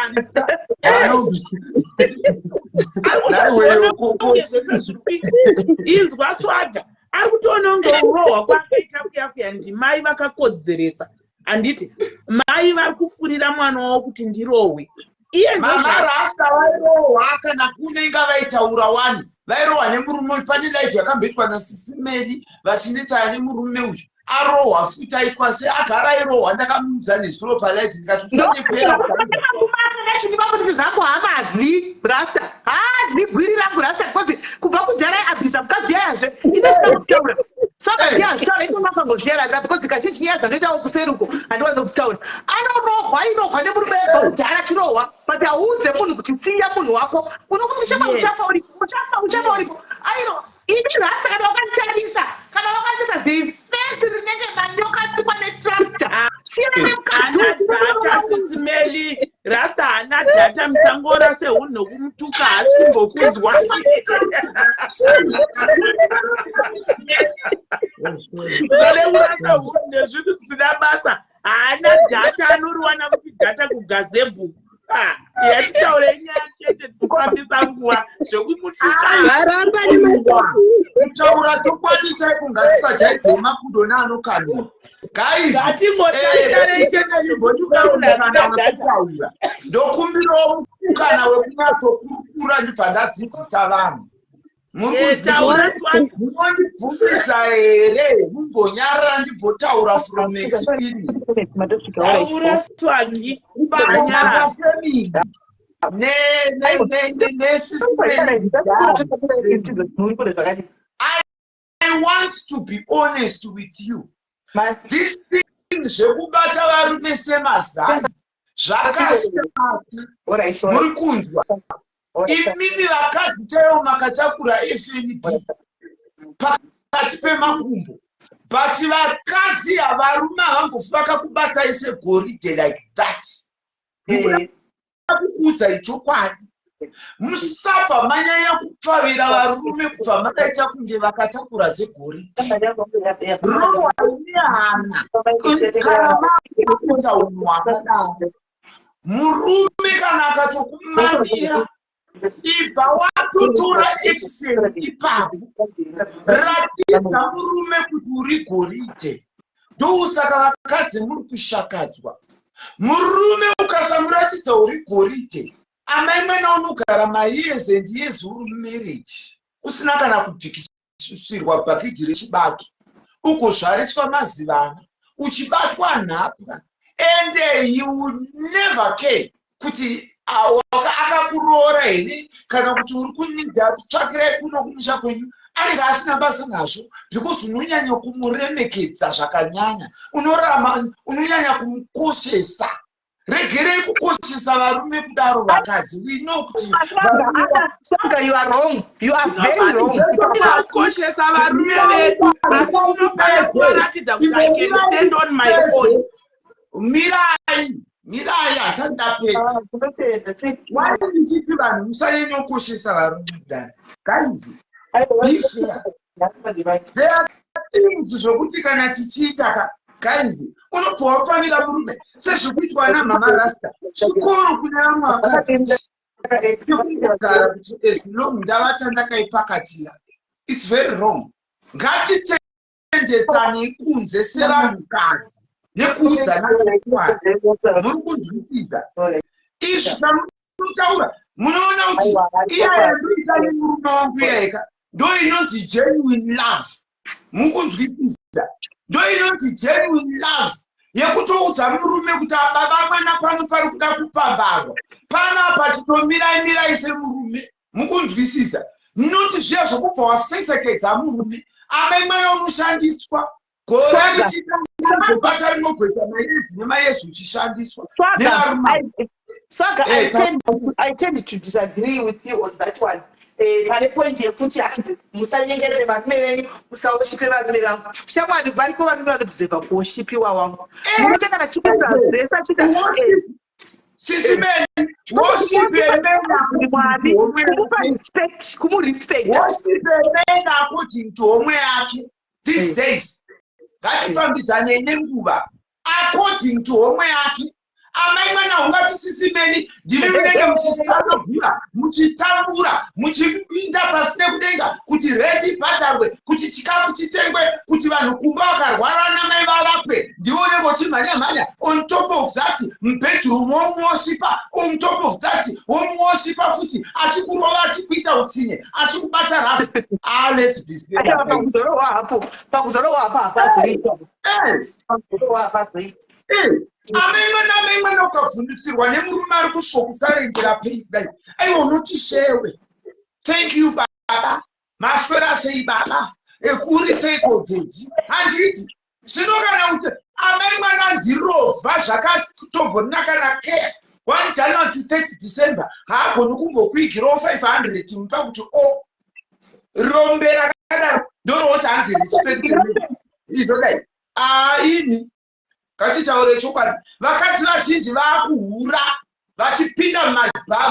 Speaker 4: inzwa swaga ari kutoona kunge urohwa kwakaita kuyakuya ndimai vakakodzeresa anditi mai vari kufurira mwana wavo kuti ndirohwe.
Speaker 8: Mama rasta vairohwa kana kunenge vaitaura wani vairohwa nemurume uyu. Pane life yakambetwa naSisimeri vachineta nemurume uyu arohwa futi aitwa se agara airohwa. Ndakamuudza nezuro palife ndikati usanepera
Speaker 6: kuti zvako hamadzi rasta hadzi gwiri rangu rasta because kubva kudhara abvisa mukadzi yayazve inezitaura saka ndiyazvitaura itonakangozviyaranda because kazhinji nyaya dzanoitawo kuseri uko handiwanze kuzitaura anorohwa inohwa nemurume kudhara chirohwa but hauudze munhu kuti siya munhu wako unokuti chapa uchafa uripo airo ini rasta kana wakanditadisa kana wakandisa zifesi rinenge mandokatsikwa netractor
Speaker 4: Sisimeli rasta hana data musangora sehunhu nokumutuka hasi kumbokunzwa. Urasa hunhu nezvinhu zvisina basa hana data anoriwana kuti data kugazebhuku. Yatitaure nyaya chete tikufambisa nguva zvekumutuka.
Speaker 8: Kutaura chokwadi chaipo ngatisajaidze makudo neanokamira. Guys, ndokumbirawo mukana wekunyatsokurukura ndibva ndadzidzisa vanhu. Munondibvumidza here mumbonyarara ndimbotaura from experience. I want to be honest with you. This thing zvekubata varume semazai zvakashata. Muri kunzwa? Imimi vakadzi chaivo makatakura FNB pakati pemakumbo, but vakadzi varume havangofaka kubata ise goridhe like that. Kuudza ichokwadi. Musabva manyanya kupfavira varume kubva makaita kunge vakatakura dzegoridhe. Rohwa nehana kana makuta unhu hwakadaro. Murume kana akatokumavira ibva watutura action ipapo. Ratidza murume kuti uri goridhe. Ndosaka vakadzi muri kushakadzwa. Murume ukasamuratidza uri goridhe, amai mwena unogara ma-years and years uri marriage usina kana kudhikisirwa bhakidhi rechibaki, ugozvariswa mazivana, uchibatwa nhapwa, and you never care kuti akakuroora here kana kuti uri kunidha kutsvakirai kuno kumusha kwenyu. Anenge asina basa nazvo because unonyanya kumuremekedza zvakanyanya, unorama, unonyanya kumukoshesa. Regerei kukoshesa varume kudaro vakadzi. We know kuti
Speaker 6: you are wrong. You are very wrong.
Speaker 4: Kukoshesa varume vedu asi tinofanira kuvaratidza kuti I can stand on my own.
Speaker 8: Mirai hasati ndapedza. Why ndichiti vanhu musanyanya kukoshesa varume kudaro? Guys, be fair. There are things zvokuti kana tichiita guys, unobva wafanira murume sezvekuitwa namama rasta chikoro kune vamwe vakadzi chekugara kuti as long ndavata ndakaipakatira. It's very wrong. Ngatitendetanei kunze sevanhukadzi nekuudzana chokwadi. Muri kunzwisisa izvi zvamunotaura? Munoona kuti iya yandoita nemurume wangu iyayika ndo inonzi genuine love. Muri kunzwisisa? ndo inonzi genuine love yekutoudza murume kuti baba mwana pano pari kuda kupambarwa panapa titomirai semurume mukunzwisisa noti zviya zvokubva wasesekedza murume amai mwana unoshandiswa gore richitangobata rinogweta mairezi nemayezu uchishandiswa
Speaker 6: Swaga, I tend to disagree with you on that one. Pane point yekuti hanzi musanyengerere varume venyu musaoshipe varume vangu shamwari variko varume vanodhizeva kuoshipiwa wangu murume kana chikuzazesa
Speaker 8: kumurespekta according to homwe yake these days ngatifambidzane nenguva according to homwe yake amai mwana ungati sisimeni ndimi munenge muchisanogura muchitambura muchipinda pasi nekudenga kuti redi ibhadharwe kuti chikafu chitengwe kuti vanhu kumba vakarwara namai varapwe ndione vochimhanya on top of that mubedroom womuoshipa on top of that womuoshipa futi achikurova achikuita utsinye achikubata rafu let's be
Speaker 6: pakuzorowa hapo hapazoita
Speaker 8: amai mwana ukavhundutsirwa nemurume ari kusvokusarengera peidai aiwa unoti shewe thank you baba maswera sei baba ekuri sei kodhedzi handiti zvino kana kuti amai mwana ndirovha zvakatombonaka nakea 1 January to 30 December haagoni kumbokuigirawo 500 mupa kuti rombe rakadaro ndoroti hanzi respect izodai ini katitaure chokwadi vakadzi vazhinji vaakuhura vachipinda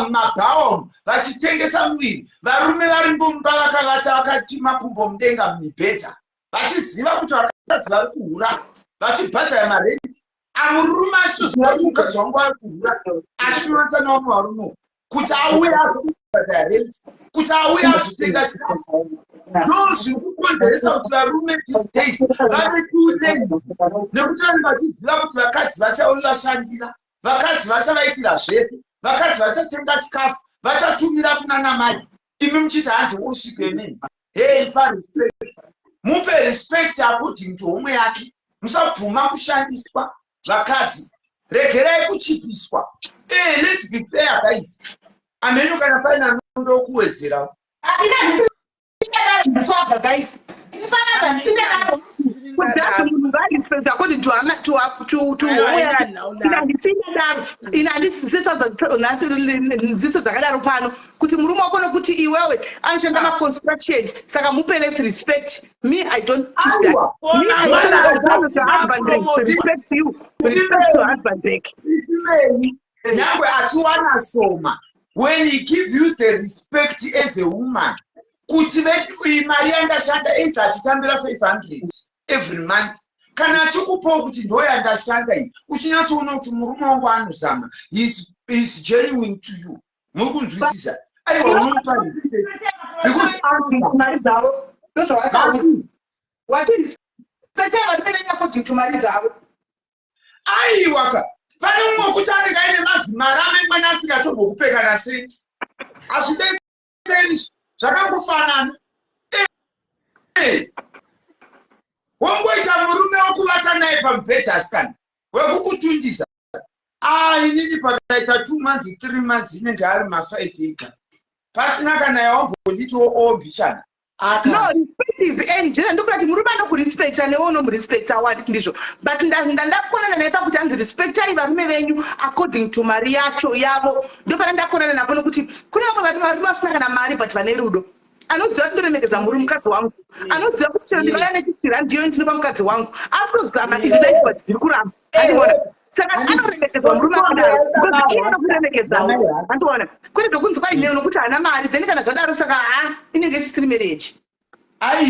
Speaker 8: mumabhawamu vachitengesa muviri varume vari mbomba vakavata vakati makumbo mudenga mumibhedha vachiziva kuti vakadzi vari kuhura vachibhadhara marendi amurume achitoziva kuti mukadzi wangu ari kuhura achitowanza nawo muvarume kuti auye azobhadhara rendi kuti auye azotenga chikafu ndo zviri kukonzeresa kuti varume these days vave too lazy nekuti vanhu vachiziva kuti vakadzi vachavashandira vakadzi vachavaitira zvese vakadzi vachatenga chikafu vachatumira kunana mai imi muchiti hanzi worship yemene hey respect mupe respect according to homwe yake musabvuma kushandiswa vakadzi regerai kuchipiswa let's be fair guys ameno kana paina ndokuwedzera
Speaker 6: Swaga guys according to dziso dzakadaro pano kuti murume wako nokuti iwewe anoshanda maconstruction saka mupe less respect. Me I don't teach that. Me I don't respect you, respect your husband.
Speaker 8: Nyangwe atiwana soma when he give you the respect as a woman kuti mari yandashanda either achitambira 500 every month kana achikupawo kuti ndo yandashanda iyi uchinyatsoona kuti murume wangu anozama is genuine to you muri kunzwisisa aiwa unomupa because
Speaker 6: mari dzavo watirespektai vanhu venenyakoti tumari dzavo
Speaker 8: aiwaka pane umwe kuti anenge aine mazimari amengwana asingatobokupeka nasenti azvidetseri zvakangofanana wongoita murume wokuvata naye pamubhedha asikana wekukutundisa inini pakaita 2 months 3 months inenge ari mafaiti ega pasina kana yawambonditiwo ombishana
Speaker 6: no respect is end ndokurati murume anokurespecta newe unomurespecta wati ndizvo but ndakonana naye pakuti anzi respectai varume venyu according to mari yacho yavo ndopana ndakonana napo nokuti kune vamwe varume vasina kana mari but vane rudo anoziva kuti ndoremekedza mukadzi wangu anoziva kuti chero ndivaya nechitsira ndiyo ndinopa mukadzi wangu atozama indidaiwa dziri kuramba andiona saka anoremekedzwa murume akudaro because iye nokuremekedza andiona kwete zvokunzi kwainewo nokuti haana mari then kana zvadaro saka inenge isisiri mereji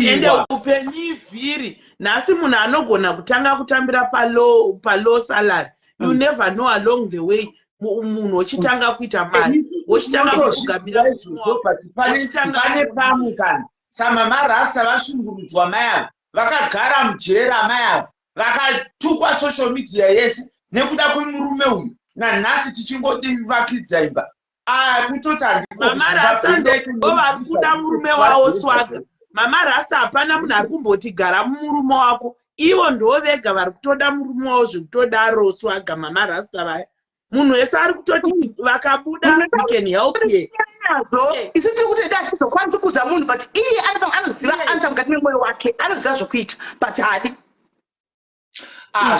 Speaker 4: ende upenyu ivhiri nhasi munhu anogona kutanga kutambira palow salary you never know along the way munhu wochitanga kuita mari wochitanga kugambira
Speaker 8: pane pamwe kana samamarasta vashungurudzwa mai avo vakagara mujera mai avo vakatukwa social media yese nekuda kwemurume uyu nanhasi tichingodivakidza imba kutoti
Speaker 4: mamarasta ndovari kuda murume wavo swaga mamarasta hapana munhu ari kumboti gara mumurume wako ivo ndo vega vari kutoda murume wavo zvekutodaro swaga mama rasta vaya munhu wese ari kutoti vakabuda we can help ye
Speaker 6: nazo isu tiri kutoda achizokwanisa kuudza munhu but iye anoziva ansa mukati memwoyo wake anoziva zvokuita but hadi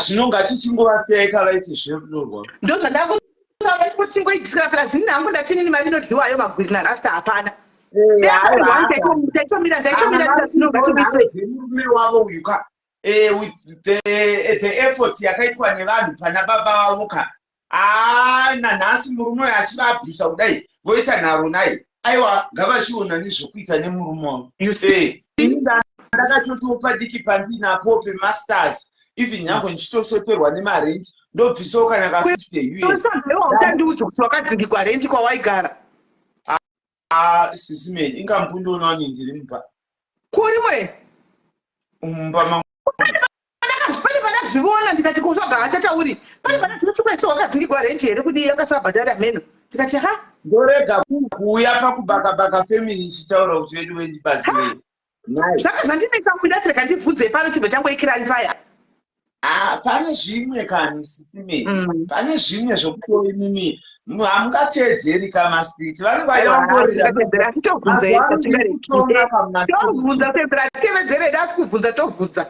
Speaker 8: zvino ngatichinguvaseka vaiti zverunorwa
Speaker 6: ndo zvandakutaura kuti tingoidisika zini nangu ndatinini mari inodliwayo magwiri narasta hapana
Speaker 8: murume wavo uyu with the effort yakaitwa nevanhu pana baba vavo nanhasi murume uyu achivabvisa kudai voita nharo naye aiwa ngavachiona nezvokuita nemurume wavo ndakatotopa diki pandinapo pemasters even nyange ndichitoshoterwa nemarendi ndobvisawo kana
Speaker 6: ka50 kuti wakadzingirwa rendi kwawaigara
Speaker 8: sisimeni ingamukundoonawo ndiri mumba
Speaker 6: kuri mwe
Speaker 8: mumba
Speaker 6: pane panazviona ndikati kusvaga hachatauri pane panazvinochikwaita wakadzingirwa renji here kudi yakasabhadhara meno ndikati ha
Speaker 8: ndorega kuuya pakubhakabhaka family ichitaura kuti wedu wendibaziwei
Speaker 6: zvaka zvandinoita kuidatireka ndibvunze pano chibva changoikirarifaya
Speaker 8: pane zvimwe kani sisimeni pane zvimwe zvokuti imimi hamungateedzeri kamastiti
Speaker 6: vanobvunza pepera tevedzereda asi kubvunza tobvunza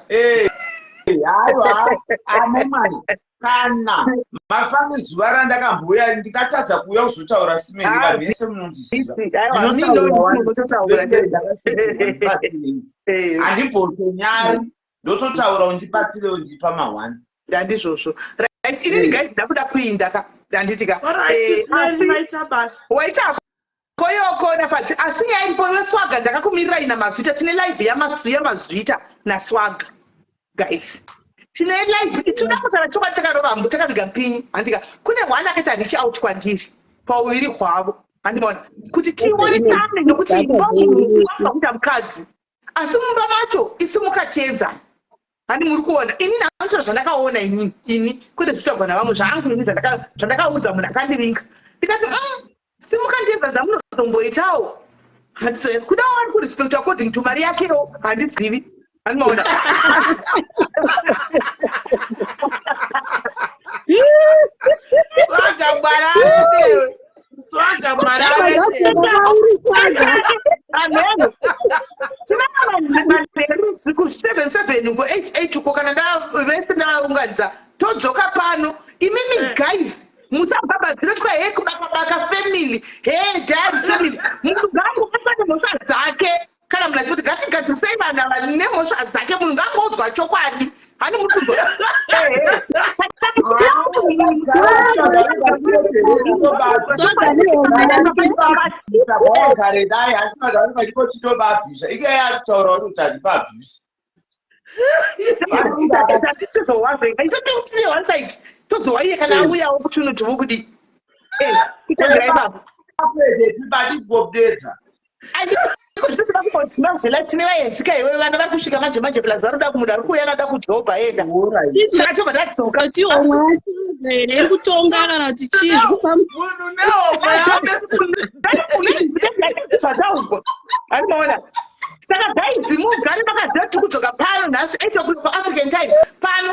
Speaker 8: haiwa amomwani kana mapane zuva randakambouya ndikatadza kuuya kuzotaura simeni vanhu vese munondiziva handimbotonyari ndototaura undibatsire undipa mahwani
Speaker 6: ndandizvozvo right inini guys ndakuda kuinda ndanditika waita koyokona pati asi nyaya weswaga ndakakumirira ina mazvita tine live yamazvita naswaga guys tine live tinoda kutaura chokwadi takarova mbu takaviga mpinyi handika kune mwana akaita handichi out kwandiri pauviri hwavo handimona kuti tionesane nokuti kuita mukadzi asi mumba macho isi mukateedzana handi muri kuona ini naantora zvandakaona ini kwete zvitogwa navamwe zvangu ini zvandakaudza munhu akandiringa ndikati simukandeza dzamunozomboitawo kudawo ari kurespect according to mari yakewo handizivi handimaona
Speaker 4: swaga mwaraaameno
Speaker 6: tinaamanheruzi ku7 ku8 ko kana vese ndaunganidza todzoka pano imimi guys musabhabhadzira twa he kubakabaka family he dad family munhu ngangopane mhosva dzake kana munhu achikuti ngatigadzirisei vanhu vane mhosva dzake munhu ngangoudzwa chokwadi hani muri kuzwa
Speaker 8: chitobabhisa ike yataura kuti handibabhisa
Speaker 6: isototine one side tozowa iye kana auyawo kuti unotivo kudi kutangirai baba
Speaker 8: badikubobdedza
Speaker 6: tine vaenzika iwe vana vari kusvika manje manje plaza roda kumuda ari kuuya nada kujobha enda saka tobva tadzoka
Speaker 2: kuti omwe asire iri kutonga kana kuti chizwa
Speaker 6: zvataurwa arimaona saka guys mugare makaziva kuti kudzoka pano nhasi 8 o'clock paafrican time pano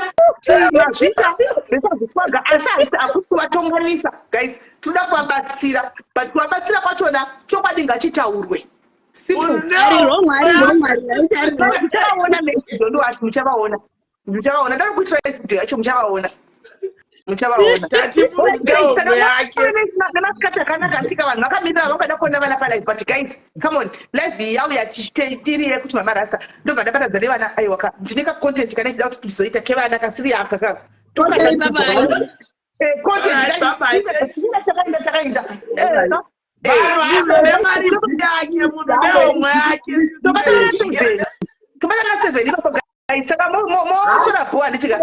Speaker 6: mazvita zvesazviswaga asi haisi akuti kuvatonganisa guys tinoda kuvabatsira but kuvabatsira kwachona chokwadi ngachitaurwe muchavaona mesidondoati muchavaona ndari kuitira video yacho muchavaona namasikati akanaka atika vanhu vakamirira vangada kuona vana palive but guys come on live yauya tiriye kuti mama rasta ndobva ndabatadza nevana aiwaka ndine kacontent kana ndida kuti ndizoita kevana kasiri aka takaenda tobatana 7 saka moshora bhoa nditika